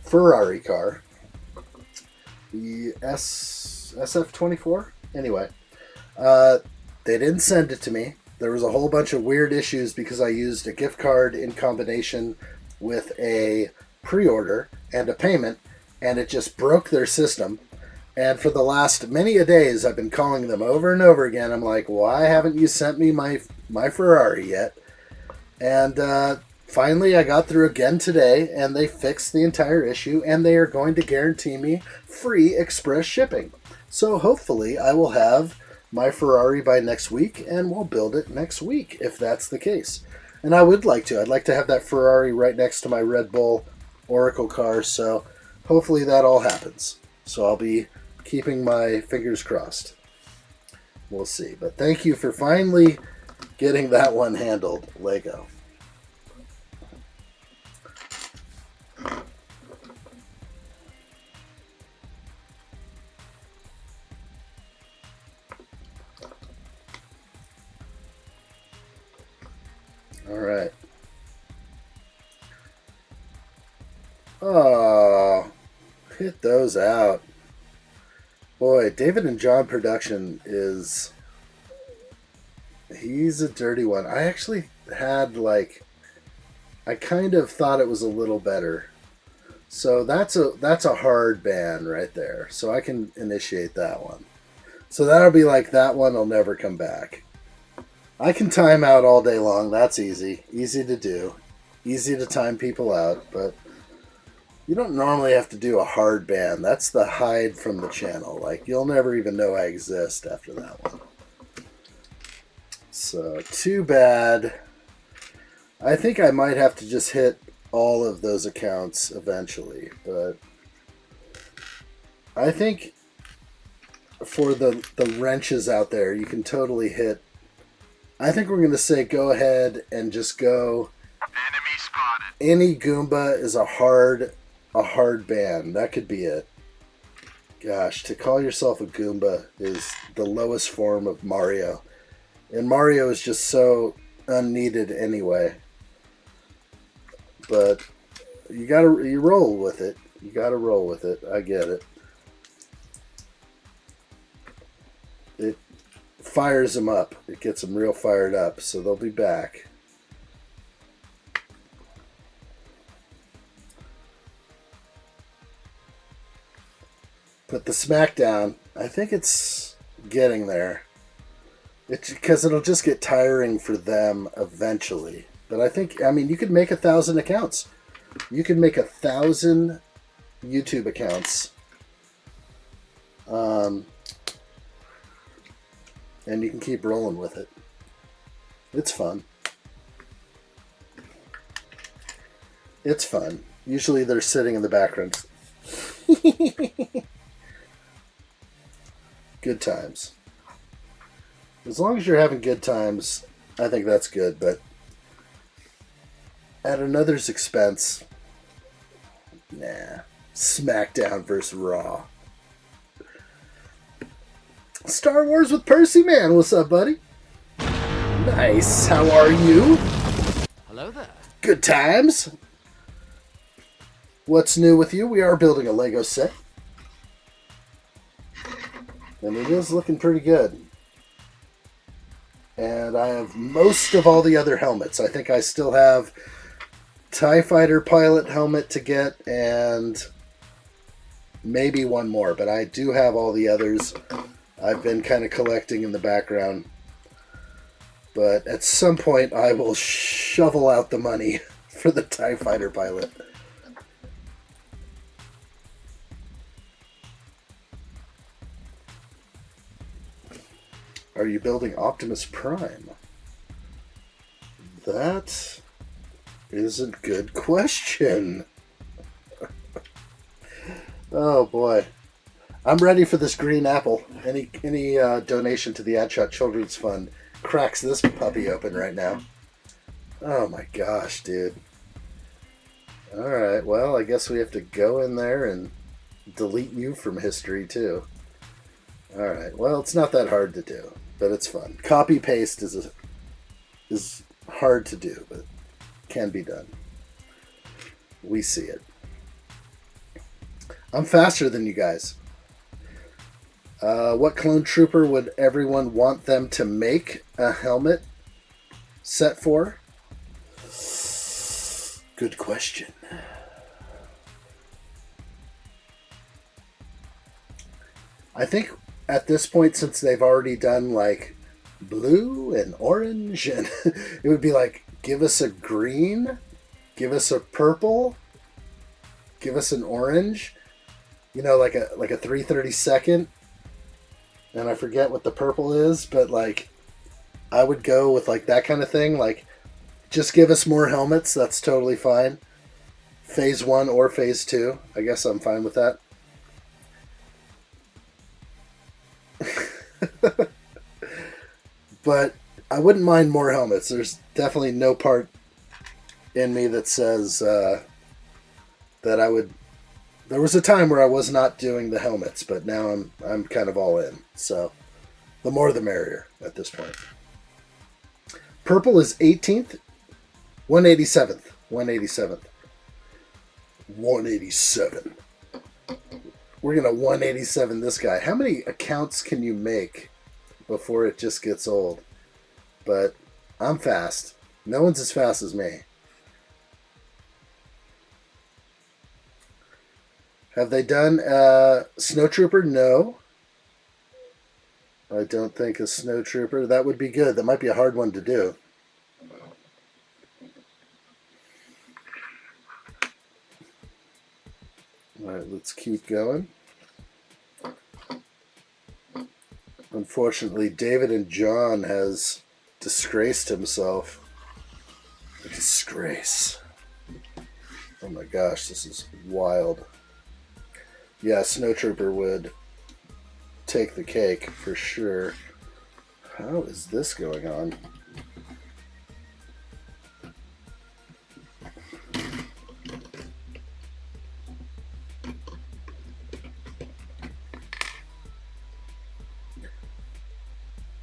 Ferrari car. The SF24? Anyway, they didn't send it to me. There was a whole bunch of weird issues because I used a gift card in combination with a pre-order and a payment, and it just broke their system. And for the last many a days, I've been calling them over and over again. I'm like, why haven't you sent me my Ferrari yet? And finally, I got through again today, and they fixed the entire issue, and they are going to guarantee me free express shipping. So hopefully, I will have my Ferrari by next week, and we'll build it next week, if that's the case. And I would like to. I'd like to have that Ferrari right next to my Red Bull Oracle car, so hopefully that all happens. So I'll be keeping my fingers crossed. We'll see. But thank you for finally getting that one handled, Lego. All right. Oh, hit those out. Boy, David and John production is... He's a dirty one. I actually had, like... I kind of thought it was a little better. So that's a hard ban right there. So I can initiate that one. So that'll be like, that one will never come back. I can time out all day long. That's easy. Easy to do. Easy to time people out. But you don't normally have to do a hard ban. That's the hide from the channel. Like, you'll never even know I exist after that one. So, too bad. I think I might have to just hit all of those accounts eventually. But I think for the wrenches out there, you can totally hit... I think we're going to say go ahead and just go... Enemy spotted. Any Goomba is a hard ban. That could be it. Gosh, to call yourself a Goomba is the lowest form of Mario. And Mario is just so unneeded anyway. But you roll with it. You gotta roll with it. I get it. It fires them up. It gets them real fired up, so they'll be back. But the SmackDown, I think it's getting there. It's because it'll just get tiring for them eventually. But I mean, you could make 1,000 accounts. You could make 1,000 YouTube accounts. And you can keep rolling with it. It's fun. It's fun. Usually they're sitting in the background. Good times. As long as you're having good times, I think that's good, but at another's expense, nah. SmackDown versus Raw. Star Wars with Percy Man. What's up, buddy? Nice. How are you? Hello there. Good times. What's new with you? We are building a Lego set. And it is looking pretty good. And I have most of all the other helmets. I think I still have TIE Fighter pilot helmet to get and maybe one more. But I do have all the others. I've been kind of collecting in the background. But at some point I will shovel out the money for the TIE Fighter pilot. Are you building Optimus Prime? That is a good question. Oh boy. I'm ready for this green apple. Any donation to the addshot Children's Fund cracks this puppy open right now. Oh my gosh, dude. Alright, well, I guess we have to go in there and delete you from history too. Alright, well, it's not that hard to do. But it's fun. Copy paste is hard to do, but can be done. We see it. I'm faster than you guys. What clone trooper would everyone want them to make a helmet set for? Good question. I think at this point, since they've already done like blue and orange, and it would be like, give us a green, give us a purple, give us an orange, you know, like a 332nd, and I forget what the purple is, but like I would go with like that kind of thing. Like, just give us more helmets. That's totally fine. Phase 1 or Phase 2. I guess I'm fine with that. But I wouldn't mind more helmets. There's definitely no part in me that says that I would. There was a time where I was not doing the helmets, but now I'm kind of all in. So the more the merrier at this point. Purple is 18th, 187th, 187th, 187. We're gonna 187 this guy. How many accounts can you make before it just gets old? But I'm fast. No one's as fast as me. Have they done Snowtrooper? No. I don't think a Snowtrooper. That would be good. That might be a hard one to do. All right, let's keep going. Unfortunately, David and John has disgraced himself. A disgrace. Oh my gosh, this is wild. Yeah, Snowtrooper would take the cake for sure. How is this going on?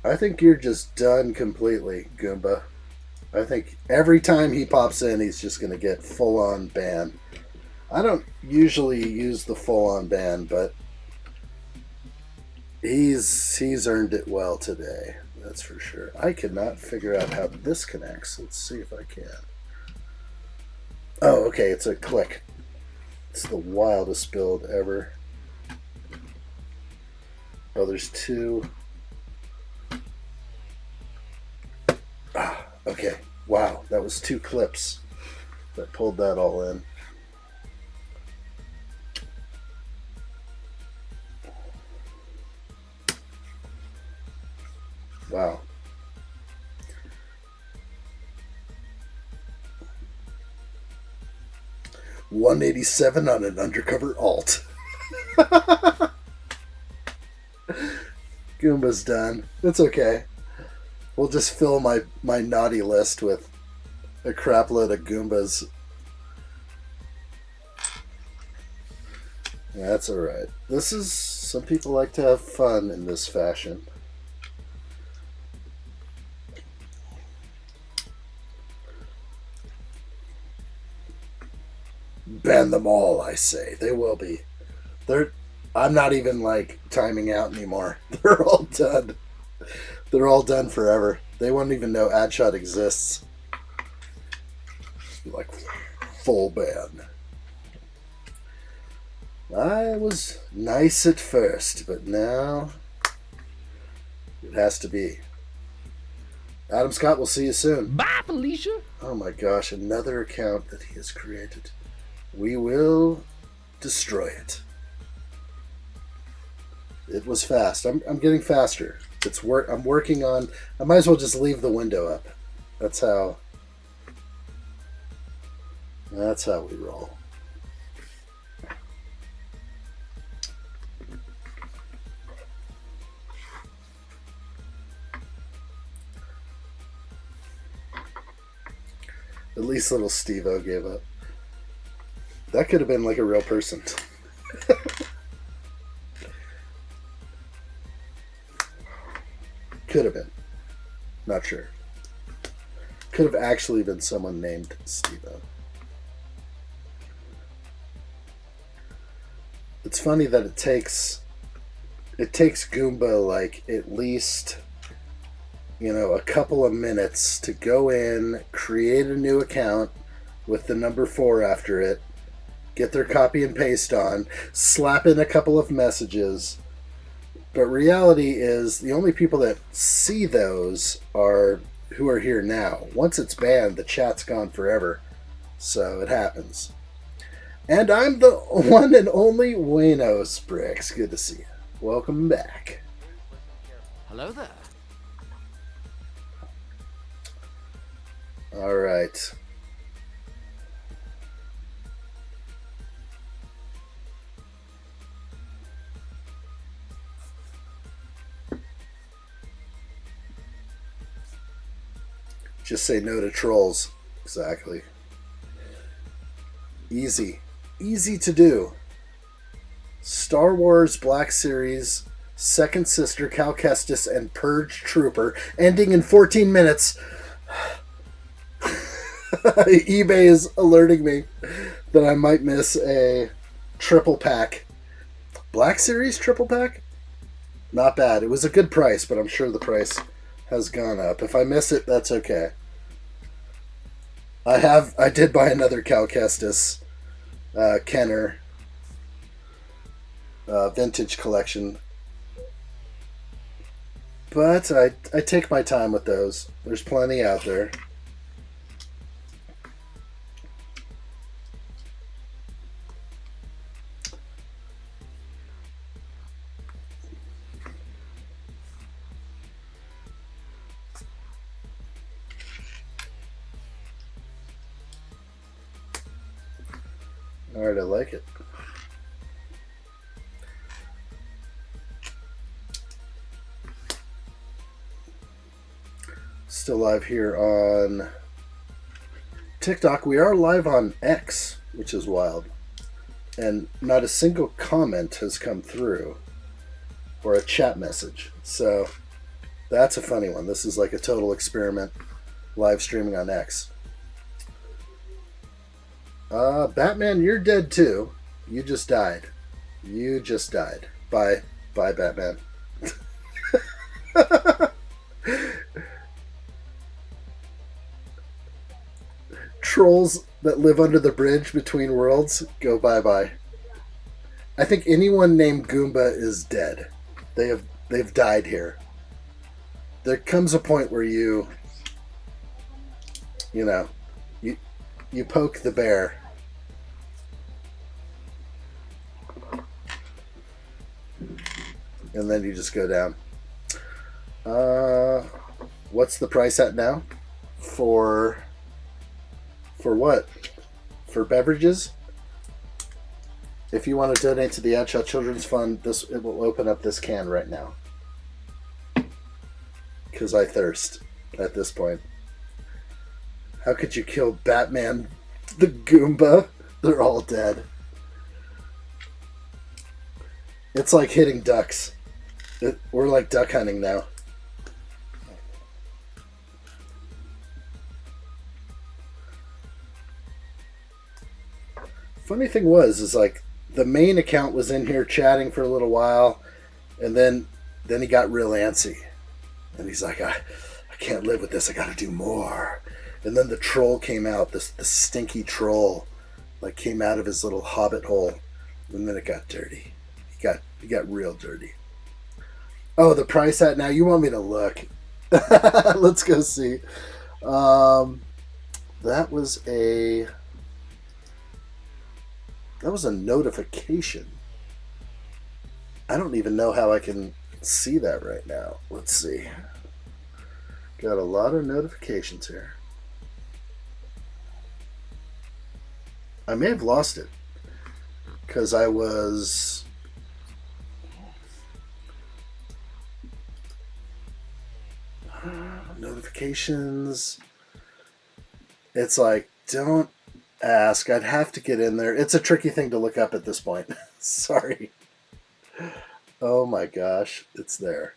I think you're just done completely, Goomba. I think every time he pops in, he's just going to get full-on ban. I don't usually use the full-on ban, but he's earned it well today. That's for sure. I cannot figure out how this connects. Let's see if I can. Oh, okay. It's a click. It's the wildest build ever. Oh, there's two. Ah, okay. Wow, that was two clips that pulled that all in. Wow. $187 on an undercover alt. Goomba's done. It's okay. We'll just fill my naughty list with a crap load of Goombas. That's alright. This is... Some people like to have fun in this fashion. Ban them all, I say. They will be. I'm not even like timing out anymore. They're all done. They're all done forever. They won't even know addshot exists. Like full ban. I was nice at first, but now it has to be. Adam Scott, we'll see you soon. Bye, Felicia. Oh my gosh, another account that he has created. We will destroy it. It was fast. I'm getting faster. I'm working on. I might as well just leave the window up. That's how we roll. At least little Steve-O gave up. That could have been like a real person. Could have been. Not sure. Could have actually been someone named Steve-O. It's funny that it takes Goomba like at least, a couple of minutes to go in, create a new account with the number 4 after it, get their copy and paste on, slap in a couple of messages. But reality is the only people that see those are who are here now. Once it's banned, the chat's gone forever. So it happens. And I'm the one and only Wayno Spriggs. Good to see you. Welcome back. Hello there. All right. Just say no to trolls. Exactly. Easy. Easy to do. Star Wars Black Series, Second Sister, Cal Kestis, and Purge Trooper, ending in 14 minutes. eBay is alerting me that I might miss a triple pack. Black Series triple pack? Not bad. It was a good price, but I'm sure the price has gone up. If I miss it, that's okay. I did buy another Cal Kestis Kenner vintage collection, but I take my time with those. There's plenty out there. All right, I like it. Still live here on TikTok. We are live on X, which is wild. And not a single comment has come through or a chat message. So that's a funny one. This is like a total experiment live streaming on X. Batman, you're dead too. You just died. You just died. Bye. Bye, Batman. Trolls that live under the bridge between worlds, go bye-bye. I think anyone named Goomba is dead. They've died here. There comes a point where you poke the bear. And then you just go down. What's the price at now? For what? For beverages? If you want to donate to the addshot Children's Fund, it will open up this can right now. Because I thirst at this point. How could you kill Batman, the Goomba? They're all dead. It's like hitting ducks. We're like duck hunting now. Funny thing is like the main account was in here chatting for a little while, and then he got real antsy, and he's like, I can't live with this. I got to do more. And then the troll came out. The stinky troll, like, came out of his little hobbit hole, and then it got dirty. He got real dirty. Oh, the price at now. You want me to look? Let's go see. That was a notification. I don't even know how I can see that right now. Let's see. Got a lot of notifications here. I may have lost it because I was notifications. It's like, don't ask. I'd have to get in there. It's a tricky thing to look up at this point. Sorry. Oh my gosh, it's there.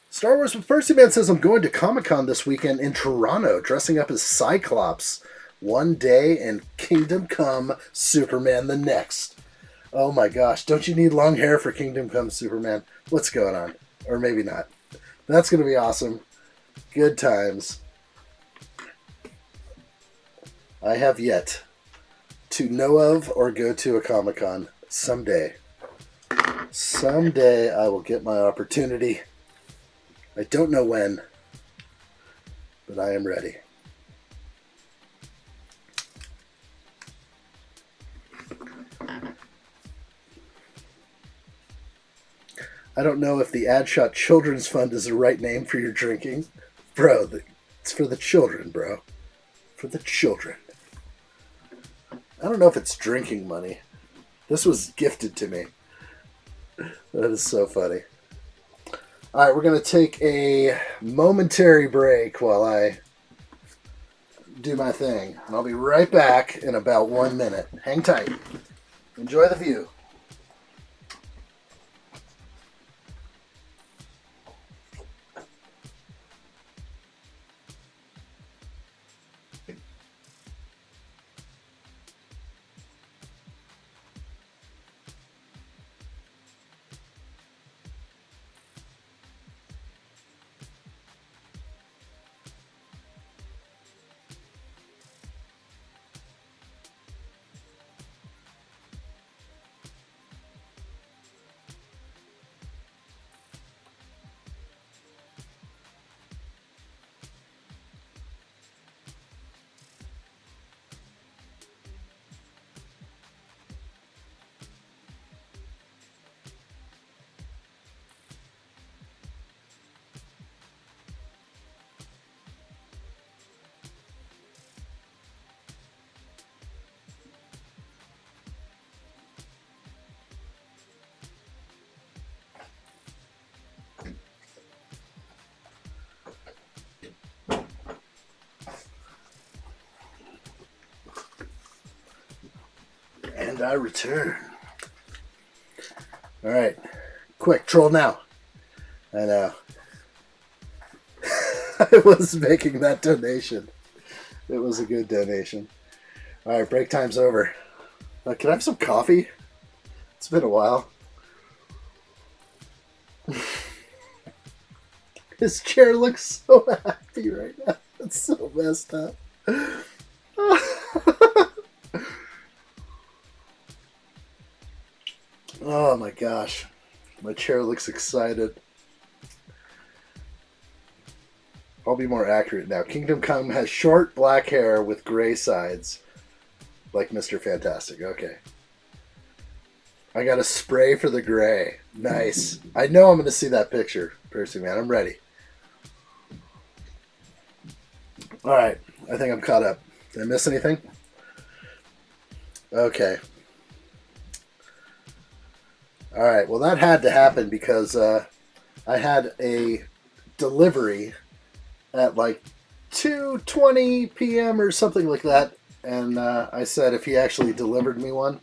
Star Wars with Percy Man says, I'm going to Comic-Con this weekend in Toronto, dressing up as Cyclops one day and Kingdom Come Superman the next. Oh my gosh, don't you need long hair for Kingdom Come Superman? What's going on? Or maybe not. That's going to be awesome. Good times. I have yet to know of or go to a Comic-Con. Someday. Someday I will get my opportunity. I don't know when, but I am ready. I don't know if the addshot Children's Fund is the right name for your drinking. Bro, it's for the children, bro. For the children. I don't know if it's drinking money. This was gifted to me. That is so funny. All right, we're going to take a momentary break while I do my thing. And I'll be right back in about 1 minute. Hang tight. Enjoy the view. And I return. All right. Quick, troll now. I know. I was making that donation. It was a good donation. All right, break time's over. Can I have some coffee? It's been a while. His chair looks so happy right now. It's so messed up. Oh my gosh. My chair looks excited. I'll be more accurate now. Kingdom Come has short black hair with gray sides. Like Mr. Fantastic. Okay. I got a spray for the gray. Nice. I know I'm going to see that picture, Percy, man. I'm ready. Alright. I think I'm caught up. Did I miss anything? Okay. Alright. Well, that had to happen because I had a delivery at like 2:20 p.m. or something like that. And I said if he actually delivered me one,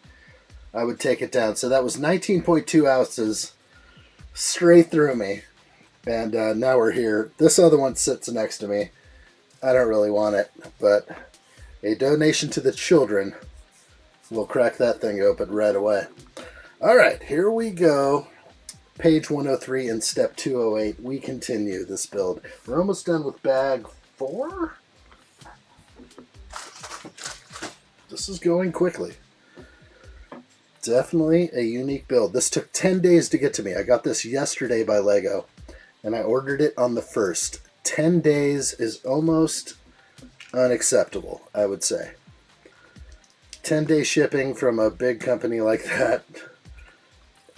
I would take it down. So that was 19.2 ounces straight through me. And now we're here. This other one sits next to me. I don't really want it, but a donation to the children will crack that thing open right away. All right, here we go. Page 103 and step 208. We continue this build. We're almost done with bag 4. This is going quickly. Definitely a unique build. This took 10 days to get to me. I got this yesterday by Lego, and I ordered it on the 1st. 10 days is almost unacceptable, I would say. 10-day shipping from a big company like that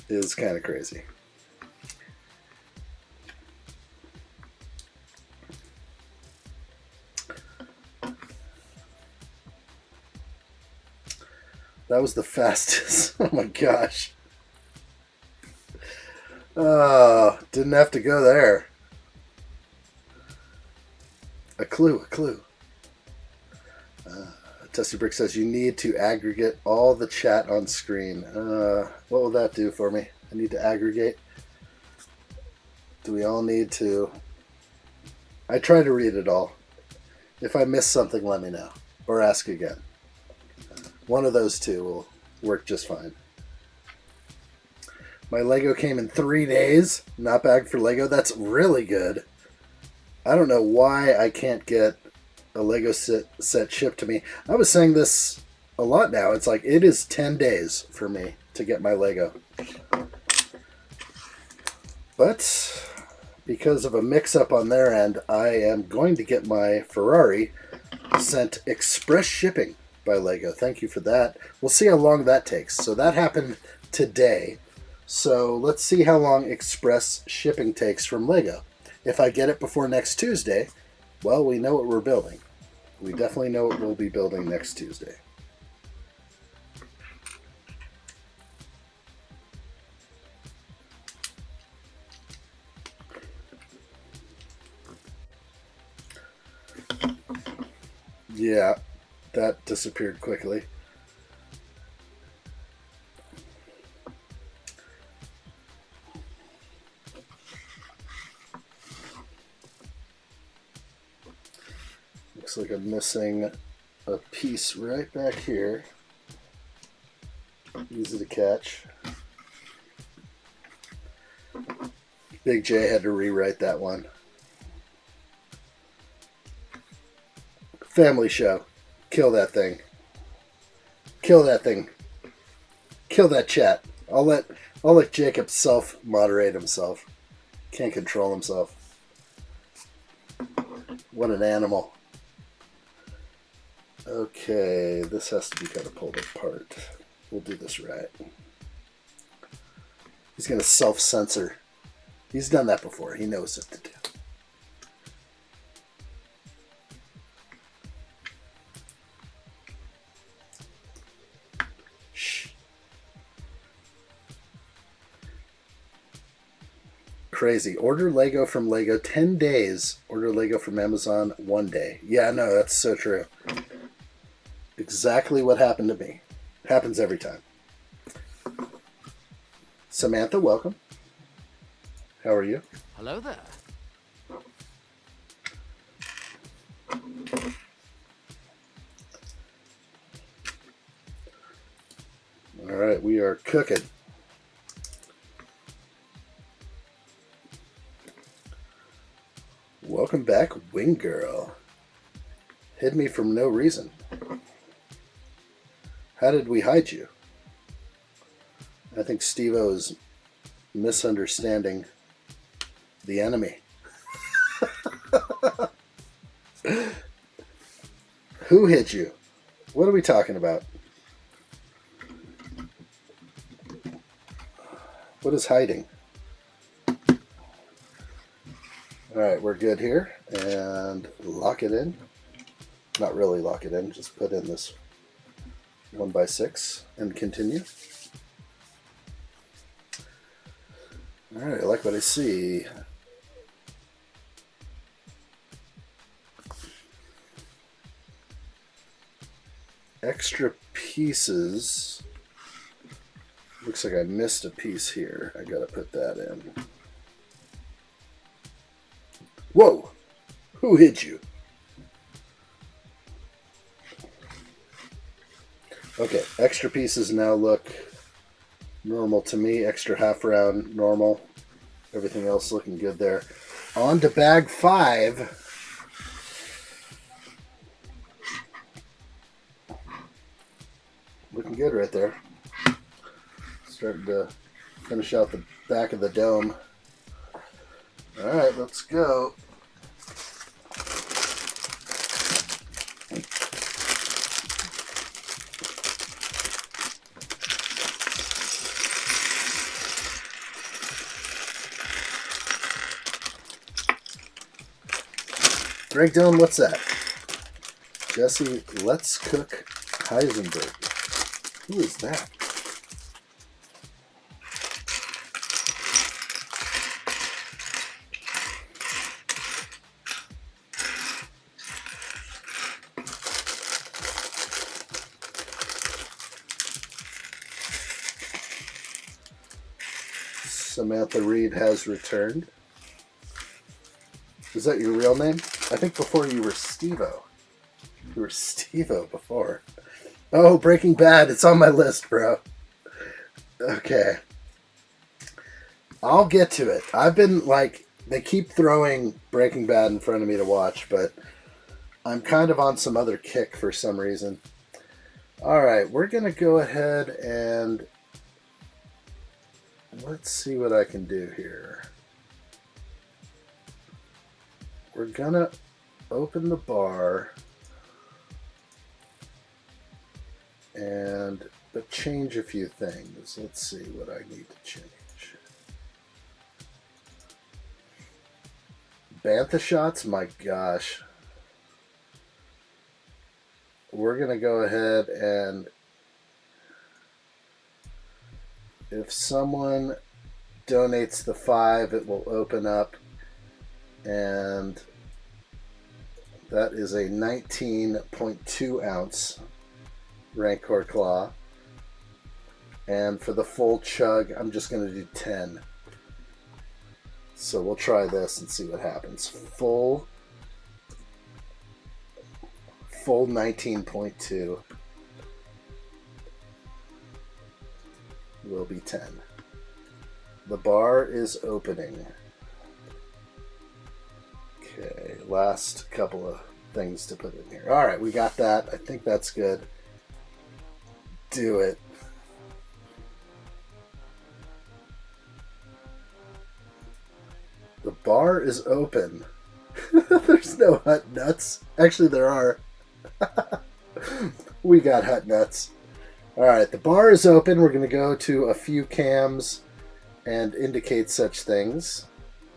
is kind of crazy. That was the fastest. Oh my gosh. Oh, didn't have to go there. A clue. Testy Brick says you need to aggregate all the chat on screen. What will that do for me? I need to aggregate. Do we all need to? I try to read it all. If I miss something, let me know. Or ask again. One of those two will work just fine. My Lego came in 3 days. Not bad for Lego. That's really good. I don't know why I can't get a Lego set shipped to me. I was saying this a lot now. It's like it is 10 days for me to get my Lego. But because of a mix-up on their end, I am going to get my Ferrari sent express shipping by Lego. Thank you for that. We'll see how long that takes. So that happened today. So let's see how long express shipping takes from Lego. If I get it before next Tuesday, well, we know what we're building. We definitely know what we'll be building next Tuesday. Yeah, that disappeared quickly. Looks like I'm missing a piece right back here. Easy to catch. Big J had to rewrite that one. Family show. Kill that thing. Kill that thing. Kill that chat. I'll let Jacob self-moderate himself. Can't control himself. What an animal. Okay, this has to be kind of pulled apart. We'll do this right. He's going to self-censor. He's done that before. He knows what to do. Shh. Crazy. Order Lego from Lego 10 days. Order Lego from Amazon 1 day. Yeah, no, that's so true. Exactly what happened to me. Happens every time. Samantha, welcome. How are you? Hello there. All right, we are cooking. Welcome back, Wing Girl. Hid me from no reason. How did we hide you? I think Steve-O is misunderstanding the enemy. Who hit you? What are we talking about? What is hiding? Alright, we're good here. And lock it in. Not really lock it in, just put in this 1x6 and continue. Alright, I like what I see. Extra pieces. Looks like I missed a piece here. I gotta put that in. Whoa! Who hit you? Okay, extra pieces now look normal to me. Extra half round, normal. Everything else looking good there. On to bag 5. Looking good right there. Starting to finish out the back of the dome. Alright, let's go. Greg Dillon, what's that? Jesse, let's cook Heisenberg. Who is that? Samantha Reed has returned. Is that your real name? I think before you were Steve-O. You were Steve-O before. Oh, Breaking Bad. It's on my list, bro. Okay. I'll get to it. I've been, like, they keep throwing Breaking Bad in front of me to watch, but I'm kind of on some other kick for some reason. Alright, we're going to go ahead and let's see what I can do here. We're gonna open the bar but change a few things. Let's see what I need to change. Bantha shots, my gosh. We're gonna go ahead and if someone donates the 5, it will open up and That is a 19.2 ounce Rancor Claw. And for the full chug, I'm just going to do 10. So we'll try this and see what happens. Full 19.2 will be 10. The bar is opening. Okay, last couple of things to put in here. All right, we got that. I think that's good. Do it. The bar is open. There's no hut nuts. Actually, there are. We got hut nuts. All right, the bar is open. We're going to go to a few cams and indicate such things.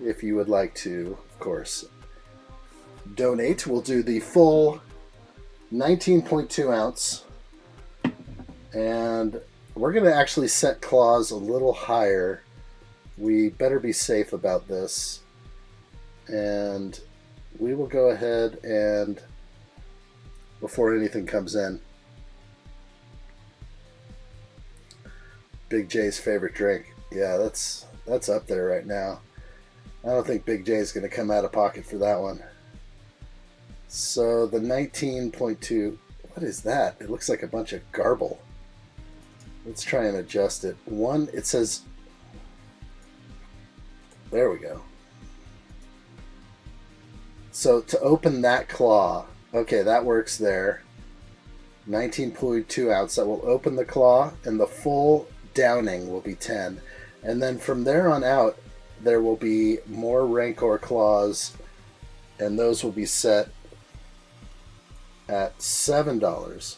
If you would like to, of course, donate. We'll do the full 19.2 ounce. And we're going to actually set claws a little higher. We better be safe about this. And we will go ahead and, before anything comes in, Big J's favorite drink. Yeah, that's up there right now. I don't think Big J's going to come out of pocket for that one. So the 19.2, what is that? It looks like a bunch of garble. Let's try and adjust it. It says, there we go. So to open that claw, okay, that works there. 19.2 ounce, that will open the claw, and the full downing will be 10. And then from there on out, there will be more Rancor claws, and those will be set at $7.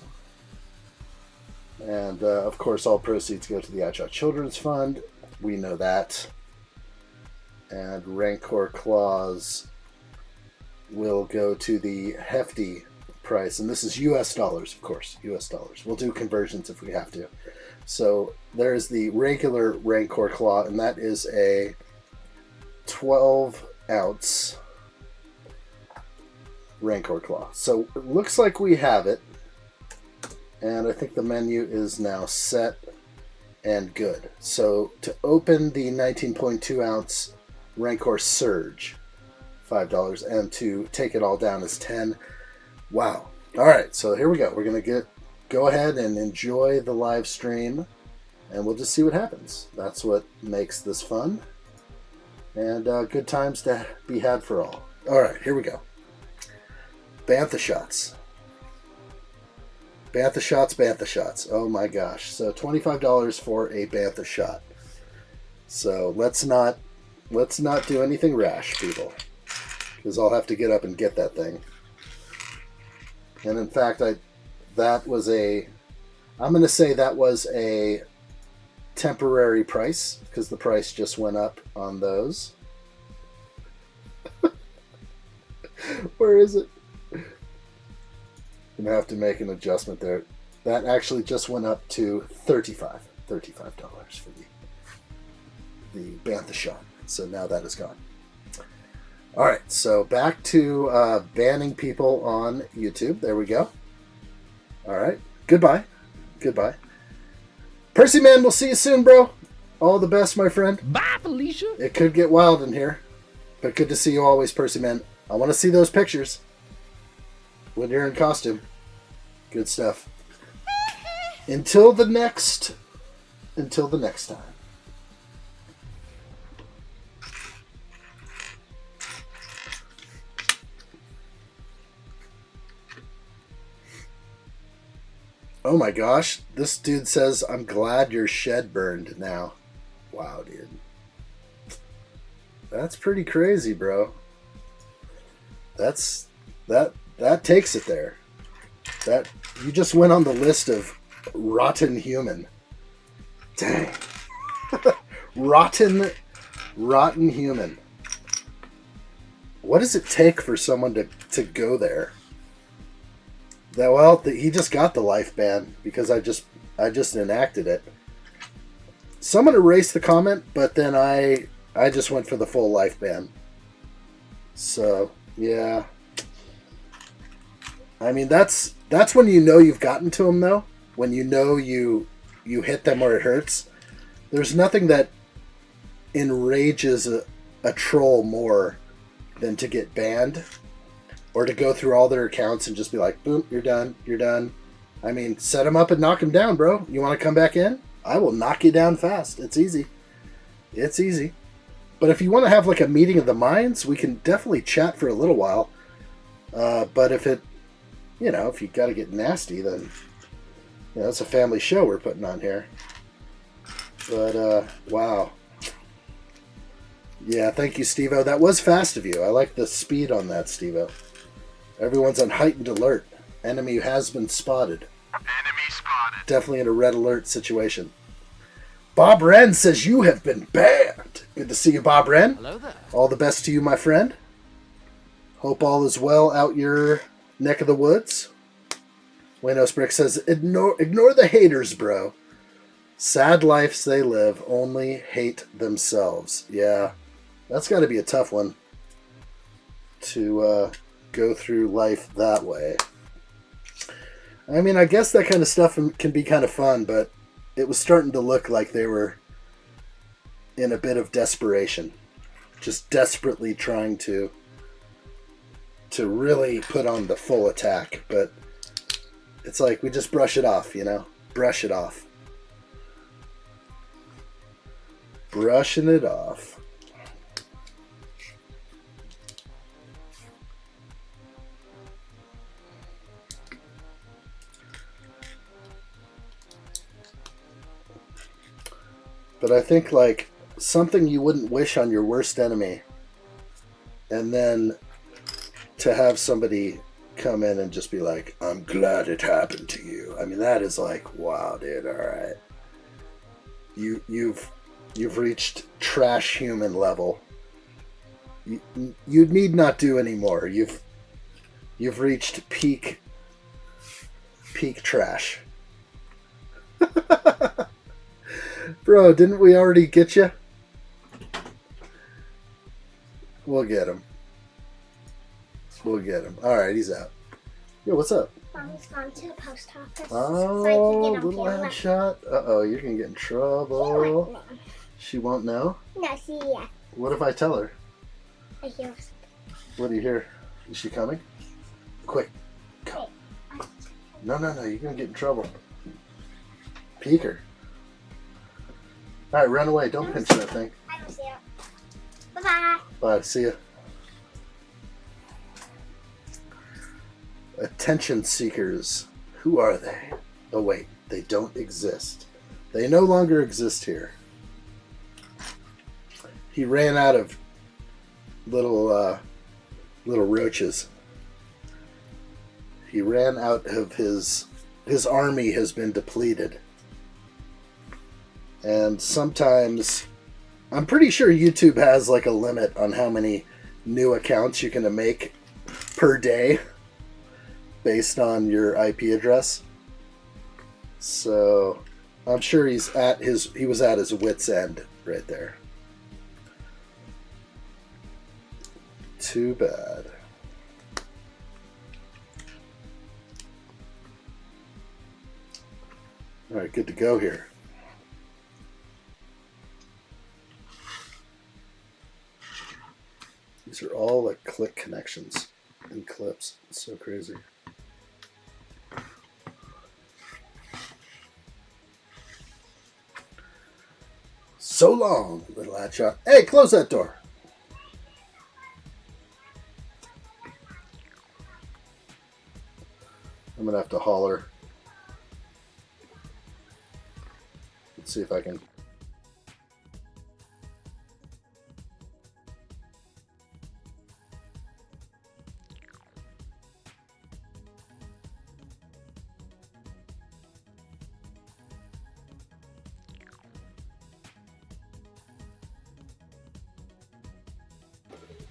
And of course, all proceeds go to the addshot Children's Fund. We know that. And Rancor claws will go to the hefty price, and this is US dollars, of course, US dollars. We'll do conversions if we have to. So there's the regular Rancor claw, and that is a 12 ounce Rancor claw. So it looks like we have it, and I think the menu is now set and good. So to open the 19.2 ounce Rancor Surge, $5, and to take it all down is 10. Wow. All right, so here we go. We're going to go ahead and enjoy the live stream, and we'll just see what happens. That's what makes this fun, and good times to be had for all. All right, here we go. Bantha shots. Bantha shots, Bantha shots. Oh my gosh. So $25 for a Bantha shot. So let's not do anything rash, people, because I'll have to get up and get that thing. And in fact, I'm going to say that was a temporary price, because the price just went up on those. Where is it? I'm going to have to make an adjustment there. That actually just went up to $35 for the Bantha shot. So now that is gone. All right, so back to banning people on YouTube. There we go. All right, goodbye. Goodbye. Percy Man, we'll see you soon, bro. All the best, my friend. Bye, Felicia. It could get wild in here, but good to see you always, Percy Man. I want to see those pictures when you're in costume. Good stuff. Until the next time. Oh my gosh, this dude says, I'm glad your shed burned now. Wow, dude. That's pretty crazy, bro. That takes it there. That you just went on the list of rotten human. Dang. rotten human. What does it take for someone to go there? He just got the life ban because I just enacted it. Someone erased the comment, but then I just went for the full life ban. So, yeah. I mean, that's when you know you've gotten to them, though. When you know you hit them where it hurts. There's nothing that enrages a troll more than to get banned or to go through all their accounts and just be like, boom, you're done, you're done. I mean, set them up and knock them down, bro. You want to come back in? I will knock you down fast. It's easy. It's easy. But if you want to have like a meeting of the minds, we can definitely chat for a little while. But if it, if you got to get nasty, then, it's a family show we're putting on here. But, wow. Yeah, thank you, Steve-O. That was fast of you. I like the speed on that, Steve-O. Everyone's on heightened alert. Enemy has been spotted. Enemy spotted. Definitely in a red alert situation. Bob Wren says you have been banned. Good to see you, Bob Wren. Hello there. All the best to you, my friend. Hope all is well out your neck of the woods. Buenos Brick says, ignore the haters, bro. Sad lives they live, only hate themselves. Yeah, that's got to be a tough one to go through life that way. I mean, I guess that kind of stuff can be kind of fun, but it was starting to look like they were in a bit of desperation. Just desperately trying to really put on the full attack. But it's like we just brush it off, Brush it off. Brushing it off. But I think, like, something you wouldn't wish on your worst enemy, and then to have somebody come in and just be like, I'm glad it happened to you. I mean, that is like, wow, dude, all right. You've reached trash human level. You need not do anymore. You've reached peak trash. Bro, didn't we already get you? We'll get him. We'll get him. All right, he's out. Yo, what's up? Mom's gone to the post office. Oh, so I can get little on headshot. Uh-oh, you're going to get in trouble. She won't know? No, see, yeah. What if I tell her? I hear. What do you hear? Is she coming? Quick. Go. No, you're going to get in trouble. Peek her. All right, run away. Don't pinch that thing. I don't see it. Bye-bye. Bye. See ya. Attention seekers. Who are they? Oh, wait. They don't exist. They no longer exist here. He ran out of little roaches. He ran out of his army has been depleted. And sometimes, I'm pretty sure YouTube has like a limit on how many new accounts you can make per day based on your IP address. So I'm sure he was at his wit's end right there. Too bad. All right, good to go here. These are all like click connections and clips. It's so crazy. So long, little addshot. Hey, close that door. I'm gonna have to holler. Let's see if I can.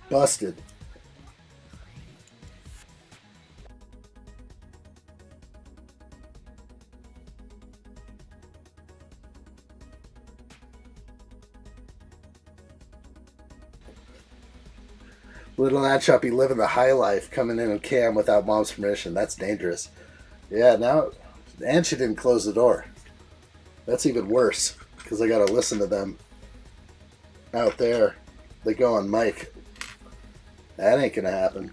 Busted. Little addshot be living the high life, coming in and cam without mom's permission. That's dangerous. Yeah, now, and she didn't close the door. That's even worse, because I gotta listen to them out there. They go on mic. That ain't gonna happen.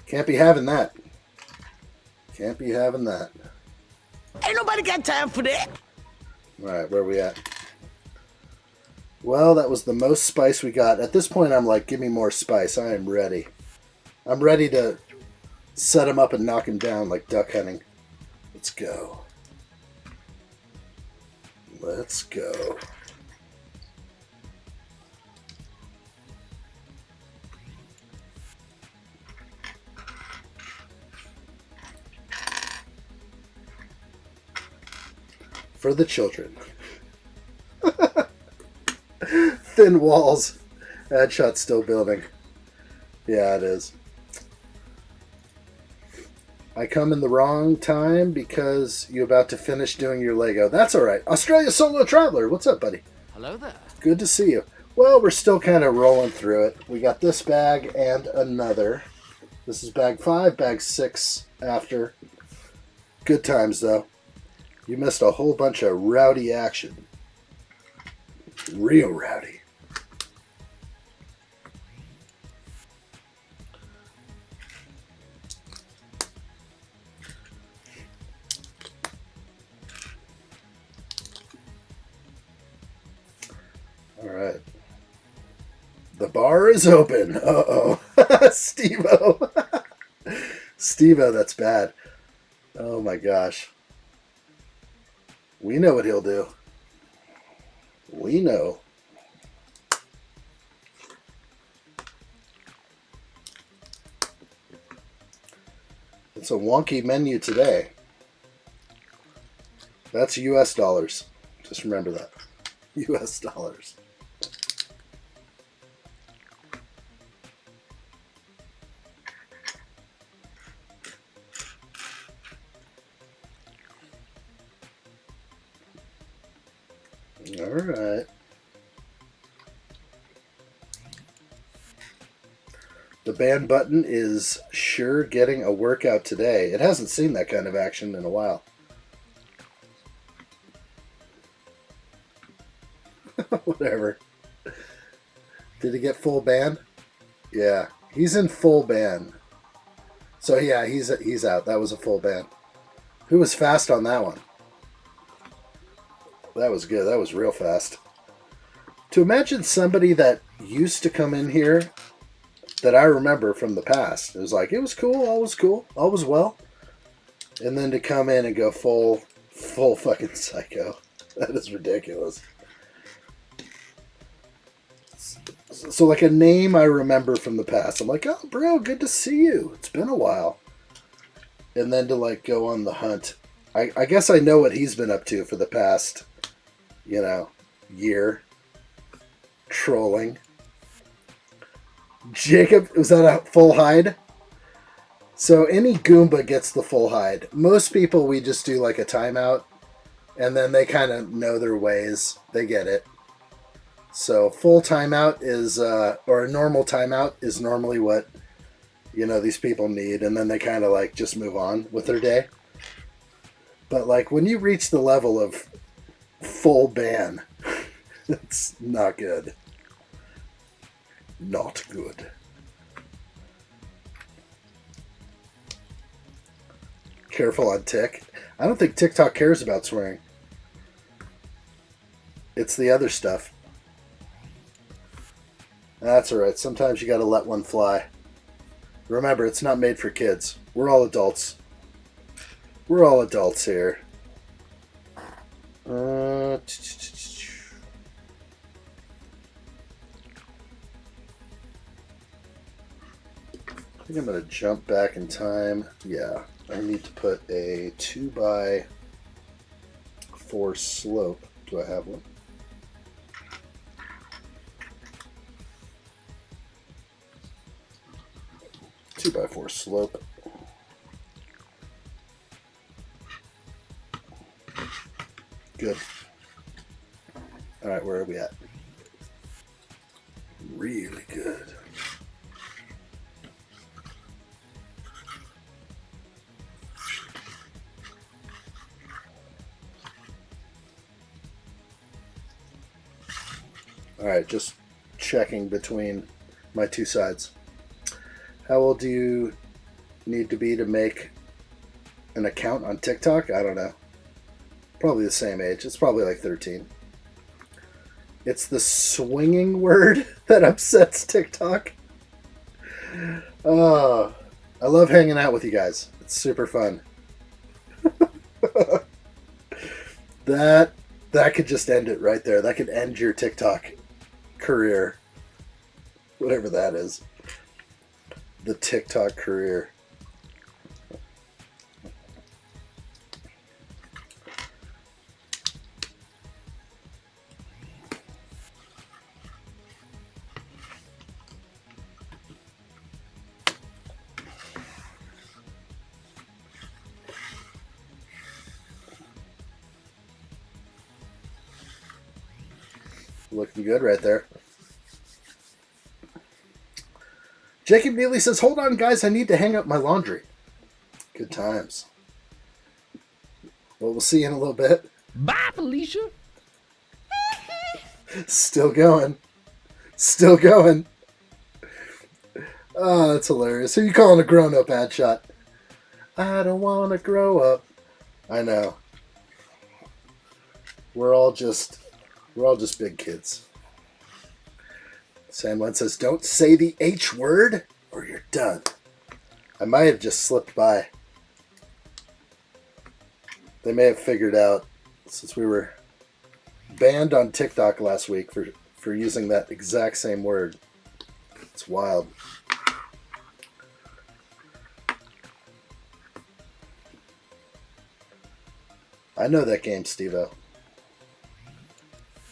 Can't be having that. Can't be having that. Ain't nobody got time for that. Alright, where are we at? Well, that was the most spice we got. At this point, I'm like, give me more spice. I am ready. I'm ready to set him up and knock him down like duck hunting. Let's go. Let's go. For the children. Thin walls. Addshot's still building. Yeah, it is. I come in the wrong time because you're about to finish doing your Lego. That's alright. Australia Solo Traveler, what's up, buddy? Hello there. Good to see you. Well, we're still kind of rolling through it. We got this bag and another. This is bag 5, bag 6 after. Good times, though. You missed a whole bunch of rowdy action. Real rowdy. All right. The bar is open. Uh-oh. Steve-O. Steve-O, that's bad. Oh my gosh. We know what he'll do. We know. It's a wonky menu today. That's US dollars. Just remember that. US dollars. All right. The ban button is sure getting a workout today. It hasn't seen that kind of action in a while. Whatever. Did he get full ban? Yeah, he's in full ban. So yeah, he's out. That was a full ban. Who was fast on that one? That was good. That was real fast. To imagine somebody that used to come in here that I remember from the past. It was like, it was cool, all was cool, all was well. And then to come in and go full fucking psycho. That is ridiculous. So like a name I remember from the past. I'm like, oh, bro, good to see you. It's been a while. And then to like go on the hunt. I guess I know what he's been up to for the past, year. Trolling. Jacob, was that a full hide? So any Goomba gets the full hide. Most people, we just do like a timeout. And then they kind of know their ways. They get it. So full timeout is, or a normal timeout is normally what, these people need. And then they kind of like just move on with their day. But like when you reach the level of full ban, it's not good. Not good. Careful on Tik. I don't think TikTok cares about swearing. It's the other stuff. That's alright. Sometimes you gotta let one fly. Remember, it's not made for kids. We're all adults. We're all adults here. I think I'm going to jump back in time. Yeah, I need to put a 2x4 slope. Do I have one? Two by four slope. Good. All right, where are we at? Really good. Alright, just checking between my two sides. How old do you need to be to make an account on TikTok? I don't know. Probably the same age. It's probably like 13. It's the swinging word that upsets TikTok. Oh, I love hanging out with you guys. It's super fun. That could just end it right there. That could end your TikTok career. Whatever that is. The TikTok career. Looking good right there. Jacob Neely says, hold on, guys. I need to hang up my laundry. Good times. Well, we'll see you in a little bit. Bye, Felicia. Still going. Still going. Oh, that's hilarious. Who are you calling a grown-up, addshot? I don't want to grow up. I know. We're all just big kids. Sandline says, don't say the H word or you're done. I might have just slipped by. They may have figured out, since we were banned on TikTok last week for using that exact same word. It's wild. I know that game, Steve-O.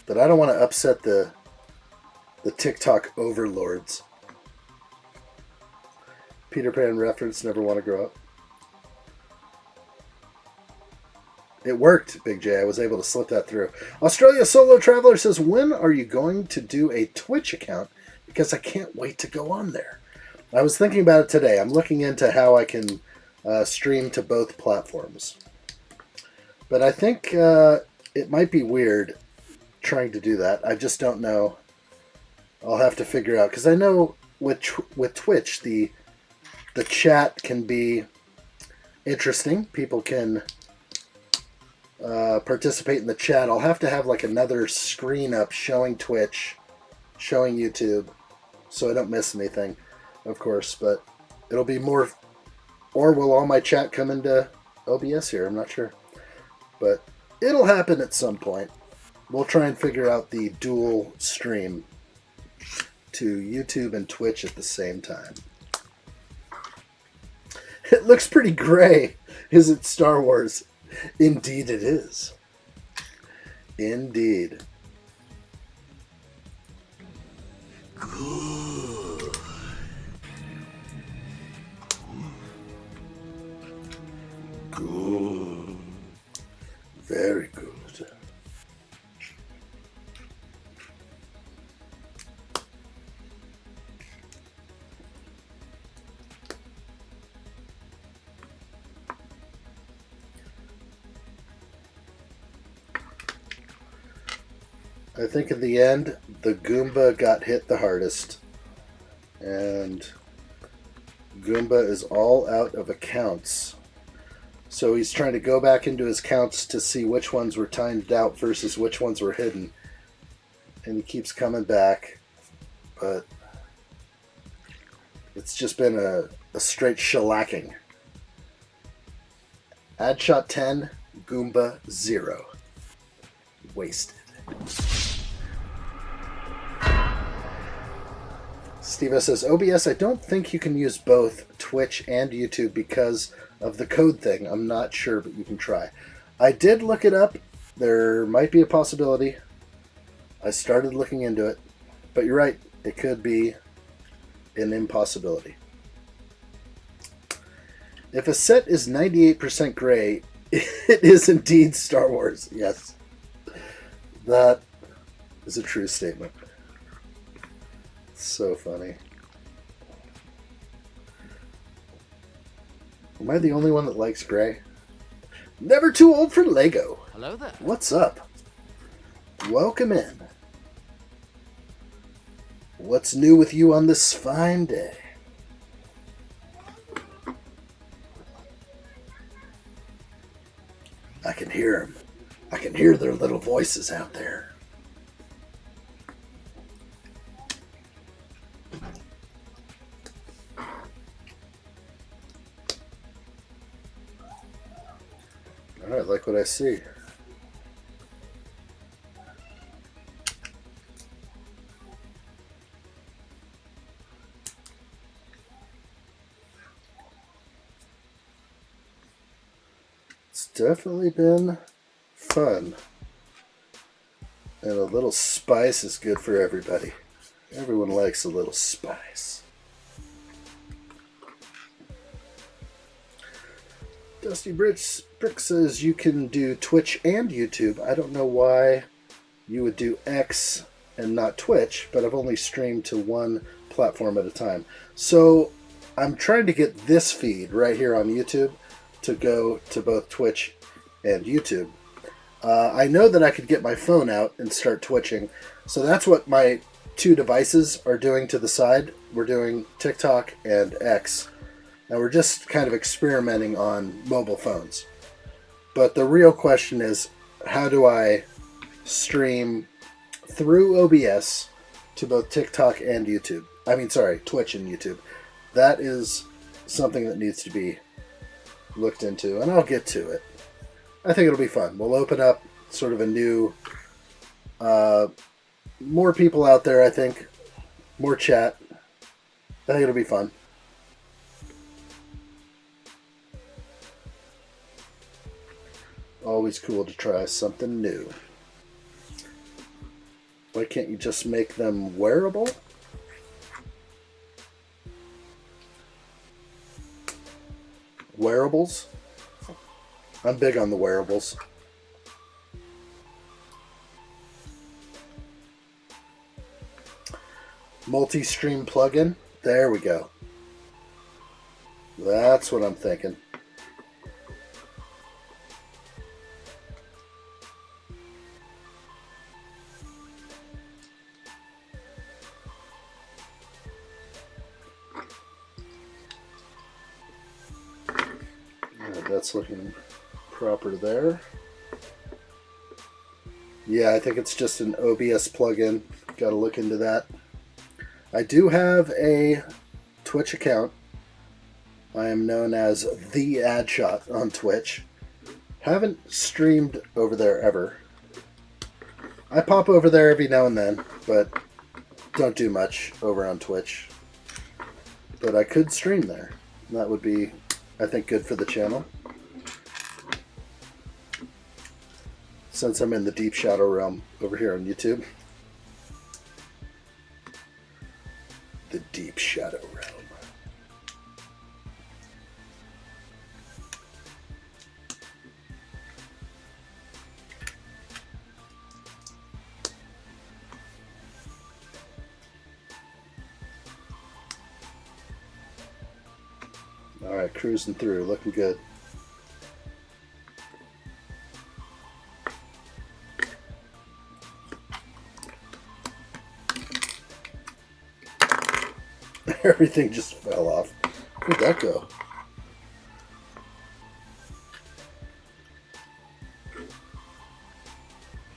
But I don't want to upset the TikTok overlords. Peter Pan reference, never want to grow up. It worked, Big J. I was able to slip that through. Australia Solo Traveler says, when are you going to do a Twitch account? Because I can't wait to go on there. I was thinking about it today. I'm looking into how I can stream to both platforms. But I think it might be weird trying to do that. I just don't know. I'll have to figure out, because I know with Twitch the chat can be interesting. People can participate in the chat. I'll have to have like another screen up showing Twitch, showing YouTube, so I don't miss anything, of course. But it'll be more, or will all my chat come into OBS here? I'm not sure, but it'll happen at some point. We'll try and figure out the dual stream to YouTube and Twitch at the same time. It looks pretty gray. Is it Star Wars? Indeed it is. Indeed. Good. Good. Very good. I think in the end, the Goomba got hit the hardest. And Goomba is all out of accounts. So he's trying to go back into his counts to see which ones were timed out versus which ones were hidden. And he keeps coming back. But it's just been a straight shellacking. Addshot 10, Goomba 0. Wasted. Steve says, OBS, I don't think you can use both Twitch and YouTube because of the code thing. I'm not sure, but you can try. I did look it up. There might be a possibility. I started looking into it. But you're right. It could be an impossibility. If a set is 98% gray, it is indeed Star Wars. Yes. That is a true statement. So funny. Am I the only one that likes gray? Never too old for Lego. Hello there. What's up? Welcome in. What's new with you on this fine day? I can hear them. I can hear their little voices out there. Alright, like what I see. It's definitely been fun. And a little spice is good for everybody. Everyone likes a little spice. Dusty Brick says you can do Twitch and YouTube. I don't know why you would do X and not Twitch, but I've only streamed to one platform at a time. So I'm trying to get this feed right here on YouTube to go to both Twitch and YouTube. I know that I could get my phone out and start twitching, so that's what my two devices are doing to the side. We're doing TikTok and X, and we're just kind of experimenting on mobile phones. But the real question is, how do I stream through OBS to both TikTok and YouTube? I mean, sorry, Twitch and YouTube. That is something that needs to be looked into, and I'll get to it. I think it'll be fun. We'll open up sort of a new, more people out there, I think. More chat. I think it'll be fun. Always cool to try something new. Why can't you just make them wearable? Wearables? I'm big on the wearables. Multi-stream plugin. There we go. That's what I'm thinking. That's looking proper there. Yeah, I think it's just an OBS plugin. Got to look into that. I do have a Twitch account. I am known as the addshot on Twitch. Haven't streamed over there ever. I pop over there every now and then, but don't do much over on Twitch. But I could stream there. That would be, I think, good for the channel. Since I'm in the deep shadow realm over here on YouTube. The deep shadow realm. Alright, cruising through, looking good. Everything just fell off. Where'd that go?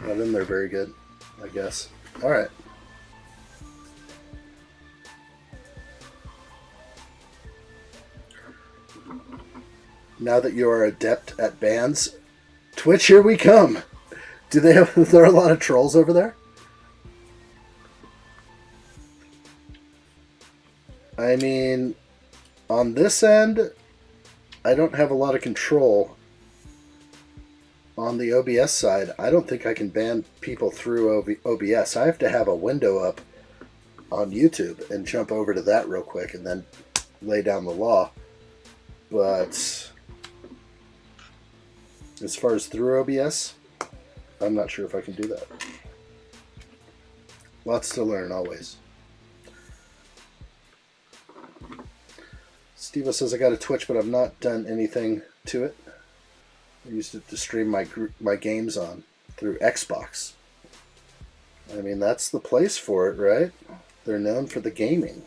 Not in there very good, I guess. Alright. Now that you are adept at bans, Twitch, here we come. Do they have, is there a lot of trolls over there? I mean, on this end, I don't have a lot of control. On the OBS side, I don't think I can ban people through OBS. I have to have a window up on YouTube and jump over to that real quick and then lay down the law. But as far as through OBS, I'm not sure if I can do that. Lots to learn, always. Steve says, I got a Twitch, but I've not done anything to it. I used it to stream my games on through Xbox. I mean, that's the place for it, right? They're known for the gaming.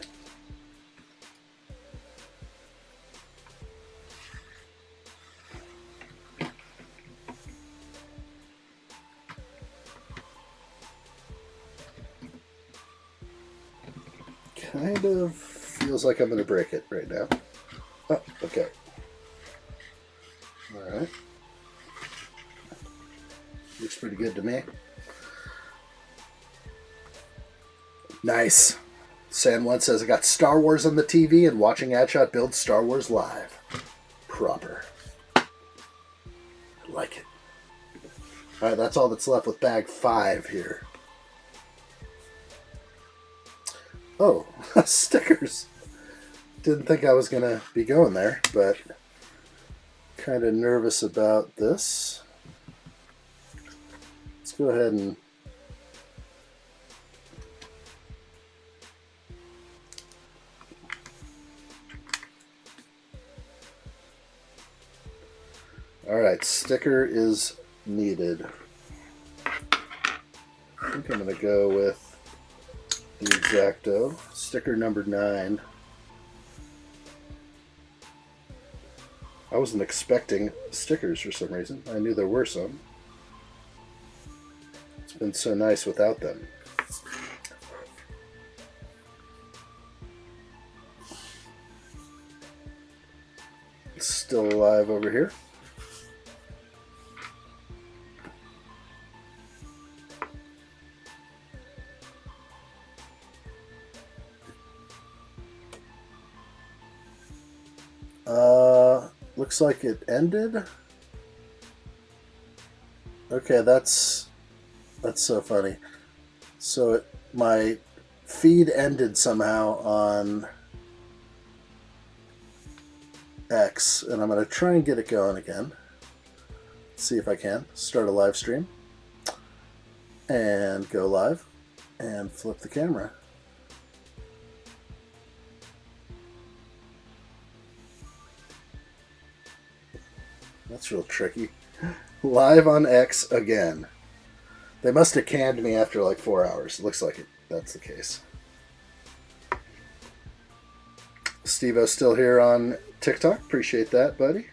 Kind of feels like I'm going to break it right now. Oh, okay. All right. Looks pretty good to me. Nice. San Juan says, I got Star Wars on the TV and watching addshot build Star Wars live. Proper. I like it. All right, that's all that's left with bag 5 here. Oh, stickers. Didn't think I was going to be going there, but kind of nervous about this. Let's go ahead and alright, sticker is needed. I think I'm going to go with the Exacto. Sticker number 9. I wasn't expecting stickers for some reason. I knew there were some. It's been so nice without them. It's still alive over here. Looks like it ended. Okay, that's so funny. So my feed ended somehow on X, and I'm going to try and get it going again. See if I can. Start a live stream and go live and flip the camera. That's real tricky. Live on X again. They must have canned me after like 4 hours. Looks like that's the case. Steve-O's still here on TikTok. Appreciate that, buddy.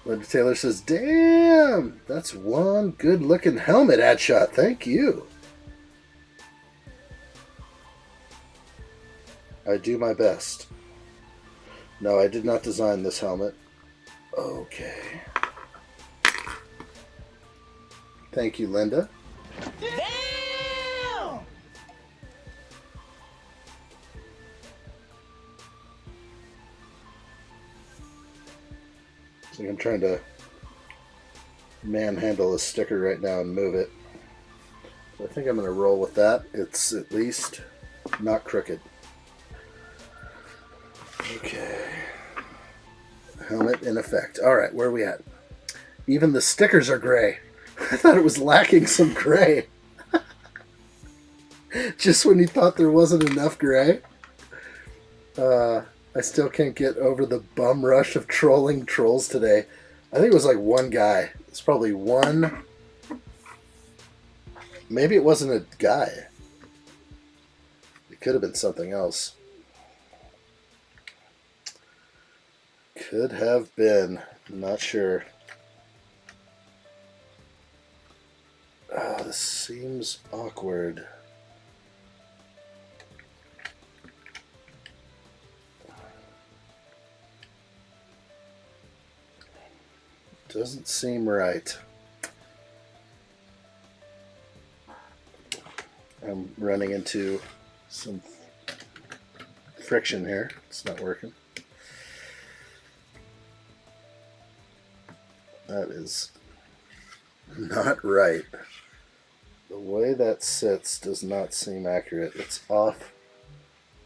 Linda Taylor says, damn, that's one good looking helmet, addshot. Thank you. I do my best. No, I did not design this helmet. Okay. Thank you, Linda. Damn! So I'm trying to manhandle a sticker right now and move it. So I think I'm going to roll with that. It's at least not crooked. Okay. Helmet in effect. Alright, where are we at? Even the stickers are gray. I thought it was lacking some gray. Just when you thought there wasn't enough gray. I still can't get over the bum rush of trolling trolls today. I think it was like one guy. It's probably one. Maybe it wasn't a guy. It could have been something else. Could have been. I'm not sure. Oh, this seems awkward. Doesn't seem right. I'm running into some friction here. It's not working. That is not right. The way that sits does not seem accurate. It's off.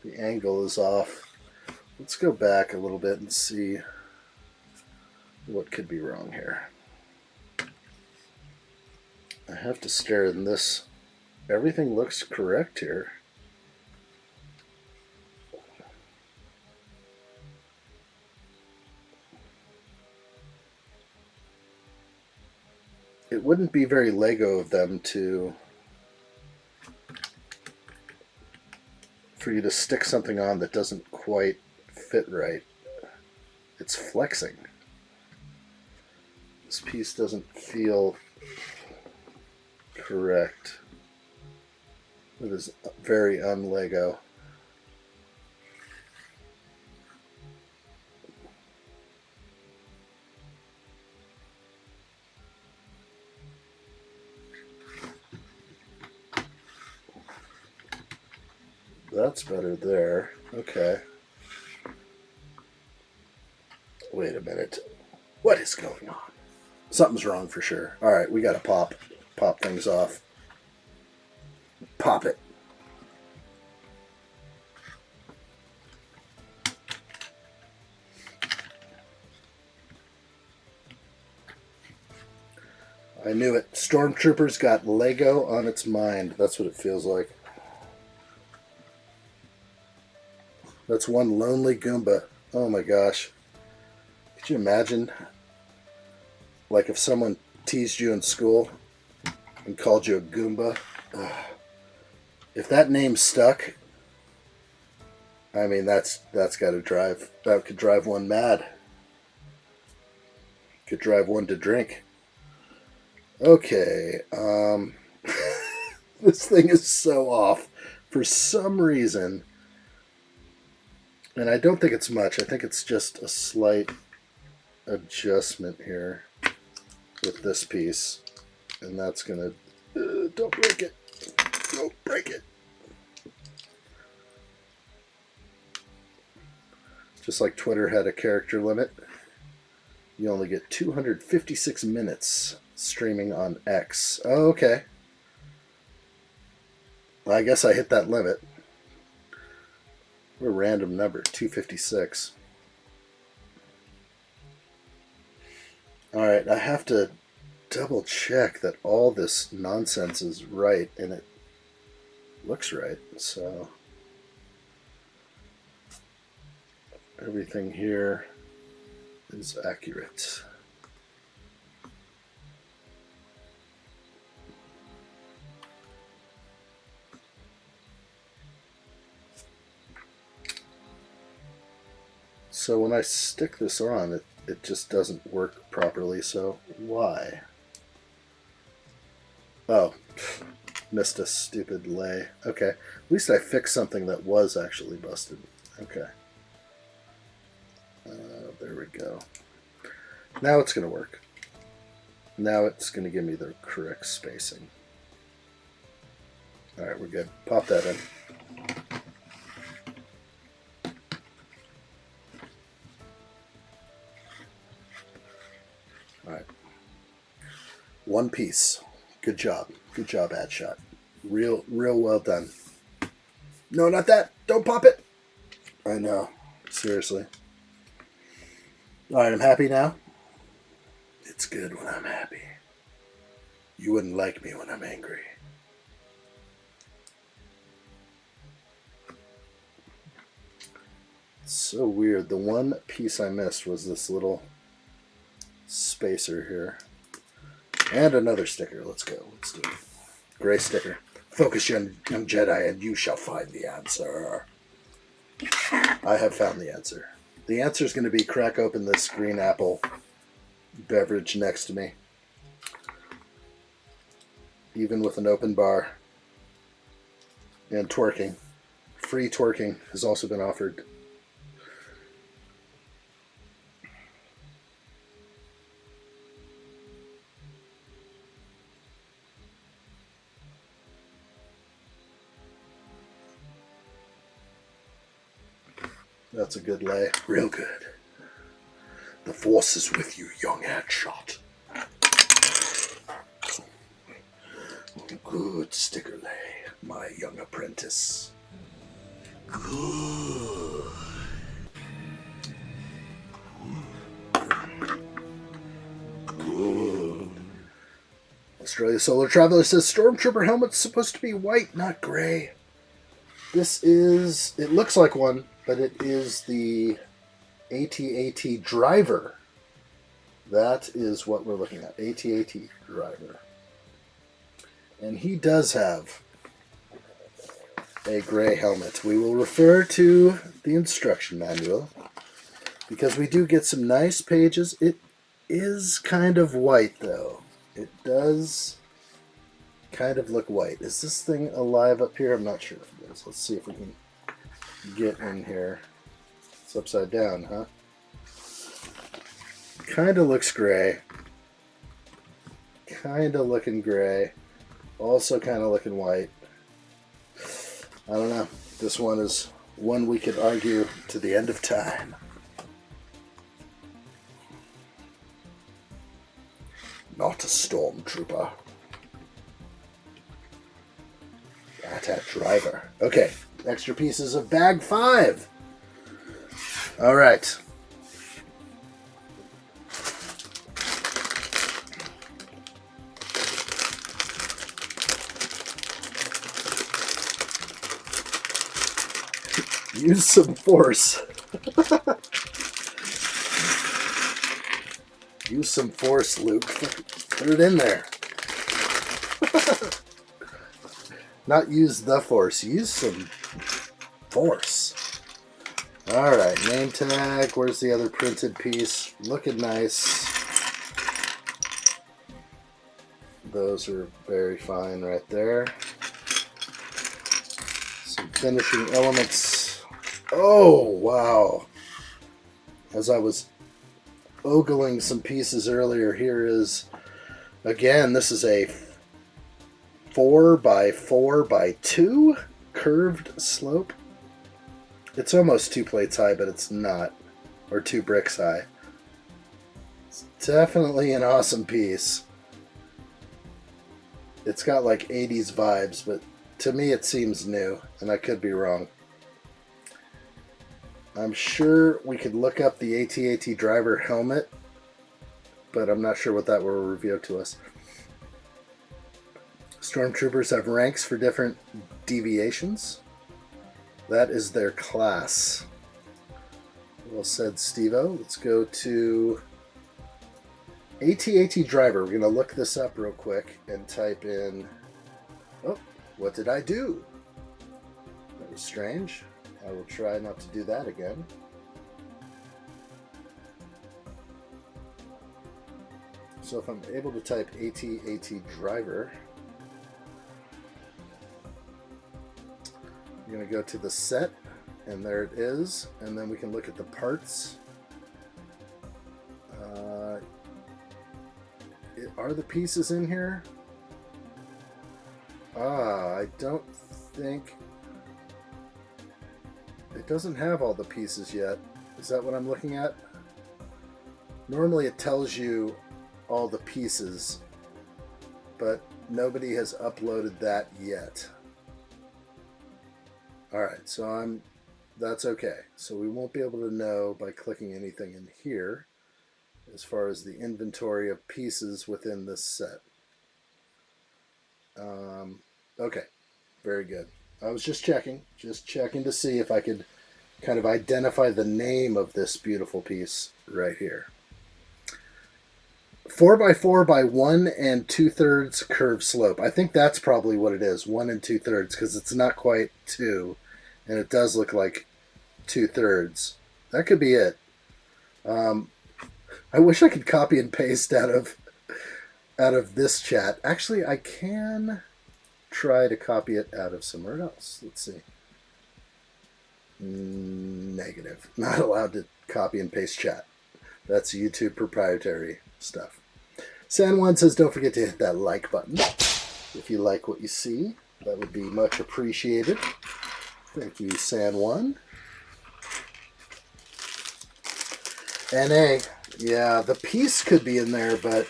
The angle is off. Let's go back a little bit and see what could be wrong here. I have to stare in this. Everything looks correct here. It wouldn't be very Lego of them to for you to stick something on that doesn't quite fit right. It's flexing. This piece doesn't feel correct. It is very un-Lego. That's better there. Okay. Wait a minute. What is going on? Something's wrong for sure. All right, we got to pop things off. Pop it. I knew it. Stormtrooper's got Lego on its mind. That's what it feels like. That's one lonely Goomba. Oh my gosh. Could you imagine? Like if someone teased you in school and called you a Goomba? Ugh. If that name stuck, I mean, that could drive one mad. Could drive one to drink. Okay, this thing is so off for some reason. And I don't think it's much. I think it's just a slight adjustment here with this piece. And that's going to... don't break it. Don't break it. Just like Twitter had a character limit, you only get 256 minutes streaming on X. Oh, okay. Well, I guess I hit that limit. What a random number, 256. Alright, I have to double check that all this nonsense is right, and it looks right, so everything here is accurate. So when I stick this on, it just doesn't work properly, so why? Oh, missed a stupid lay. Okay, at least I fixed something that was actually busted. Okay. There we go. Now it's going to work. Now it's going to give me the correct spacing. Alright, we're good. Pop that in. Alright. One piece. Good job. Good job, addshot. Real well done. No, not that. Don't pop it. I know. Seriously. Alright, I'm happy now. It's good when I'm happy. You wouldn't like me when I'm angry. It's so weird. The one piece I missed was this little spacer here. And another sticker. Let's go. Let's do it. Gray sticker. Focus, young Jedi, and you shall find the answer. I have found the answer. The answer is going to be crack open this green apple beverage next to me. Even with an open bar. And twerking. Free twerking has also been offered. That's a good lay. Real good. The force is with you, young addshot. Good sticker lay, my young apprentice. Good. Good. Australia Solar Traveler says Stormtrooper helmet's supposed to be white, not gray. This is, it looks like one, but it is the AT-AT driver. That is what we're looking at. AT-AT driver. And he does have a gray helmet. We will refer to the instruction manual because we do get some nice pages. It is kind of white, though. It does kind of look white. Is this thing alive up here? I'm not sure if it is. Let's see if we can get in here. It's upside down, huh? Kind of looks gray. Kind of looking gray. Also kind of looking white. I don't know. This one is one we could argue to the end of time. Not a stormtrooper. Attack driver. Okay, extra pieces of bag 5. All right. Use some force. Use some force, Luke. Put it in there. Not use the force. Use some force. Alright, name tag. Where's the other printed piece? Looking nice. Those are very fine right there. Some finishing elements. Oh, wow. As I was ogling some pieces earlier, here is, again, this is a 4x4x2 curved slope. It's almost 2 plates high, but it's not. Or 2 bricks high. It's definitely an awesome piece. It's got like 80s vibes, but to me it seems new, and I could be wrong. I'm sure we could look up the AT-AT driver helmet, but I'm not sure what that will reveal to us. Stormtroopers have ranks for different deviations. That is their class. Well said, Steve-O. Let's go to AT-AT driver. We're going to look this up real quick and type in... Oh, what did I do? That was strange. I will try not to do that again. So if I'm able to type AT-AT driver, I'm going to go to the set, and there it is, and then we can look at the parts. Are the pieces in here? I don't think... It doesn't have all the pieces yet. Is that what I'm looking at? Normally it tells you all the pieces, but nobody has uploaded that yet. Alright, so that's okay. So we won't be able to know by clicking anything in here as far as the inventory of pieces within this set. Okay, very good. I was just checking to see if I could kind of identify the name of this beautiful piece right here. 4x4x1 2/3 curved slope. I think that's probably what it is, 1 2/3, because it's not quite 2, and it does look like 2/3. That could be it. I wish I could copy and paste out of this chat. Actually, I can try to copy it out of somewhere else. Let's see. Negative. Not allowed to copy and paste chat. That's YouTube proprietary stuff. San1 says, don't forget to hit that like button if you like what you see. That would be much appreciated. Thank you, San1. NA. Yeah, the piece could be in there, but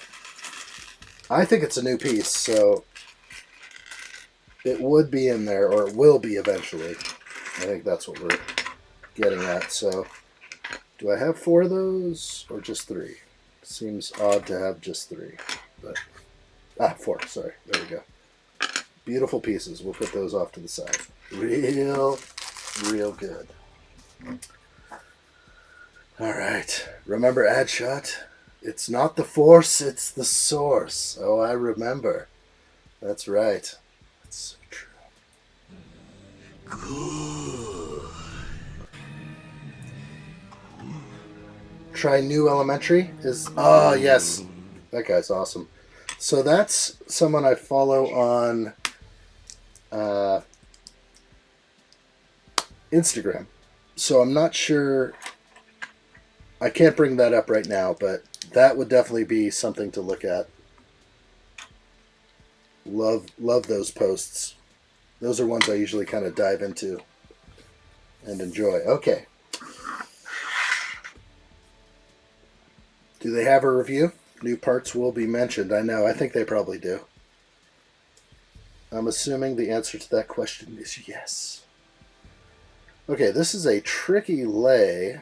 I think it's a new piece, so it would be in there, or it will be eventually. I think that's what we're getting at. So, do I have 4 of those, or just 3? Seems odd to have just 3, but 4. Sorry, there we go. Beautiful pieces. We'll put those off to the side. Real good. All right. Remember addshot? It's not the force, it's the source. Oh, I remember. That's right. That's so true. Try New Elementary is... Oh, yes. That guy's awesome. So that's someone I follow on Instagram. So I'm not sure... I can't bring that up right now, but that would definitely be something to look at. Love those posts. Those are ones I usually kind of dive into and enjoy. Okay. Do they have a review? New parts will be mentioned. I know. I think they probably do. I'm assuming the answer to that question is yes. Okay, this is a tricky lay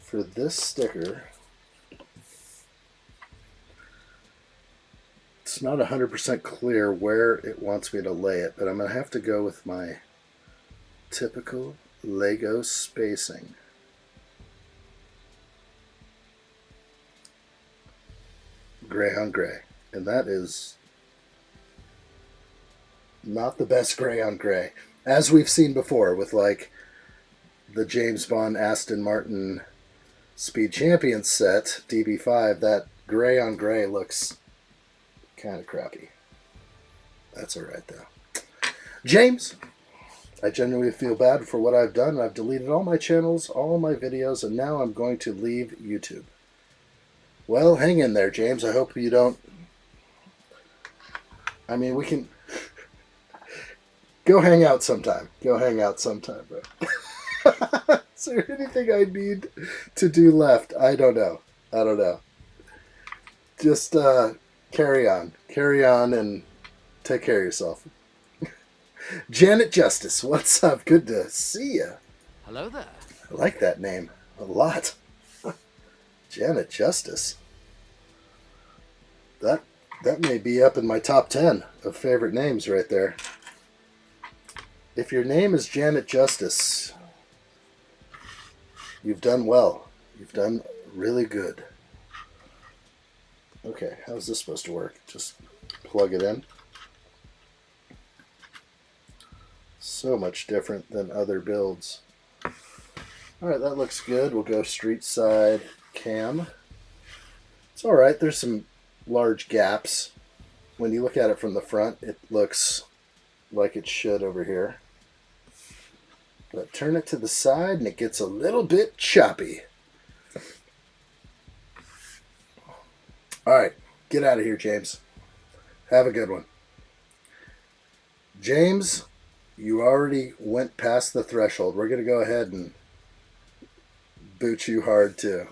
for this sticker. It's not 100% clear where it wants me to lay it, but I'm going to have to go with my typical Lego spacing. Gray on gray. And that is not the best gray on gray. As we've seen before with like the James Bond Aston Martin Speed Champions set, DB5, that gray on gray looks kind of crappy. That's alright though. James, I genuinely feel bad for what I've done. I've deleted all my channels, all my videos, and now I'm going to leave YouTube. Well, hang in there, James. I hope you don't... I mean, we can... Go hang out sometime. Go hang out sometime, bro. Is there anything I need to do left? I don't know. I don't know. Just carry on. Carry on and take care of yourself. Janet Justice, what's up? Good to see you. Hello there. I like that name a lot. Janet Justice. That may be up in my top 10 of favorite names right there. If your name is Janet Justice, you've done well. You've done really good. Okay, how's this supposed to work? Just plug it in. So much different than other builds. Alright, that looks good. We'll go street side cam. It's alright. There's some large gaps. When you look at it from the front, it looks like it should over here. But turn it to the side and it gets a little bit choppy. Alright, get out of here, James. Have a good one. James, you already went past the threshold. We're going to go ahead and boot you hard, too.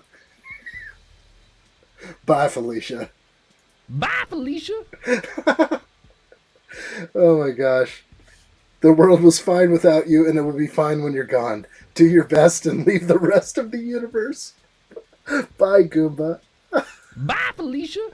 Bye, Felicia. Bye, Felicia. Oh, my gosh. The world was fine without you, and it will be fine when you're gone. Do your best and leave the rest of the universe. Bye, Goomba. Bye, Felicia.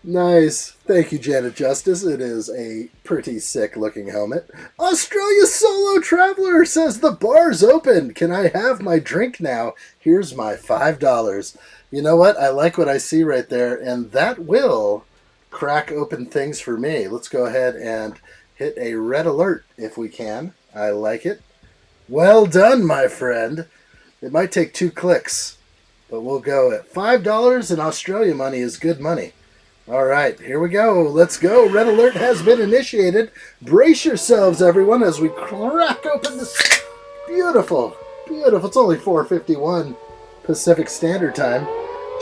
Nice. Thank you, Janet Justice. It is a pretty sick-looking helmet. Australia Solo Traveler says the bar's open. Can I have my drink now? Here's my $5. You know what? I like what I see right there, and that will crack open things for me. Let's go ahead and hit a red alert if we can. I like it. Well done, my friend. It might take 2 clicks, but we'll go at $5 in Australia money is good money. All right, here we go. Let's go. Red alert has been initiated. Brace yourselves, everyone, as we crack open this beautiful, beautiful. It's only 4:51 Pacific Standard Time.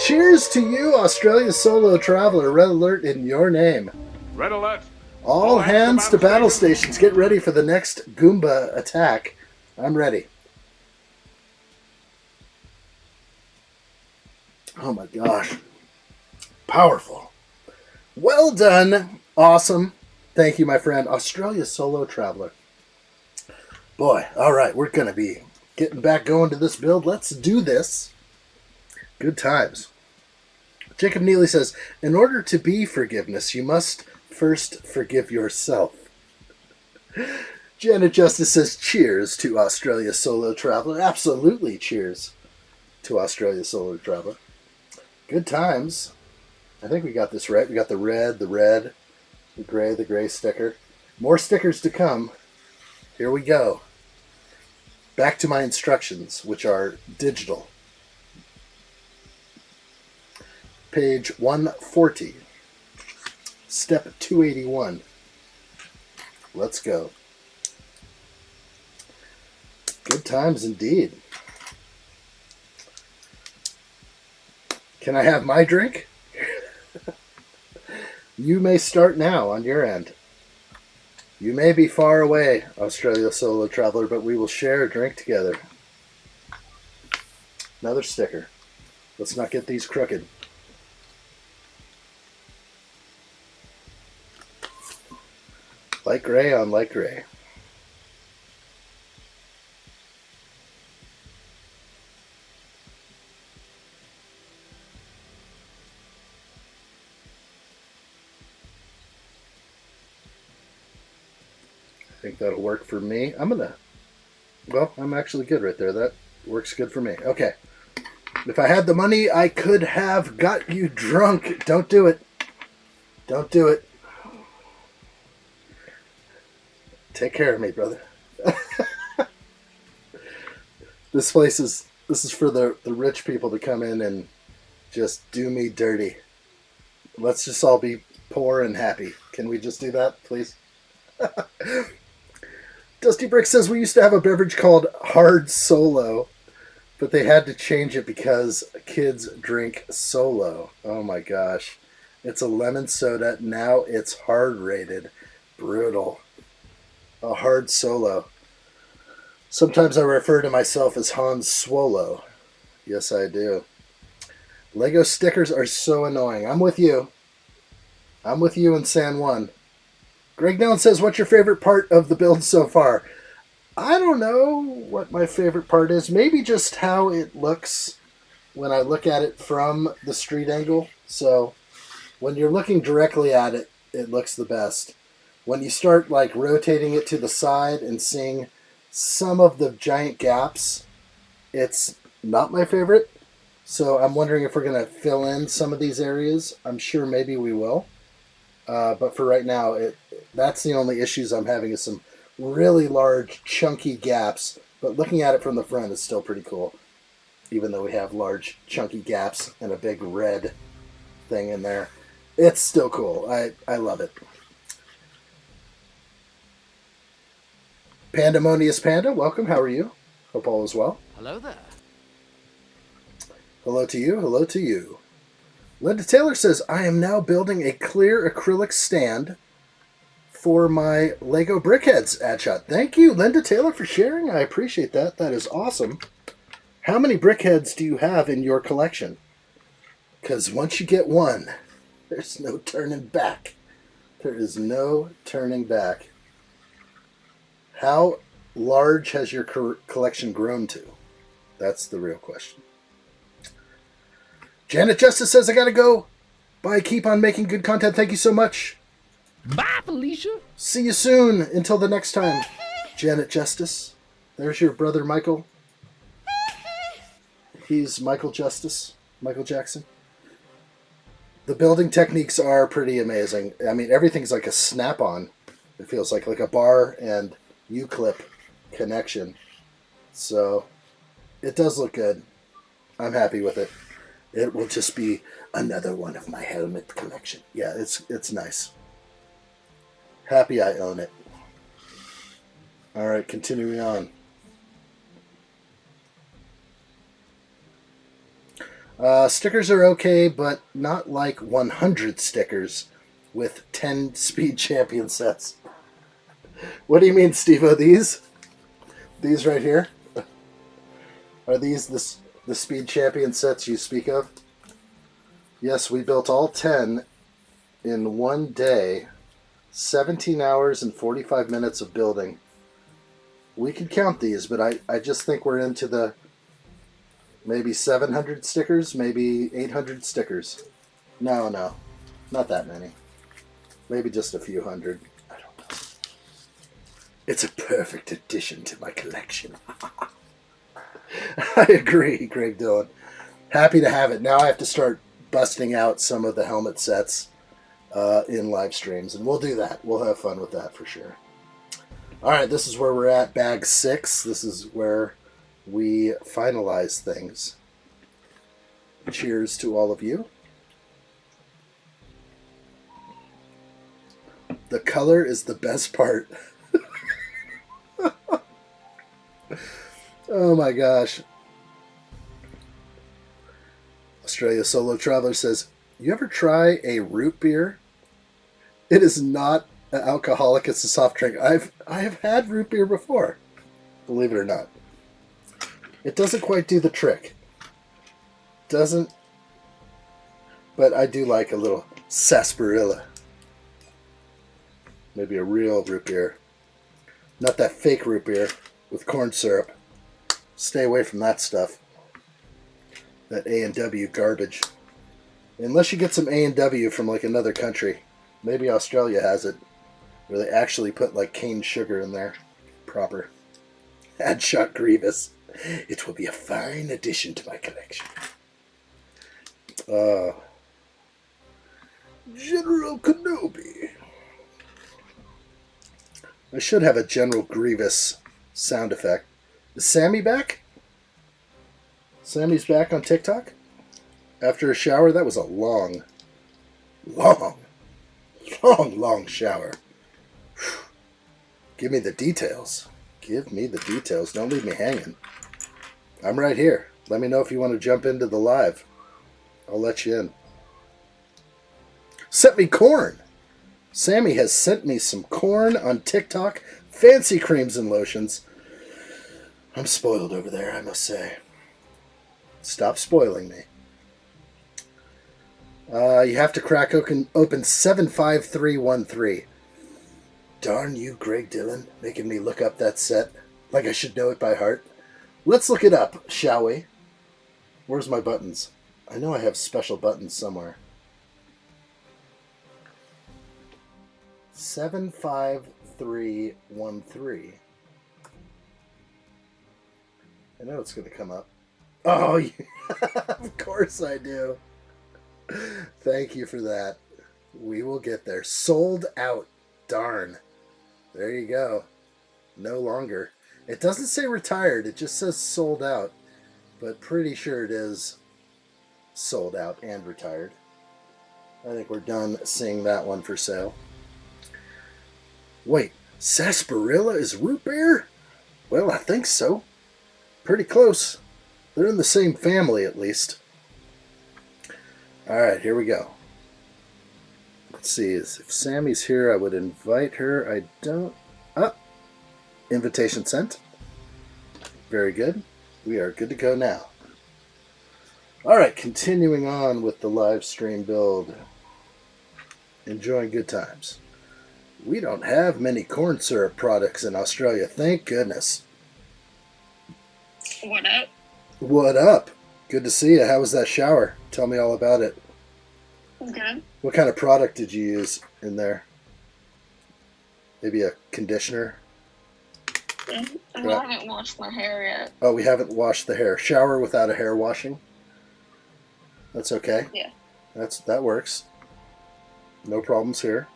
Cheers to you, Australia Solo Traveler. Red alert in your name. Red alert. All hands to battle stations. Get ready for the next Goomba attack. I'm ready. Oh my gosh. Powerful. Well done. Awesome. Thank you, my friend. Australia Solo Traveler. Boy, all right. We're going to be getting back going to this build. Let's do this. Good times. Jacob Neely says, in order to be forgiveness, you must first forgive yourself. Janet Justice says, cheers to Australia Solo Traveler. Absolutely cheers to Australia Solo Traveler. Good times. I think we got this right. We got the red, The gray sticker. More stickers to come. Here we go. Back to my instructions, which are digital. Page 140. Step 281. Let's go. Good times indeed. Can I have my drink? You may start now on your end. You may be far away, Australia solo traveler, but we will share a drink together. Another sticker. Let's not get these crooked. Light gray on light gray. I think that'll work for me. I'm actually good right there. That works good for me. Okay. If I had the money, I could have got you drunk. Don't do it. Don't do it. Take care of me, brother. This is for the rich people to come in and just do me dirty. Let's just all be poor and happy. Can we just do that, please? Dusty Brick says we used to have a beverage called Hard Solo, but they had to change it because kids drink Solo. Oh my gosh. It's a lemon soda. Now it's hard rated. Brutal. A hard Solo. Sometimes I refer to myself as Han Swolo. Yes, I do. Lego stickers are so annoying. I'm with you. I'm with you in San Juan. Greg Down says, what's your favorite part of the build so far? I don't know what my favorite part is. Maybe just how it looks when I look at it from the street angle. So when you're looking directly at it, it looks the best. When you start like rotating it to the side and seeing some of the giant gaps, it's not my favorite. So I'm wondering if we're going to fill in some of these areas. I'm sure maybe we will. But for right now, that's the only issues I'm having is some really large, chunky gaps. But looking at it from the front is still pretty cool. Even though we have large, chunky gaps and a big red thing in there. It's still cool. I love it. Pandemonious Panda, welcome. How are you? Hope all is well. Hello there. Hello to you. Hello to you. Linda Taylor says, I am now building a clear acrylic stand for my Lego Brickheads addshot. Thank you, Linda Taylor, for sharing. I appreciate that. That is awesome. How many Brickheads do you have in your collection? Because once you get one, there's no turning back. There is no turning back. How large has your collection grown to? That's the real question. Janet Justice says, I gotta go. Bye, keep on making good content. Thank you so much. Bye, Felicia. See you soon. Until the next time, Janet Justice. There's your brother, Michael. He's Michael Justice. Michael Jackson. The building techniques are pretty amazing. I mean, everything's like a snap-on. It feels like a bar and U-clip connection. So, it does look good. I'm happy with it. It will just be another one of my helmet collection. Yeah, it's nice. Happy I own it. All right, continuing on. Stickers are okay, but not like 100 stickers with 10 Speed Champion sets. What do you mean, Steve-O? These right here? Are these the Speed Champion sets you speak of? Yes, we built all 10 in one day. 17 hours and 45 minutes of building. We could count these, but I just think we're into the maybe 700 stickers, maybe 800 stickers. No, not that many. Maybe just a few hundred. I don't know. It's a perfect addition to my collection. I agree, Greg Dillon. Happy to have it. Now I have to start busting out some of the helmet sets. in live streams, and we'll do that. We'll have fun with that for sure. All right, this is where we're at, bag 6. This is where we finalize things. Cheers to all of you. The color is the best part. Oh my gosh. Australia Solo Traveler says, you ever try a root beer? It is not an alcoholic, it's a soft drink. I have had root beer before, believe it or not. It doesn't quite do the trick. Doesn't, but I do like a little sarsaparilla. Maybe a real root beer. Not that fake root beer with corn syrup. Stay away from that stuff. That A&W garbage. Unless you get some A&W from like another country. Maybe Australia has it. Where they actually put like cane sugar in there. Proper. Addshot Grievous. It will be a fine addition to my collection. General Kenobi. I should have a General Grievous sound effect. Is Sammy back? Sammy's back on TikTok? After a shower? That was a long shower. Whew. Give me the details. Give me the details. Don't leave me hanging. I'm right here. Let me know if you want to jump into the live. I'll let you in. Sent me corn. Sammy has sent me some corn on TikTok. Fancy creams and lotions. I'm spoiled over there, I must say. Stop spoiling me. You have to crack open 75313. Darn you, Greg Dillon, making me look up that set like I should know it by heart. Let's look it up, shall we? Where's my buttons? I know I have special buttons somewhere. 75313. I know it's going to come up. Oh, yeah. Of course I do. Thank you for that. We will get there. Sold out. Darn. There you go. No longer. It doesn't say retired. It just says sold out. But pretty sure it is sold out and retired. I think we're done seeing that one for sale. Wait, sarsaparilla is root beer? Well, I think so. Pretty close. They're in the same family, at least. Alright, here we go. Let's see. If Sammy's here, I would invite her. I don't... Ah! Invitation sent. Very good. We are good to go now. Alright, continuing on with the live stream build. Enjoying good times. We don't have many corn syrup products in Australia, thank goodness. What up? What up? Good to see you. How was that shower? Tell me all about it. Good. What kind of product did you use in there? Maybe a conditioner? Yeah. I haven't washed my hair yet. Oh, we haven't washed the hair. Shower without a hair washing? That's okay. Yeah. That works. No problems here.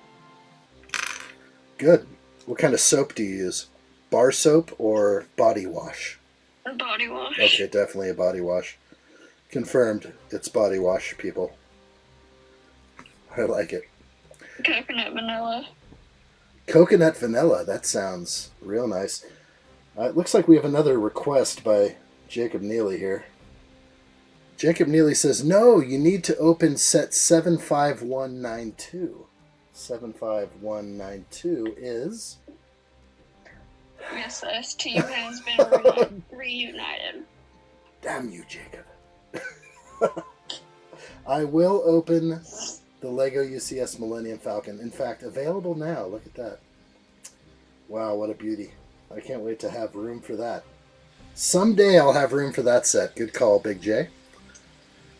Good. What kind of soap do you use? Bar soap or body wash? A body wash. Okay, definitely a body wash. Confirmed. It's body wash, people. I like it. Coconut vanilla. Coconut vanilla. That sounds real nice. It looks like we have another request by Jacob Neely here. Jacob Neely says, no, you need to open set 75192. 75192 is... Yes, this team has been reunited. Damn you, Jacob. I will open the LEGO UCS Millennium Falcon. In fact, available now. Look at that. Wow, what a beauty. I can't wait to have room for that. Someday I'll have room for that set. Good call, Big J.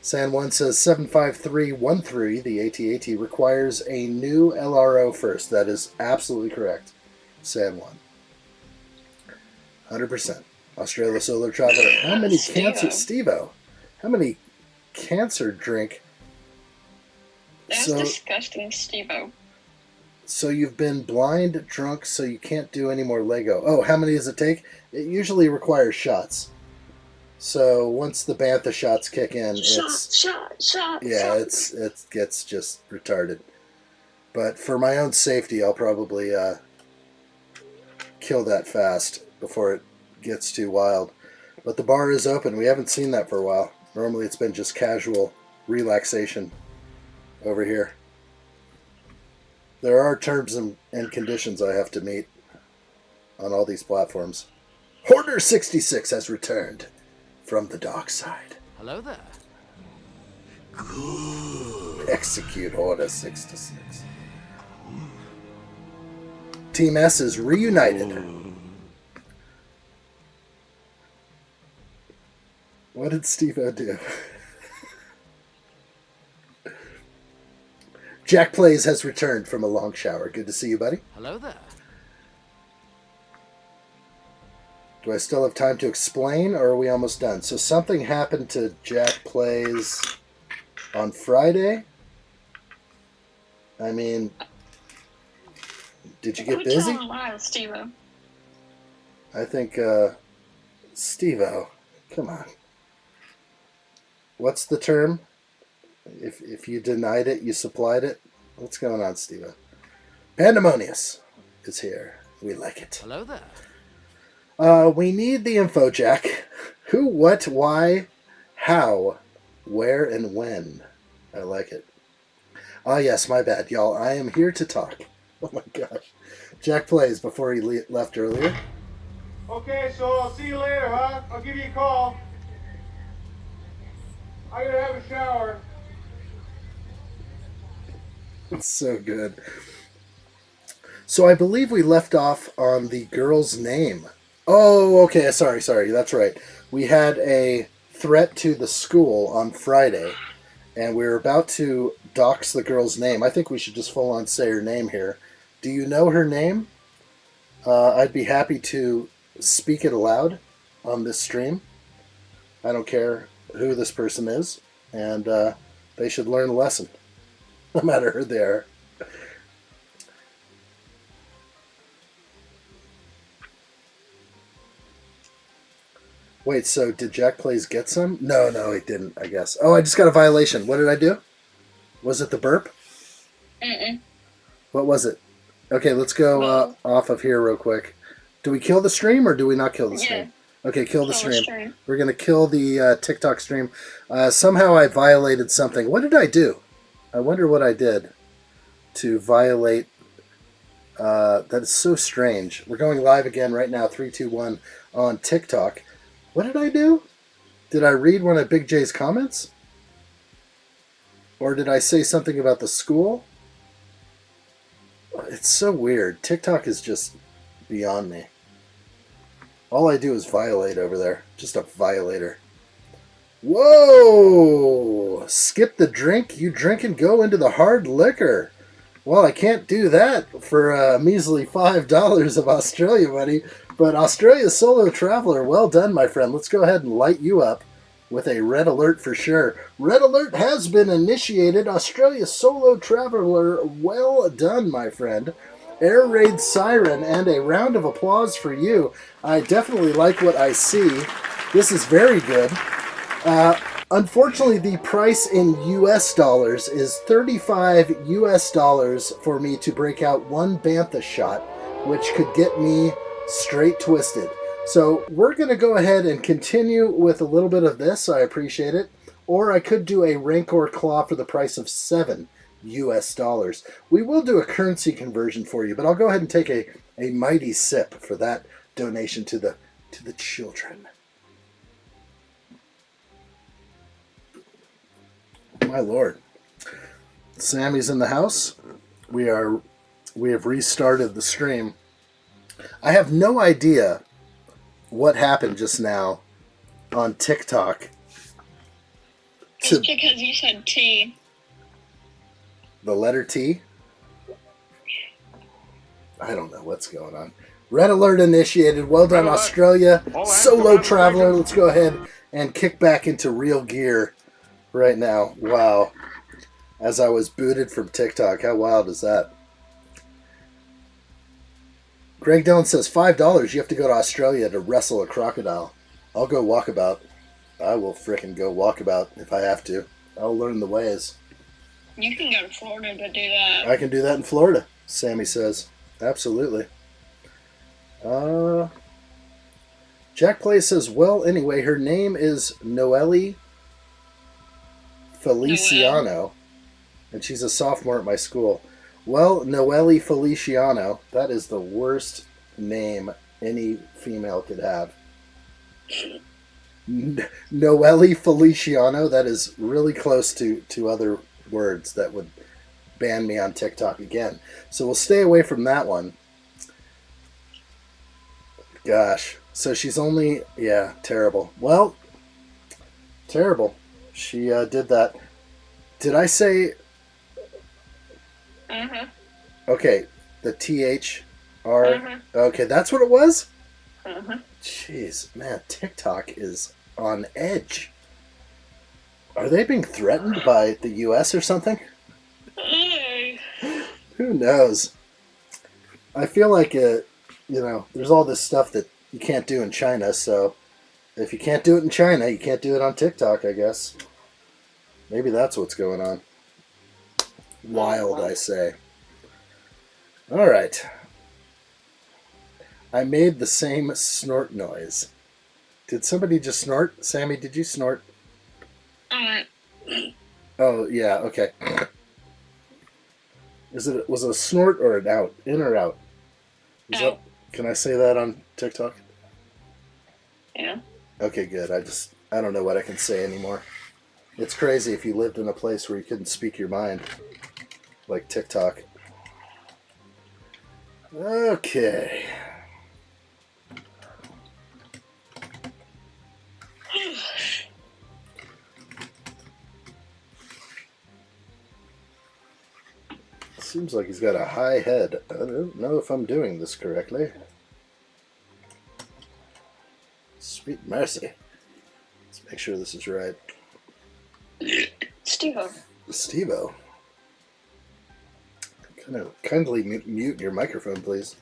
San1 says 75313, the AT-AT, requires a new LRO first. That is absolutely correct, San1. 100%. Australia Solar Traveler. How many cancer... Steve-O. How many cancer drink That was disgusting, Steve-O. So you've been blind, drunk, so you can't do any more Lego. Oh, how many does it take? It usually requires shots. So once the bantha shots kick in, it gets just retarded. But for my own safety, I'll probably kill that fast before it gets too wild. But the bar is open. We haven't seen that for a while. Normally it's been just casual relaxation over here. There are terms and conditions I have to meet on all these platforms. Hoarder 66 has returned from the dark side. Hello there. Good. Execute Hoarder 66. Team S is reunited. What did Steve-O do? Jack Plays has returned from a long shower. Good to see you, buddy. Hello there. Do I still have time to explain, or are we almost done? So something happened to Jack Plays on Friday. I mean, did you get busy? Steve-O. I think, Steve-O, come on. What's the term? If you denied it, you supplied it. What's going on, Steve-O? Pandemonious is here. We like it. Hello there. We need the info, Jack. Who, what, why, how, where, and when. I like it. Ah, yes, my bad, y'all. I am here to talk. Oh my gosh. Jack Plays before he left earlier. Okay, so I'll see you later, huh? I'll give you a call. I gotta have a shower. It's so good. So I believe we left off on the girl's name. Oh, okay. Sorry. That's right. We had a threat to the school on Friday, and we were about to dox the girl's name. I think we should just full on say her name here. Do you know her name? I'd be happy to speak it aloud on this stream. I don't care who this person is, and they should learn a lesson, no matter who they are. Wait, so did Jack Plays get some? No, he didn't, I guess. Oh, I just got a violation. What did I do? Was it the burp? Mm-mm. What was it? Okay, let's go off of here real quick. Do we kill the stream or do we not kill the stream? Okay, kill the stream. We're going to kill the TikTok stream. Somehow I violated something. What did I do? I wonder what I did to violate. That is so strange. We're going live again right now, 3, 2, 1, on TikTok. What did I do? Did I read one of Big J's comments? Or did I say something about the school? It's so weird. TikTok is just beyond me. All I do is violate over there. Just a violator. Whoa! Skip the drink. You drink and go into the hard liquor. Well, I can't do that for a measly $5 of Australia money. But Australia Solo Traveler, well done, my friend. Let's go ahead and light you up with a red alert for sure. Red alert has been initiated. Australia Solo Traveler, well done, my friend. Air raid siren and a round of applause for you. I definitely like what I see. This is very good. Unfortunately, the price in US dollars is 35 US dollars for me to break out one bantha shot, which could get me straight twisted. So we're going to go ahead and continue with a little bit of this. I appreciate it. Or I could do a Rancor Claw for the price of 7 US dollars. We will do a currency conversion for you, but I'll go ahead and take a mighty sip for that donation to the children. My lord. Sammy's in the house. We have restarted the stream. I have no idea what happened just now on TikTok. It's because you said T. The letter T? I don't know what's going on. Red alert initiated. Well done, Australia. Solo Traveler. Let's go ahead and kick back into real gear right now. Wow. as I was booted from TikTok. How wild is that? Greg Dillon says $5. You have to go to Australia to wrestle a crocodile. I'll go walkabout. I will frickin' go walkabout if I have to. I'll learn the ways. You can go to Florida to do that. I can do that in Florida, Sammy says. Absolutely. Jack Play says, well, anyway, her name is Noelle Feliciano, and she's a sophomore at my school. Well, Noelle Feliciano, that is the worst name any female could have. Noelle Feliciano, that is really close to other words that would ban me on TikTok again. So we'll stay away from that one. Gosh. So she's only, yeah, terrible. Well, terrible. She did that. Did I say... Uh-huh. Okay, the THR. Uh-huh. Okay, that's what it was? Uh-huh. Jeez, man, TikTok is on edge. Are they being threatened by the U.S. or something? Who knows? I feel like, there's all this stuff that you can't do in China, so if you can't do it in China, you can't do it on TikTok, I guess. Maybe that's what's going on. Wild, I say. All right. I made the same snort noise. Did somebody just snort? Sammy, did you snort? Oh, yeah, okay. Was it a snort or an out? In or out? Can I say that on TikTok? Yeah. Okay, good. I don't know what I can say anymore. It's crazy if you lived in a place where you couldn't speak your mind. Like TikTok. Okay. Seems like he's got a high head. I don't know if I'm doing this correctly. Sweet mercy. Let's make sure this is right. Steve-O. Steve-O. Kindly mute your microphone, please.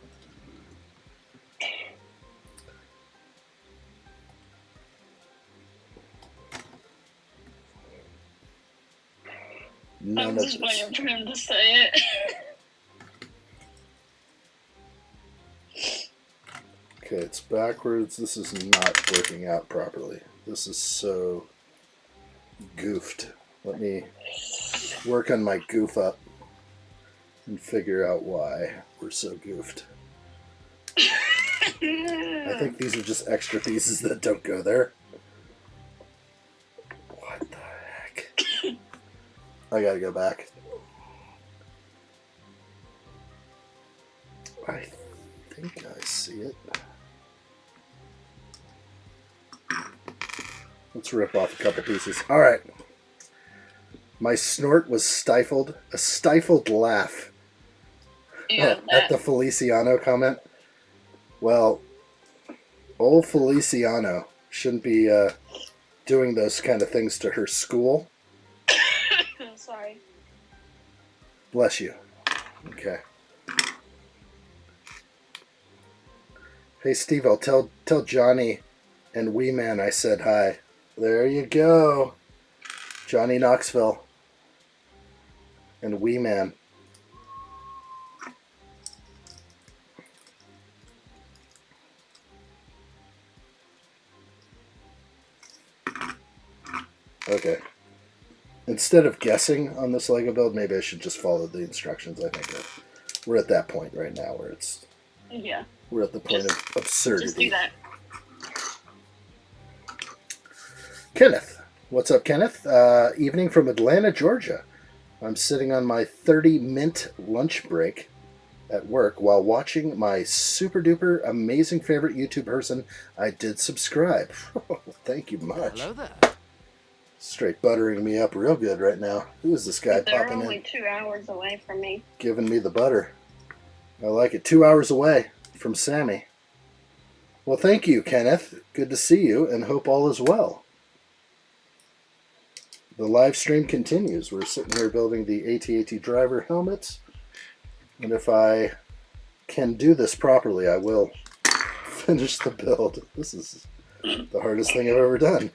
I'm just waiting for him to say it. Okay, it's backwards. This is not working out properly. This is so goofed. Let me work on my goof up and figure out why we're so goofed. I think these are just extra pieces that don't go there. What the heck? I gotta go back. I think I see it. Let's rip off a couple pieces. All right. My snort was stifled. A stifled laugh. Yeah, at the Feliciano comment. Well, old Feliciano shouldn't be doing those kind of things to her school. Sorry. Bless you. Okay. Hey, Steve, I'll tell Johnny and Wee Man I said hi. There you go. Johnny Knoxville and Wee Man. Okay. Instead of guessing on this Lego build, maybe I should just follow the instructions. I think we're at that point right now where it's... Yeah. We're at the point of absurdity. Just do that. Kenneth. What's up, Kenneth? Evening from Atlanta, Georgia. I'm sitting on my 30-minute lunch break at work while watching my super-duper amazing favorite YouTube person. I did subscribe. Thank you much. Hello there. Straight buttering me up real good right now. Who is this guy They're popping only in? 2 hours away from me. Giving me the butter. I like it. 2 hours away from Sammy. Well, thank you, Kenneth. Good to see you, and hope all is well. The live stream continues. We're sitting here building the AT-AT driver helmet. And if I can do this properly, I will finish the build. This is the hardest thing I've ever done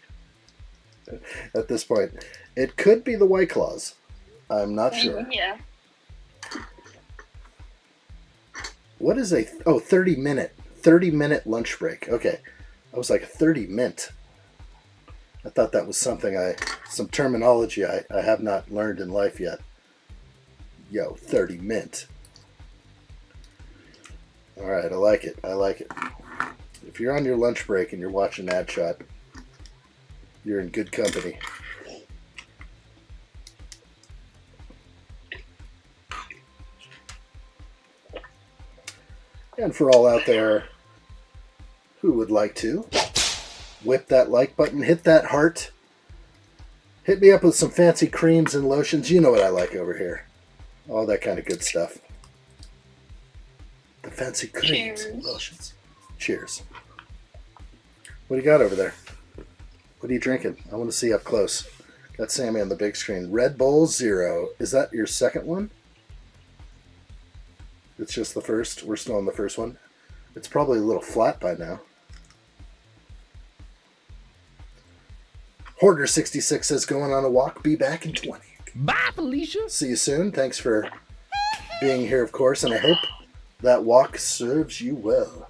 at this point. It could be the White Claws. I'm not sure. Yeah. What is a 30-minute lunch break? Okay. I was like 30 mint. I thought that was some terminology I have not learned in life yet. Yo, 30 mint. All right, I like it. I like it. If you're on your lunch break and you're watching addshot, you're in good company. And for all out there who would like to, whip that like button, hit that heart, hit me up with some fancy creams and lotions. You know what I like over here. All that kind of good stuff. The fancy creams and lotions. Cheers. What do you got over there? What are you drinking? I want to see up close. Got Sammy on the big screen. Red Bull Zero. Is that your second one? It's just the first. We're still on the first one. It's probably a little flat by now. Hoarder66 says, going on a walk. Be back in 20. Bye, Felicia. See you soon. Thanks for being here, of course, and I hope that walk serves you well.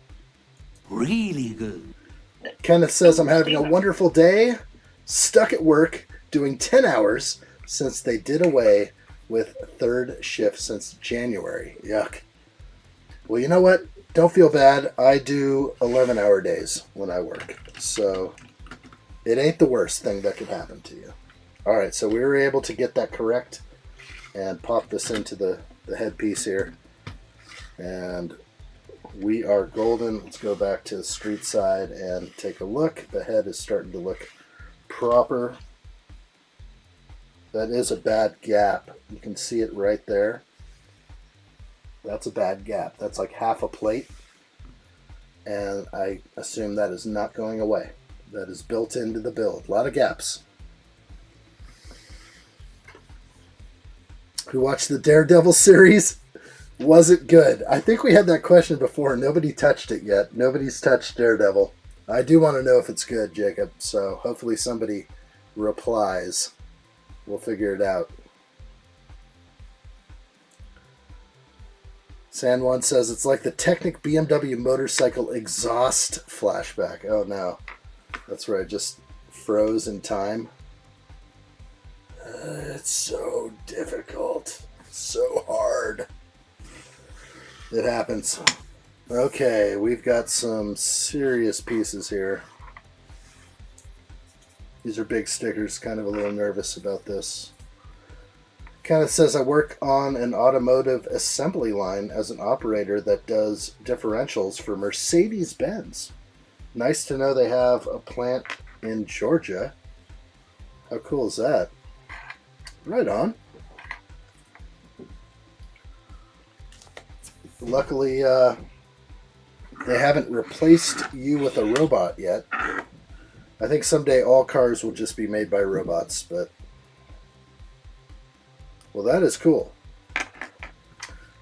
Really good. Kenneth says, I'm having a wonderful day. Stuck at work, doing 10 hours since they did away with third shift since January. Yuck. Well, you know what? Don't feel bad. I do 11-hour days when I work. So it ain't the worst thing that could happen to you. All right, so we were able to get that correct and pop this into the headpiece here. And we are golden. Let's go back to the street side and take a look. The head is starting to look proper. That is a bad gap. You can see it right there. That's a bad gap. That's like half a plate. And I assume that is not going away. That is built into the build. A lot of gaps. Who watched the Daredevil series? Was it good? I think we had that question before. Nobody touched it yet. Nobody's touched Daredevil. I do want to know if it's good, Jacob. So hopefully somebody replies. We'll figure it out. San Juan says it's like the Technic BMW motorcycle exhaust flashback. Oh no. That's where I just froze in time. It's so difficult. So hard. It happens. Okay, we've got some serious pieces here. These are big stickers. Kind of a little nervous about this. Kind of says, I work on an automotive assembly line as an operator that does differentials for Mercedes-Benz. Nice to know they have a plant in Georgia. How cool is that? Right on. Luckily, they haven't replaced you with a robot yet. I think someday all cars will just be made by robots, but... Well, that is cool.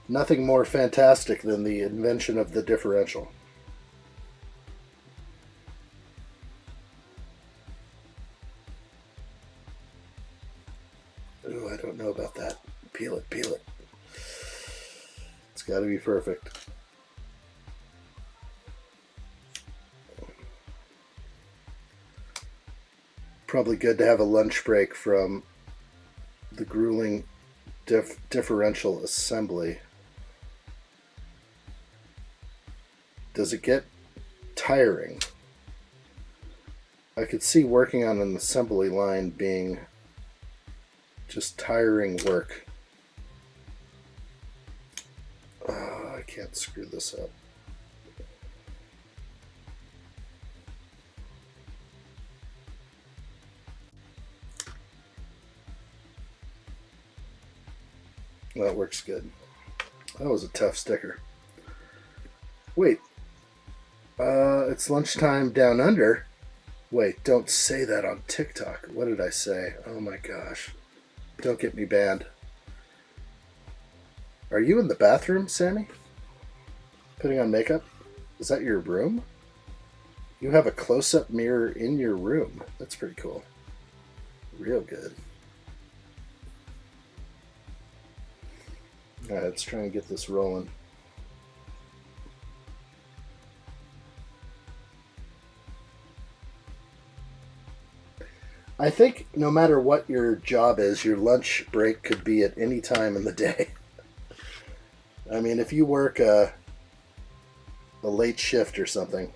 Nothing more fantastic than the invention of the differential. Ooh, I don't know about that. Peel it, peel it. It's got to be perfect. Probably good to have a lunch break from the grueling differential assembly. Does it get tiring? I could see working on an assembly line being just tiring work. Oh, I can't screw this up. That works good. That was a tough sticker. Wait. It's lunchtime down under. Wait, don't say that on TikTok. What did I say? Oh my gosh. Don't get me banned. Are you in the bathroom, Sammy? Putting on makeup? Is that your room? You have a close-up mirror in your room. That's pretty cool. Real good. Alright, let's try and get this rolling. I think no matter what your job is, your lunch break could be at any time in the day. I mean, if you work a late shift or something,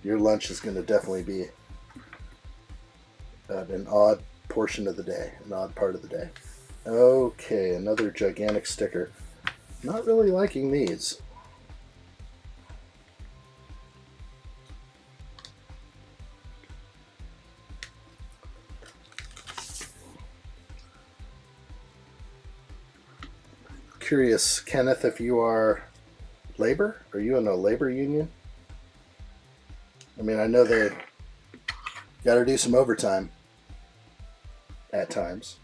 your lunch is going to definitely be at an odd portion of the day, an odd part of the day. Okay, another gigantic sticker. Not really liking these. Curious, Kenneth, if you are labor? Are you in a labor union? I mean, I know they got to do some overtime at times.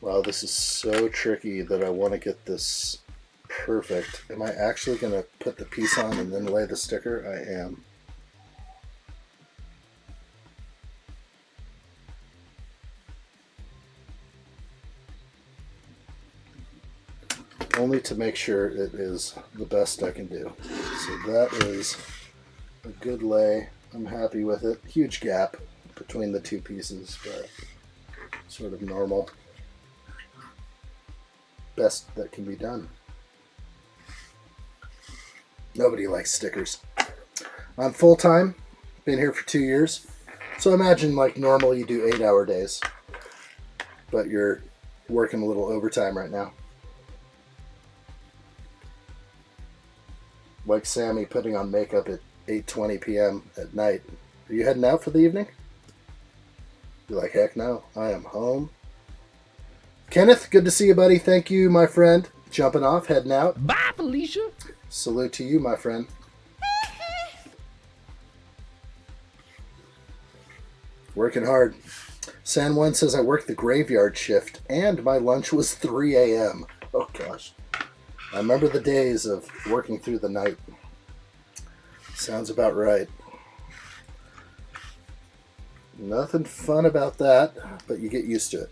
Wow, this is so tricky that I want to get this perfect. Am I actually going to put the piece on and then lay the sticker? I am. Only to make sure it is the best I can do. So that is a good lay. I'm happy with it. Huge gap between the two pieces, but sort of normal. Best that can be done. Nobody likes stickers. I'm full-time. Been here for 2 years. So imagine like normally you do 8-hour days. But you're working a little overtime right now. Like Sammy putting on makeup at 8:20 p.m. at night. Are you heading out for the evening? You're like, heck no. I am home. Kenneth, good to see you, buddy. Thank you, my friend. Jumping off, heading out. Bye, Felicia. Salute to you, my friend. Working hard. San Juan says I worked the graveyard shift and my lunch was 3 a.m. Oh gosh. I remember the days of working through the night. Sounds about right. Nothing fun about that, but you get used to it.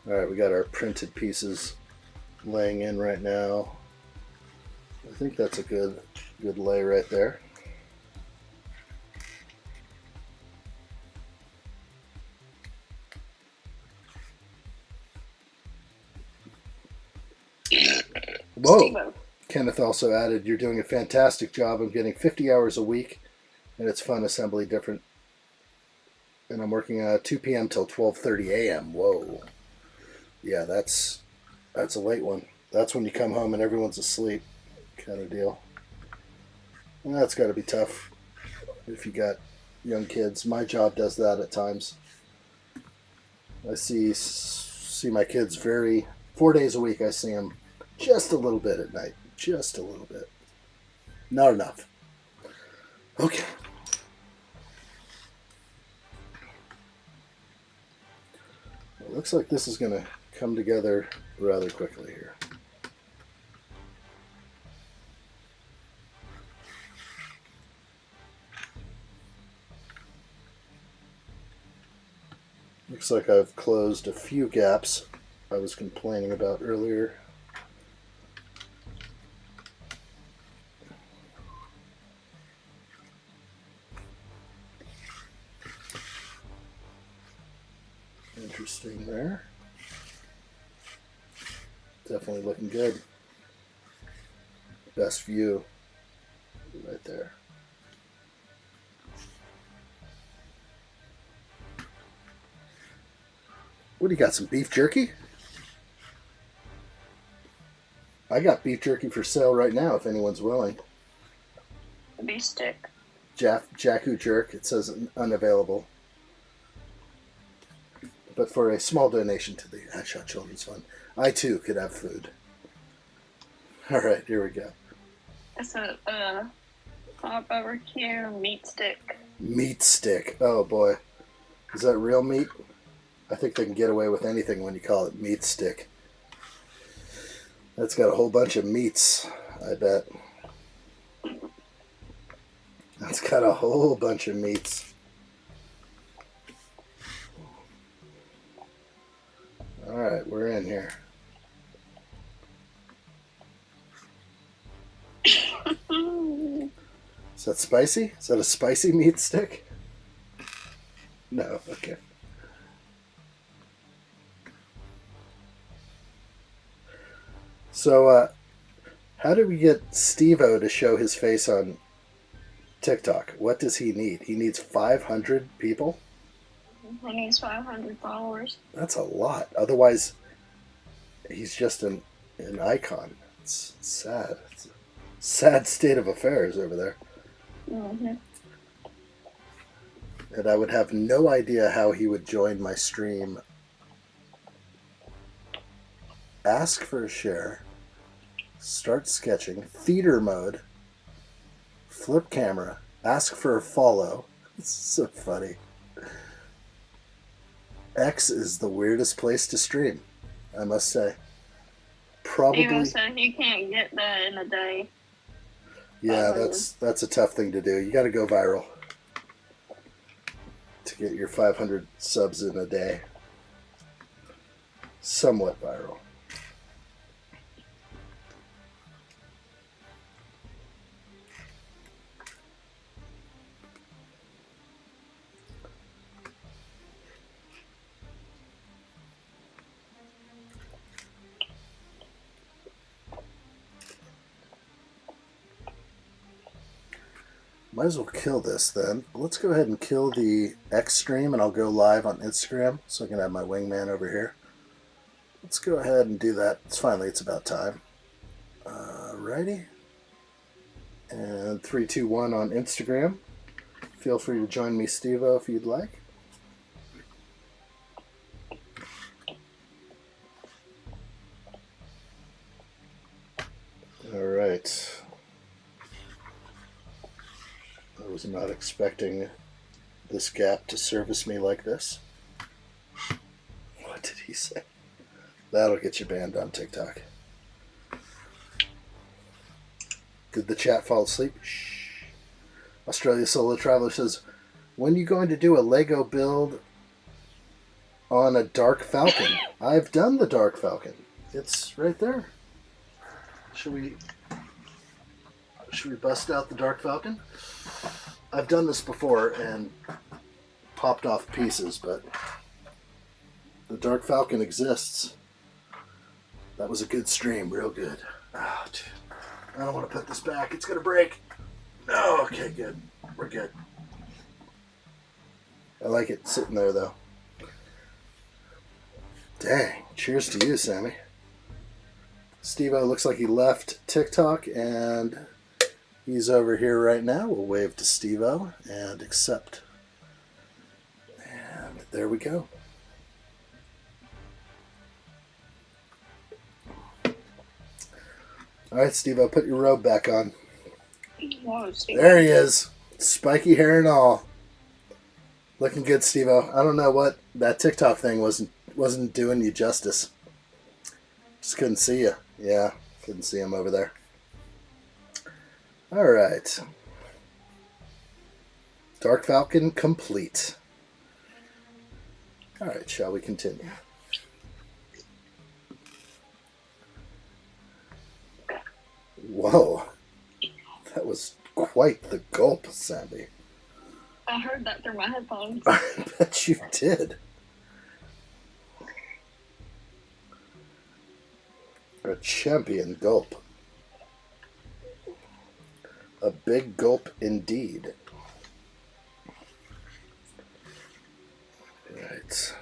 Alright, we got our printed pieces laying in right now. I think that's a good lay right there. Whoa! Kenneth also added, you're doing a fantastic job. I'm getting 50 hours a week, and it's fun assembly different. And I'm working 2 p.m. till 12:30 a.m. Whoa. Yeah, that's a late one. That's when you come home and everyone's asleep kind of deal. And that's got to be tough if you got young kids. My job does that at times. I see my kids 4 days a week. I see them just a little bit at night. Just a little bit. Not enough. Okay. It looks like this is going to come together rather quickly here. Looks like I've closed a few gaps I was complaining about earlier. Interesting there. Definitely looking good. Best view right there. What do you got, some beef jerky? I got beef jerky for sale right now if anyone's willing. be stick. Jakku Jerk, it says unavailable. But for a small donation to the addshot Children's Fund, I too could have food. All right, here we go. It's a hot barbecue meat stick. Meat stick. Oh boy. Is that real meat? I think they can get away with anything when you call it meat stick. That's got a whole bunch of meats, I bet. That's got a whole bunch of meats. Alright, we're in here. Is that spicy? Is that a spicy meat stick? No, okay. So, how do we get Steve-O to show his face on TikTok? What does he need? He needs 500 people? He needs 500 followers. That's a lot. Otherwise, he's just an icon. It's sad. It's a sad state of affairs over there. Mm-hmm. And I would have no idea how he would join my stream. Ask for a share. Start sketching. Theater mode. Flip camera. Ask for a follow. It's so funny. X is the weirdest place to stream, I must say. Probably. Steven said he can't get that in a day. Yeah, that's a tough thing to do. You got to go viral to get your 500 subs in a day. Somewhat viral. Might as well kill this then. Let's go ahead and kill the X stream and I'll go live on Instagram so I can have my wingman over here. Let's go ahead and do that. It's about time. Alrighty. And 3, 2, 1 on Instagram. Feel free to join me, Steve-O, if you'd like. Alright. I was not expecting this gap to service me like this. What did he say? That'll get you banned on TikTok. Did the chat fall asleep? Shh. Australia Solo Traveler says, when are you going to do a Lego build on a Dark Falcon? I've done the Dark Falcon. It's right there. Should we bust out the Dark Falcon? I've done this before and popped off pieces, but the Dark Falcon exists. That was a good stream, real good. Oh, dude. I don't want to put this back. It's going to break. Oh, okay, good. We're good. I like it sitting there, though. Dang. Cheers to you, Sammy. Steve-O looks like he left TikTok and he's over here right now. We'll wave to Steve-O and accept. And there we go. All right, Steve-O, put your robe back on. Whoa, There he is. Spiky hair and all. Looking good, Steve-O. I don't know what that TikTok thing wasn't doing you justice. Just couldn't see you. Yeah, couldn't see him over there. All right. Dark Falcon complete. All right, shall we continue? Whoa. That was quite the gulp, Sandy. I heard that through my headphones. I bet you did. A champion gulp. A big gulp indeed. Right.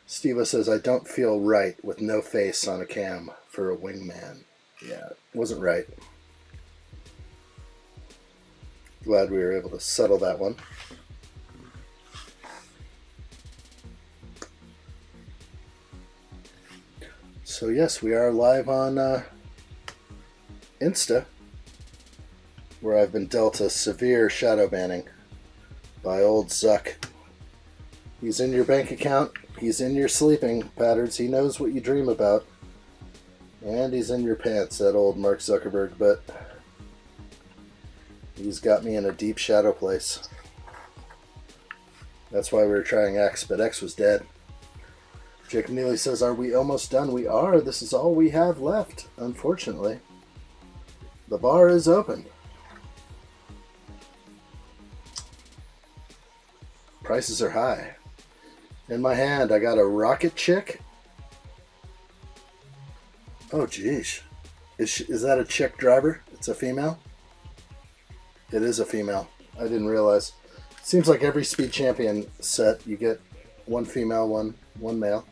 Steve says, I don't feel right with no face on a cam for a wingman. Yeah, wasn't right. Glad we were able to settle that one. So yes, we are live on Insta, where I've been dealt a severe shadow banning by old Zuck. He's in your bank account, he's in your sleeping patterns, he knows what you dream about, and he's in your pants, that old Mark Zuckerberg, but he's got me in a deep shadow place. That's why we were trying X, but X was dead. Jacob Neely says, are we almost done? We are. This is all we have left, unfortunately. The bar is open. Prices are high. In my hand, I got a rocket chick. Oh, geez. Is that a chick driver? It's a female? It is a female. I didn't realize. Seems like every Speed Champion set, you get one female, one male.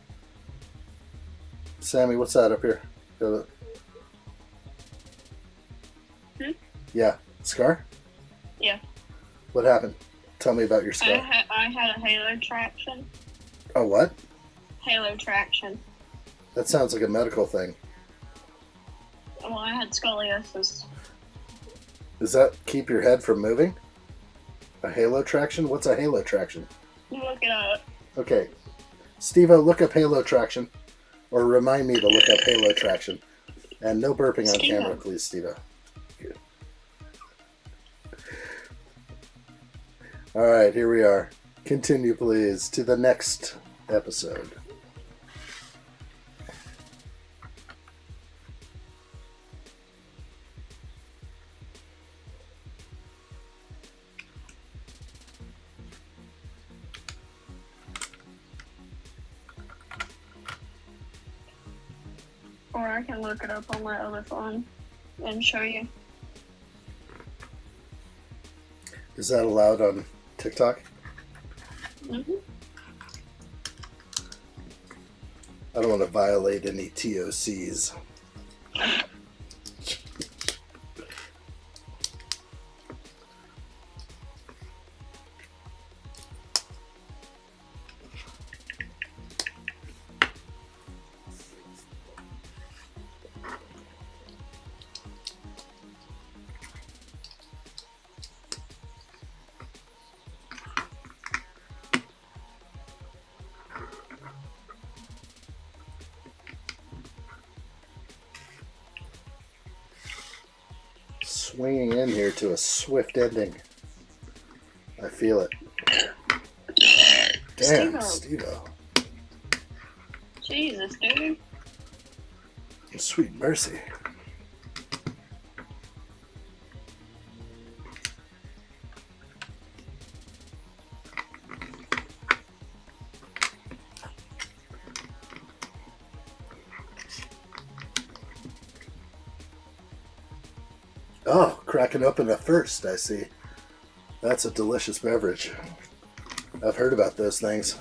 Sammy, what's that up here? Yeah. Scar? Yeah. What happened? Tell me about your scar. I had a halo traction. Oh, what? Halo traction. That sounds like a medical thing. Well, I had scoliosis. Does that keep your head from moving? A halo traction? What's a halo traction? Look it up. Okay. Steve-O, look up halo traction. Or remind me to look up halo traction. And no burping on Steve-O. camera, please, Steve-O. Good. Alright, here we are. Continue, please, to the next episode. Or I can look it up on my other phone and show you. Is that allowed on TikTok? Mm-hmm. I don't want to violate any TOCs. Swinging in here to a swift ending. I feel it. Damn, Steve-O. Steve-O. Jesus, dude. Sweet mercy. Oh, cracking open a first, I see. That's a delicious beverage. I've heard about those things.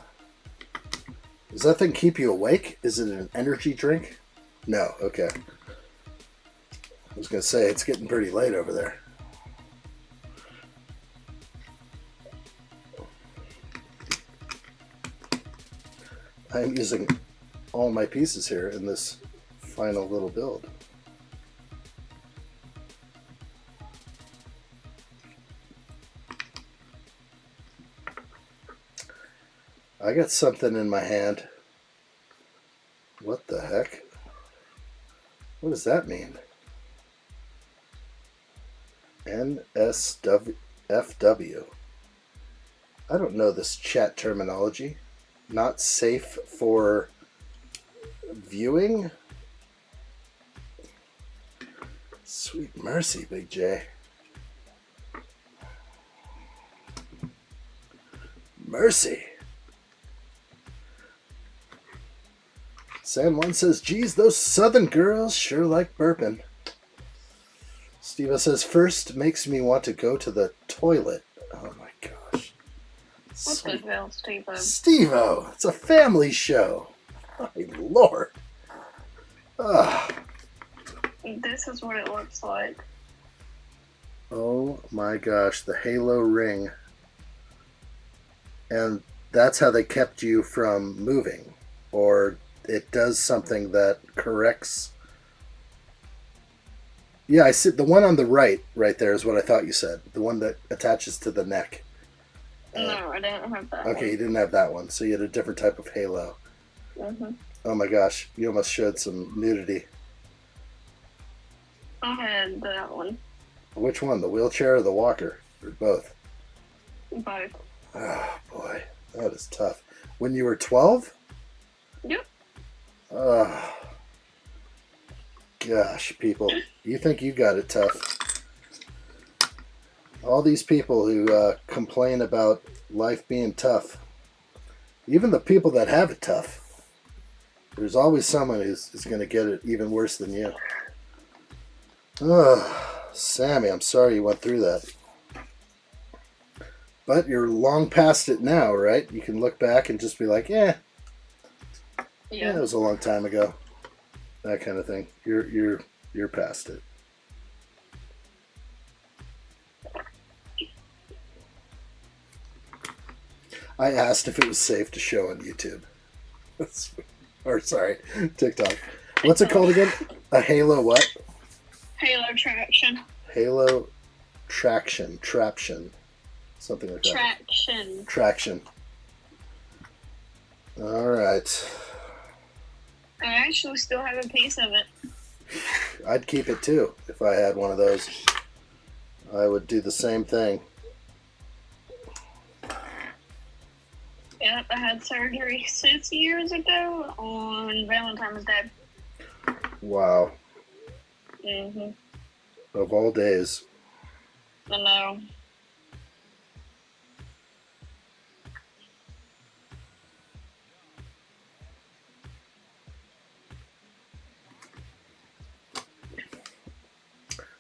Does that thing keep you awake? Is it an energy drink? No, okay. I was going to say, it's getting pretty late over there. I'm using all my pieces here in this final little build. I got something in my hand. What the heck? What does that mean? NSFW. I don't know this chat terminology. Not safe for viewing? Sweet mercy, Big J. Mercy. San Juan says, geez, those southern girls sure like burping. Steve says, first makes me want to go to the toilet. Oh my gosh. What the hell, Steve-O? Steve-O, it's a family show. My lord. This is what it looks like. Oh my gosh, the halo ring. And that's how they kept you from moving. Or it does something that corrects. Yeah, I see the one on the right there is what I thought you said. The one that attaches to the neck. No, I didn't have that. Okay, you didn't have that one, so you had a different type of halo. Oh my gosh, you almost showed some nudity. I had that one. Which one, the wheelchair or the walker? Or both? Both. Oh boy, that is tough. When you were 12? Yep. Oh, gosh, people, you think you got it tough. All these people who complain about life being tough, even the people that have it tough, there's always someone who's going to get it even worse than you. Oh, Sammy, I'm sorry you went through that. But you're long past it now, right? You can look back and just be like, yeah, it was a long time ago. That kind of thing. You're past it. I asked if it was safe to show on YouTube. Or sorry, TikTok. What's it called again? A halo what? Halo traction. Halo traption. Something like that. Traction. All right. I actually still have a piece of it. I'd keep it too if I had one of those. I would do the same thing. Yep, I had surgery 6 years ago on Valentine's Day. Wow. Mhm. Of all days. I know.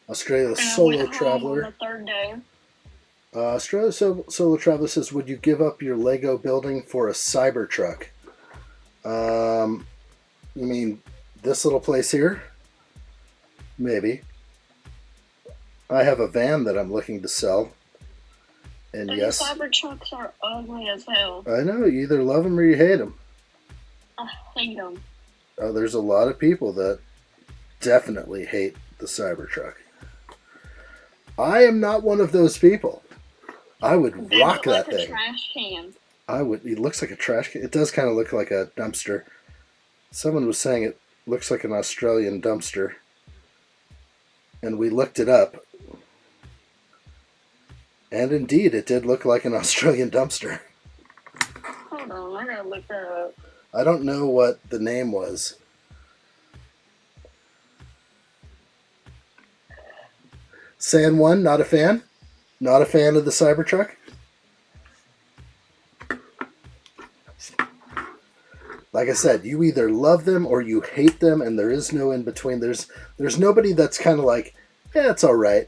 Australia Solo Traveler. On the third day. Australia Solo Traveler says, would you give up your Lego building for a Cybertruck? You mean this little place here? Maybe. I have a van that I'm looking to sell. And yes. Cybertrucks are ugly as hell. I know, you either love them or you hate them. I hate them. Oh, there's a lot of people that definitely hate the Cybertruck. I am not one of those people. I would rock that thing. A trash can. It looks like a trash can. It does kind of look like a dumpster. Someone was saying it looks like an Australian dumpster. And we looked it up. And indeed, it did look like an Australian dumpster. Hold on, I gotta look that up. I don't know what the name was. San Juan, not a fan? Not a fan of the Cybertruck? Like I said, you either love them or you hate them, and there is no in between. There's nobody that's kind of like, yeah, it's all right.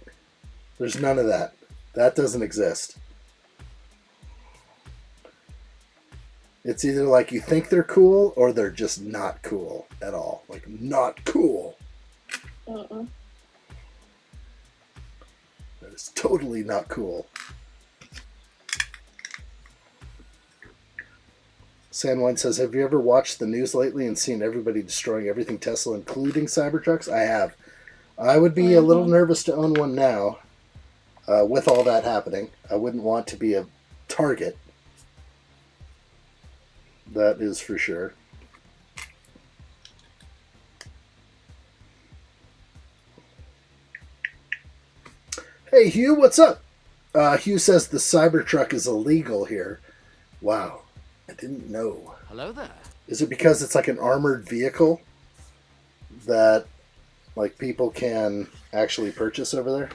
There's none of that. That doesn't exist. It's either like you think they're cool or they're just not cool at all. Like, not cool. Mm-mm. That is totally not cool. San Juan says, have you ever watched the news lately and seen everybody destroying everything Tesla, including Cybertrucks? I have. I would be a little nervous to own one now with all that happening. I wouldn't want to be a target. That is for sure. Hey, Hugh, what's up? Hugh says the Cybertruck is illegal here. Wow. I didn't know. Hello there. Is it because it's like an armored vehicle that like people can actually purchase over there?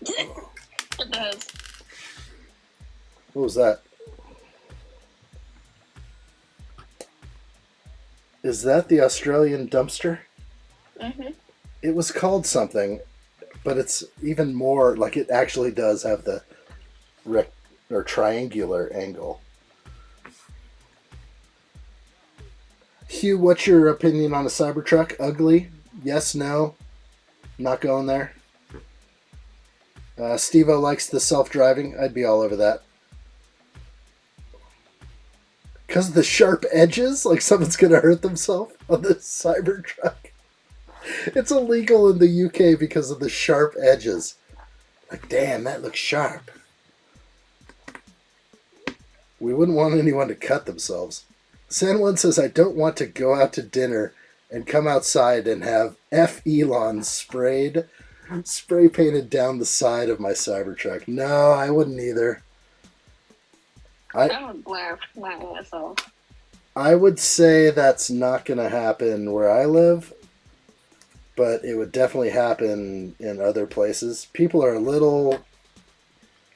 It does. What was that? Is that the Australian dumpster? Mm-hmm. It was called something, but it's even more like it actually does have the triangular angle. Hugh, what's your opinion on a Cybertruck? Ugly? Yes, no? Not going there? Steve-O likes the self-driving. I'd be all over that. Because of the sharp edges? Like someone's going to hurt themselves on this Cybertruck? It's illegal in the UK because of the sharp edges. Like, damn, that looks sharp. We wouldn't want anyone to cut themselves. San1 says, I don't want to go out to dinner and come outside and have F. Elon spray painted down the side of my Cybertruck. No, I wouldn't either. I would laugh my ass off. I would say that's not going to happen where I live, but it would definitely happen in other places. People are a little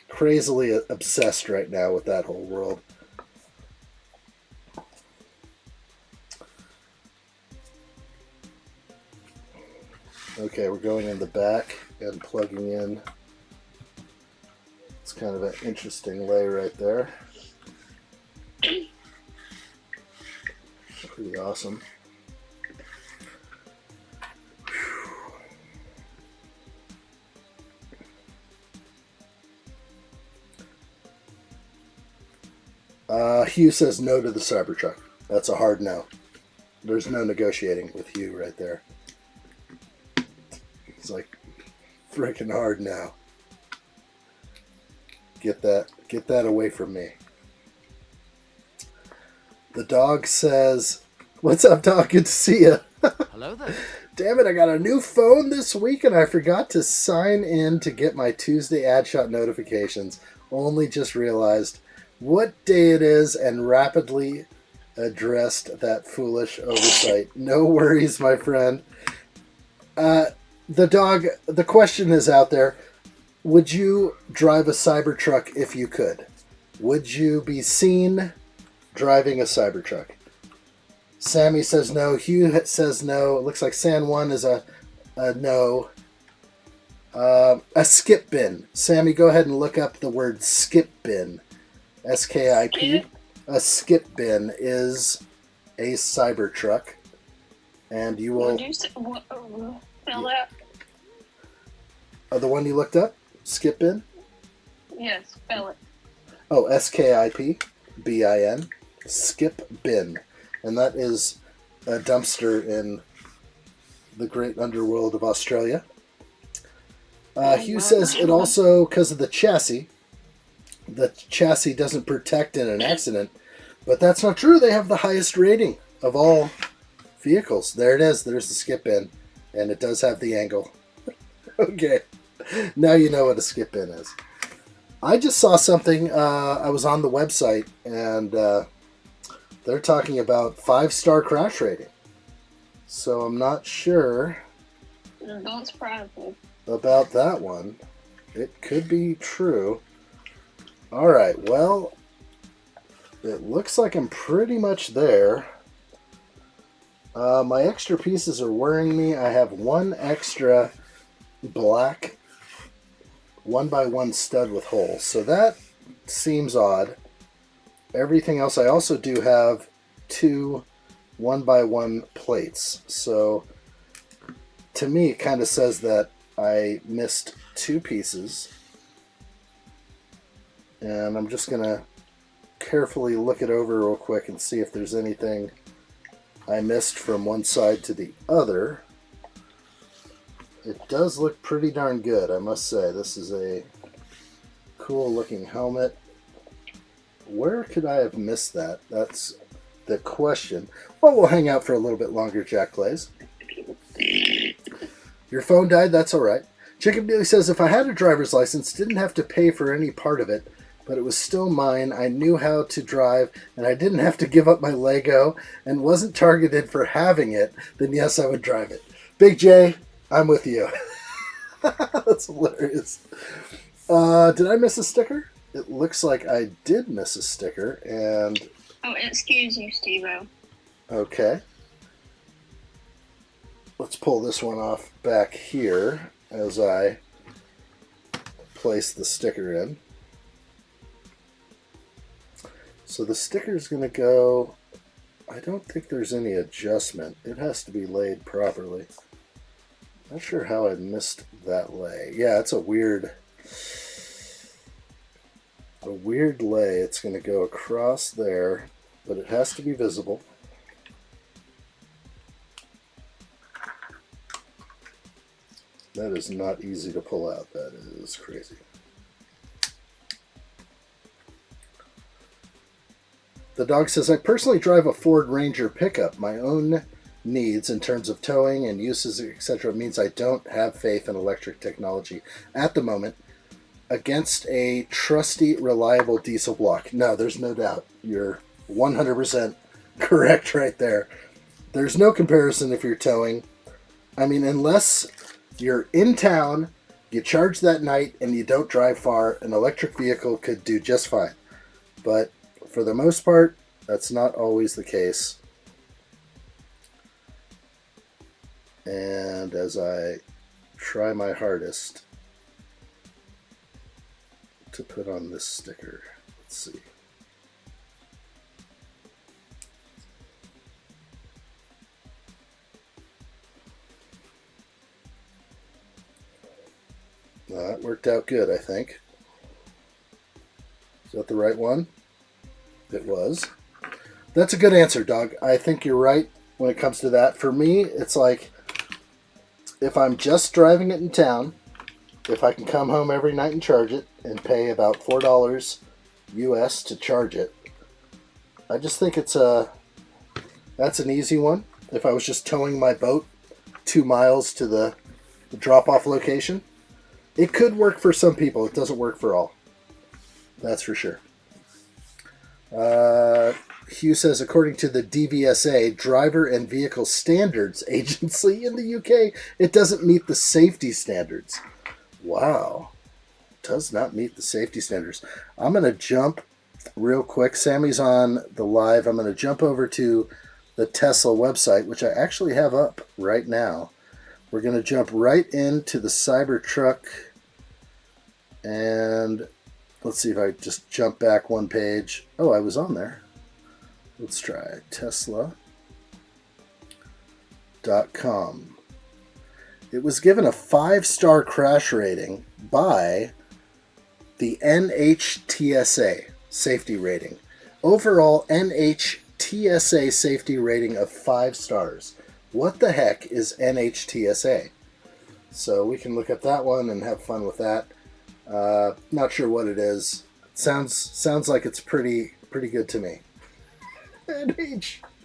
crazily obsessed right now with that whole world. Okay, we're going in the back and plugging in. It's kind of an interesting lay right there. Pretty awesome. Hugh says no to the Cybertruck. That's a hard no. There's no negotiating with Hugh right there. It's like freaking hard no. Get that away from me. The dog says, "What's up, dog? Good to see you." Hello there. Damn it, I got a new phone this week and I forgot to sign in to get my Tuesday addshot notifications. Only just realized what day it is and rapidly addressed that foolish oversight. No worries, my friend. The question is out there. Would you drive a Cybertruck if you could? Would you be seen driving a Cybertruck? Sammy says no. Hugh says no. It looks like San1 is a no. A skip bin. Sammy, go ahead and look up the word skip bin. SKIP. A skip bin is a Cybertruck. And you will... Would you spell that? The one you looked up? Skip bin? Yes, spell it. Oh, SKIP BIN. Skip bin. And that is a dumpster in the great underworld of Australia. Hugh says it also, because of the chassis doesn't protect in an accident. But that's not true. They have the highest rating of all vehicles. There it is. There's the skip bin. And it does have the angle. Okay. Now you know what a skip bin is. I just saw something. I was on the website, and they're talking about 5-star crash rating. So I'm not sure Don't surprise me. about that one. It could be true. Alright, well, it looks like I'm pretty much there. My extra pieces are worrying me. I have one extra black 1x1 stud with holes, so that seems odd. Everything else, I also do have 2 1x1 plates, so to me it kind of says that I missed 2 pieces, and I'm just gonna carefully look it over real quick and see if there's anything I missed from one side to the other. It does look pretty darn good, I must say. This is a cool looking helmet. Where could I have missed that? That's the question. Well, we'll hang out for a little bit longer, Jack Plays. Your phone died? That's alright. Jacob Neely says, if I had a driver's license, didn't have to pay for any part of it, but it was still mine, I knew how to drive, and I didn't have to give up my Lego, and wasn't targeted for having it, then yes, I would drive it. Big J, I'm with you. That's hilarious. Did I miss a sticker? It looks like I did miss a sticker, and... Oh, excuse you, Steve-O. Okay. Let's pull this one off back here as I place the sticker in. So the sticker is going to go I don't think there's any adjustment. It has to be laid properly. Not sure how I missed that lay. Yeah, it's a weird lay. It's going to go across there, but it has to be visible. That is not easy to pull out. That is crazy. The dog says, I personally drive a Ford Ranger pickup. My own needs in terms of towing and uses, etc. means I don't have faith in electric technology at the moment against a trusty, reliable diesel block. No, there's no doubt. You're 100% correct right there. There's no comparison if you're towing. I mean, unless you're in town, you charge that night, and you don't drive far, an electric vehicle could do just fine. But for the most part, that's not always the case. And as I try my hardest to put on this sticker, let's see. That worked out good, I think. Is that the right one? It was. That's a good answer, Doug. I think you're right when it comes to that. For me, it's like, if I'm just driving it in town, if I can come home every night and charge it and pay about $4 US to charge it, I just think that's an easy one. If I was just towing my boat 2 miles to the drop-off location, it could work for some people. It doesn't work for all. That's for sure. Hugh says, according to the DVSA, Driver and Vehicle Standards Agency in the UK, it doesn't meet the safety standards. Wow. Does not meet the safety standards. I'm going to jump real quick. Sammy's on the live. I'm going to jump over to the Tesla website, which I actually have up right now. We're going to jump right into the Cybertruck, and let's see if I just jump back one page. Oh, I was on there. Let's try Tesla.com. It was given a 5-star crash rating by the NHTSA safety rating. Overall NHTSA safety rating of 5 stars. What the heck is NHTSA? So we can look at that one and have fun with that. Not sure what it is. Sounds like it's pretty good to me. NHTSA.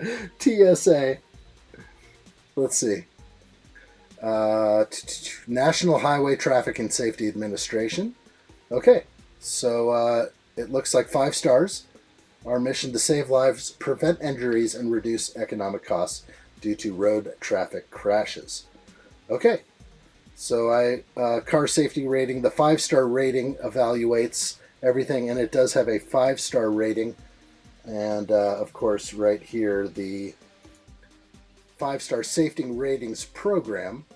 Let's see. National Highway Traffic and Safety Administration. Okay, so it looks like 5 stars. Our mission to save lives, prevent injuries, and reduce economic costs due to road traffic crashes. Okay, so car safety rating, the 5-star rating evaluates everything, and it does have a 5-star rating. And of course, right here, the 5-star safety ratings program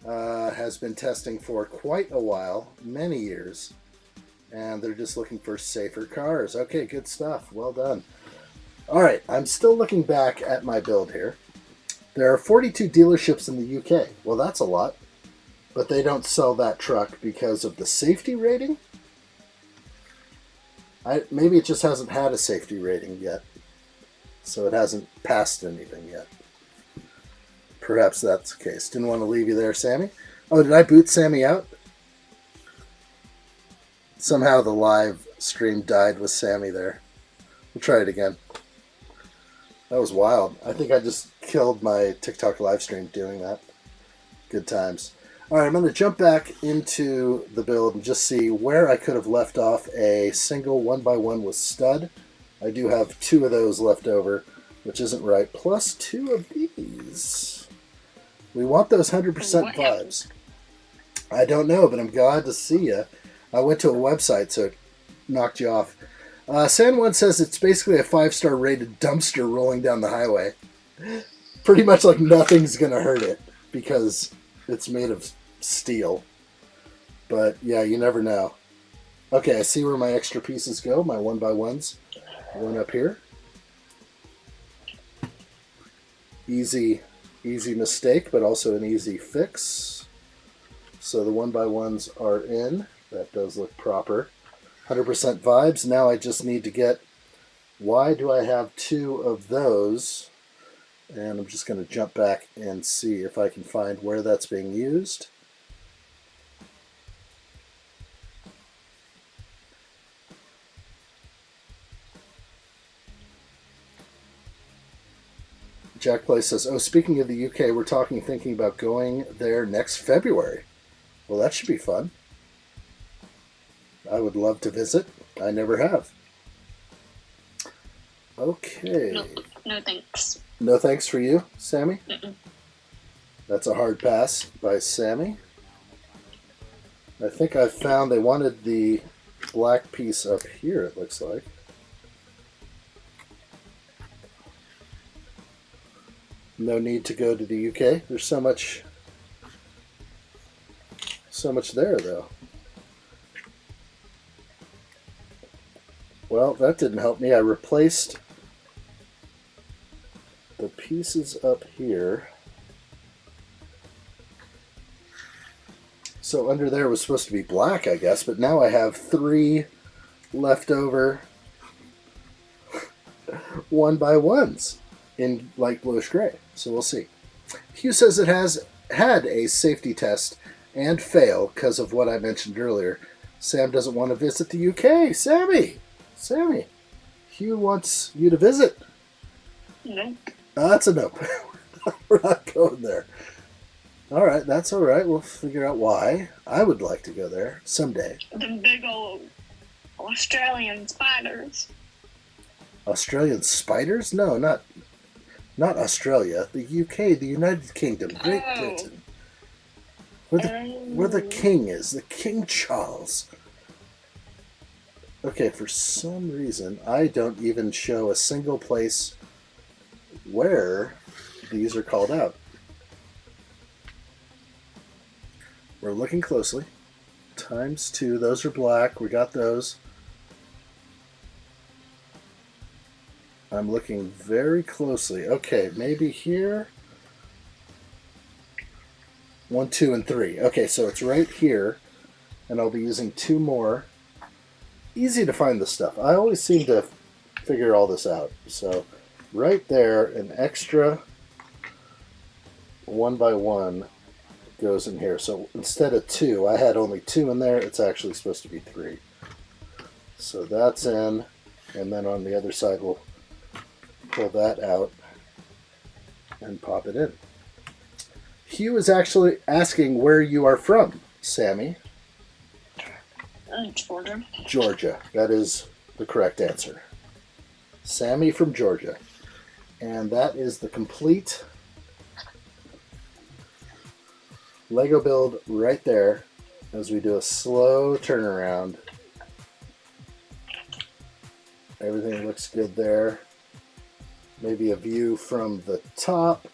has been testing for quite a while, many years, and they're just looking for safer cars. Okay, good stuff. Well done. All right, I'm still looking back at my build here. There are 42 dealerships in the UK. Well, that's a lot, but they don't sell that truck because of the safety rating. Maybe it just hasn't had a safety rating yet, so it hasn't passed anything yet. Perhaps that's the case. Didn't want to leave you there, Sammy. Oh, did I boot Sammy out? Somehow the live stream died with Sammy there. We'll try it again. That was wild. I think I just killed my TikTok live stream doing that. Good times. All right, I'm going to jump back into the build and just see where I could have left off a single 1x1 with stud. I do have 2 of those left over, which isn't right, plus 2 of these. We want those 100% vibes. I don't know, but I'm glad to see you. I went to a website, so it knocked you off. San Juan says it's basically a 5-star rated dumpster rolling down the highway. Pretty much like nothing's going to hurt it because it's made of steel. But yeah, you never know. Okay, I see where my extra pieces go, my 1x1s. One up here. Easy mistake, but also an easy fix. So the 1x1s are in. That does look proper. 100% vibes. Now I just need to get, why do I have 2 of those? And I'm just going to jump back and see if I can find where that's being used. Jack Play says, oh, speaking of the UK, we're thinking about going there next February. Well, that should be fun. I would love to visit. I never have. Okay. No thanks. No thanks for you, Sammy? Mm-mm. That's a hard pass by Sammy. I think I found they wanted the black piece up here, it looks like. No need to go to the UK. There's so much there, though. Well, that didn't help me. I replaced the pieces up here. So under there was supposed to be black, I guess, but now I have 3 leftover 1x1s in light bluish gray. So we'll see. Hugh says it has had a safety test and fail because of what I mentioned earlier. Sam doesn't want to visit the UK. Sammy, Hugh wants you to visit. Nope. That's a nope. We're not going there. All right, that's all right. We'll figure out why. I would like to go there someday. The big old Australian spiders. Australian spiders? No, not Australia. The UK, the United Kingdom, Great Britain. Where the king is, the King Charles. Okay, for some reason, I don't even show a single place where these are called out. We're looking closely. ×2, those are black. We got those. I'm looking very closely. Okay, maybe here. 1, 2, and 3. Okay, so it's right here, and I'll be using 2 more. Easy to find this stuff. I always seem to figure all this out. So right there, an extra 1x1 goes in here. So instead of 2, I had only 2 in there. It's actually supposed to be 3. So that's in, and then on the other side we'll pull that out and pop it in. Hugh is actually asking where you are from, Sammy. Georgia. Georgia. That is the correct answer. Sammy from Georgia. And that is the complete Lego build right there as we do a slow turnaround. Everything looks good there. Maybe a view from the top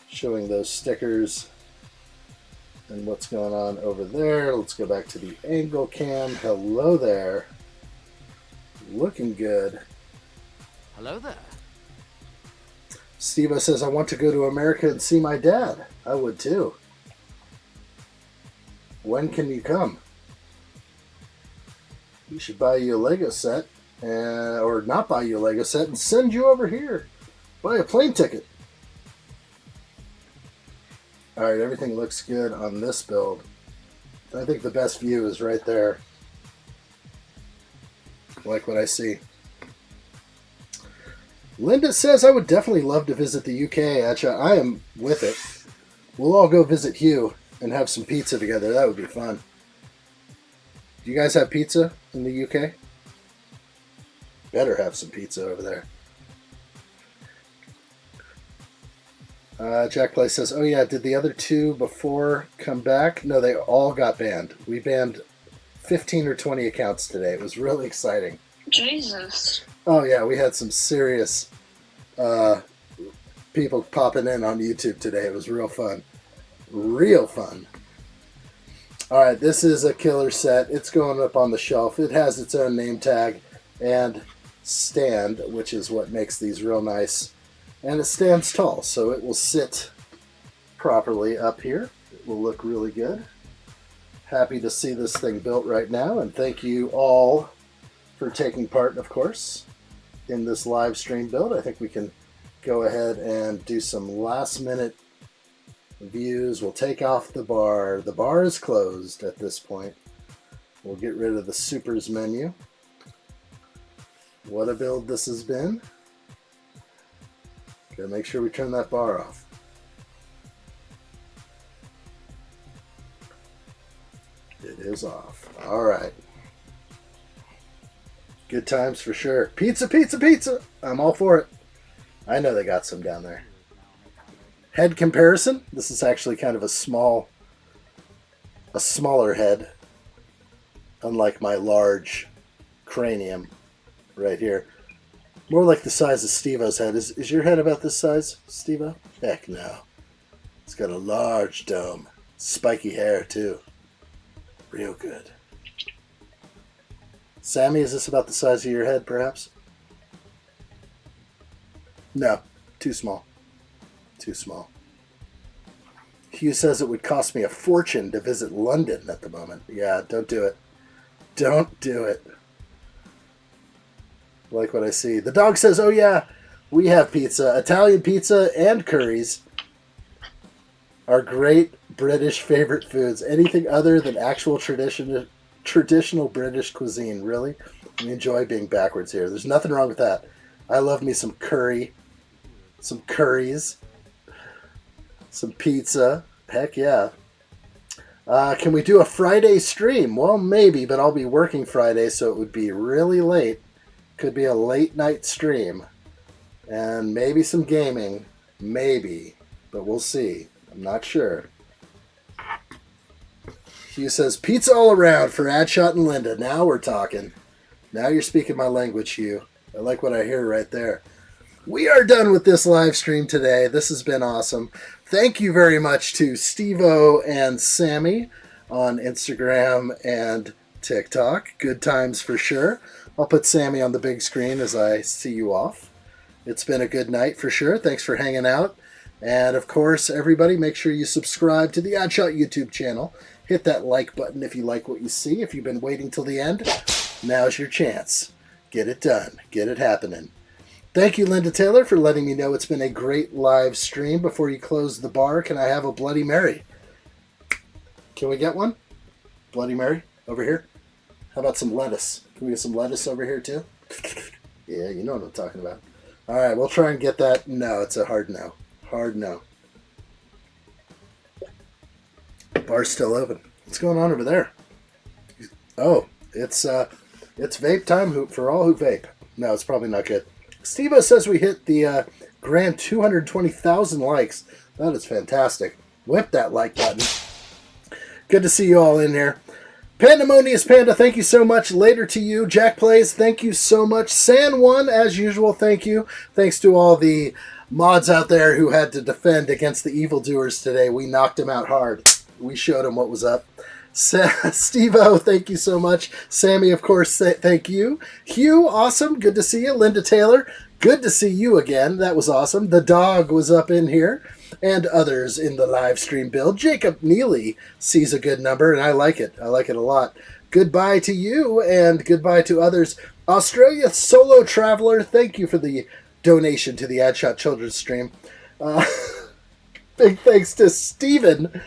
showing those stickers and what's going on over there. Let's go back to the angle cam. Hello there. Looking good. Hello there. Steve says, I want to go to America and see my dad. I would too. When can you come? We should buy you a Lego set, or not buy you a Lego set, and send you over here. Buy a plane ticket. Alright, everything looks good on this build. I think the best view is right there. I like what I see. Linda says, I would definitely love to visit the UK. I am with it. We'll all go visit Hugh and have some pizza together. That would be fun. Do you guys have pizza in the UK? Better have some pizza over there. Jack Play says, oh yeah, did the other 2 before come back? No, they all got banned. We banned 15 or 20 accounts today. It was really exciting. Jesus. Oh yeah, we had some serious people popping in on YouTube today. It was real fun. Real fun. Alright, this is a killer set. It's going up on the shelf. It has its own name tag and stand, which is what makes these real nice. And it stands tall, so it will sit properly up here. It will look really good. Happy to see this thing built right now, and thank you all for taking part, of course, in this live stream build. I think we can go ahead and do some last minute views. We'll take off the bar. The bar is closed at this point. We'll get rid of the supers menu. What a build this has been. Gotta make sure we turn that bar off. It is off. All right. Good times for sure. Pizza, pizza, pizza. I'm all for it. I know they got some down there. Head comparison. This is actually kind of a smaller head. Unlike my large cranium right here. More like the size of Steve-O's head. Is your head about this size, Steve-O? Heck no. It's got a large dome. Spiky hair, too. Real good. Sammy, is this about the size of your head, perhaps? No. Too small. Too small. Hugh says it would cost me a fortune to visit London at the moment. Yeah, don't do it. Don't do it. Like what I see. The dog says, oh yeah, we have pizza. Italian pizza and curries are great British favorite foods. Anything other than actual traditional British cuisine, really? We enjoy being backwards here. There's nothing wrong with that. I love me some curry, some curries, some pizza. Heck yeah. Can we do a Friday stream? Well, maybe, but I'll be working Friday, so it would be really late. Could be a late night stream. And maybe some gaming. Maybe. But we'll see. I'm not sure. Hugh says, pizza all around for Addshot and Linda. Now we're talking. Now you're speaking my language, Hugh. I like what I hear right there. We are done with this live stream today. This has been awesome. Thank you very much to Steve-O and Sammy on Instagram and TikTok. Good times for sure. I'll put Sammy on the big screen as I see you off. It's been a good night for sure. Thanks for hanging out. And of course, everybody, make sure you subscribe to the addshot YouTube channel. Hit that like button if you like what you see. If you've been waiting till the end, now's your chance. Get it done. Get it happening. Thank you, Linda Taylor, for letting me know it's been a great live stream. Before you close the bar, can I have a Bloody Mary? Can we get one? Bloody Mary over here? How about some lettuce? Can we get some lettuce over here too? Yeah, you know what I'm talking about. All right, we'll try and get that. No, it's a hard no. Hard no. Bar's still open. What's going on over there? Oh, it's vape time for all who vape. No, it's probably not good. Steve-O says we hit the grand 220,000 likes. That is fantastic. Whip that like button. Good to see you all in here. Pandemonious Panda, thank you so much. Later to you. Jack Plays, thank you so much. San1, as usual, thank you. Thanks to all the mods out there who had to defend against the evildoers today. We knocked them out hard. We showed them what was up. Steve-O, thank you so much. Sammy, of course, thank you. Hugh, awesome. Good to see you. Linda Taylor, good to see you again. That was awesome. The dog was up in here. And others in the live stream build. Jacob Neely sees a good number, and I like it. I like it a lot. Goodbye to you, and goodbye to others. Australia Solo Traveler, thank you for the donation to the Addshot Children's stream. Big thanks to Steven,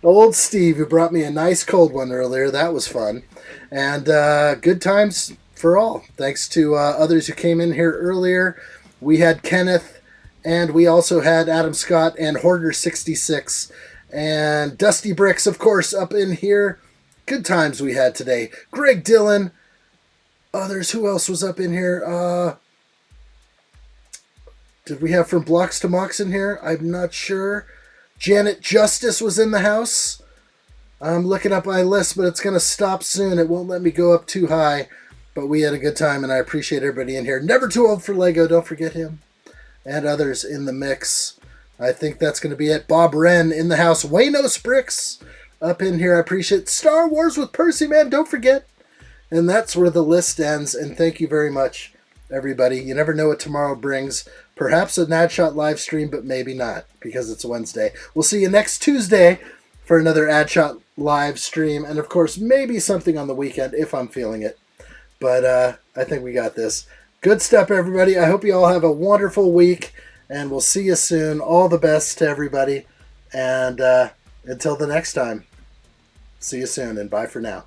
old Steve, who brought me a nice cold one earlier. That was fun. And good times for all. Thanks to others who came in here earlier. We had Kenneth, and we also had Adam Scott and Hoarder66 and Dusty Bricks, of course, up in here. Good times we had today. Greg Dillon. Others, who else was up in here? Did we have From Blocks to Mocks in here? I'm not sure. Janet Justice was in the house. I'm looking up my list, but it's going to stop soon. It won't let me go up too high. But we had a good time, and I appreciate everybody in here. Never Too Old for Lego. Don't forget him. And others in the mix. I think that's going to be it. Bob Wren in the house. Waynos Bricks up in here. I appreciate it. Star Wars with Percy, man. Don't forget. And that's where the list ends. And thank you very much everybody. You never know what tomorrow brings. Perhaps an addshot live stream, but maybe not because it's Wednesday. We'll see you next Tuesday for another addshot live stream, and of course, maybe something on the weekend if I'm feeling it. But I think we got this. Good stuff, everybody. I hope you all have a wonderful week, and we'll see you soon. All the best to everybody, and until the next time, see you soon, and bye for now.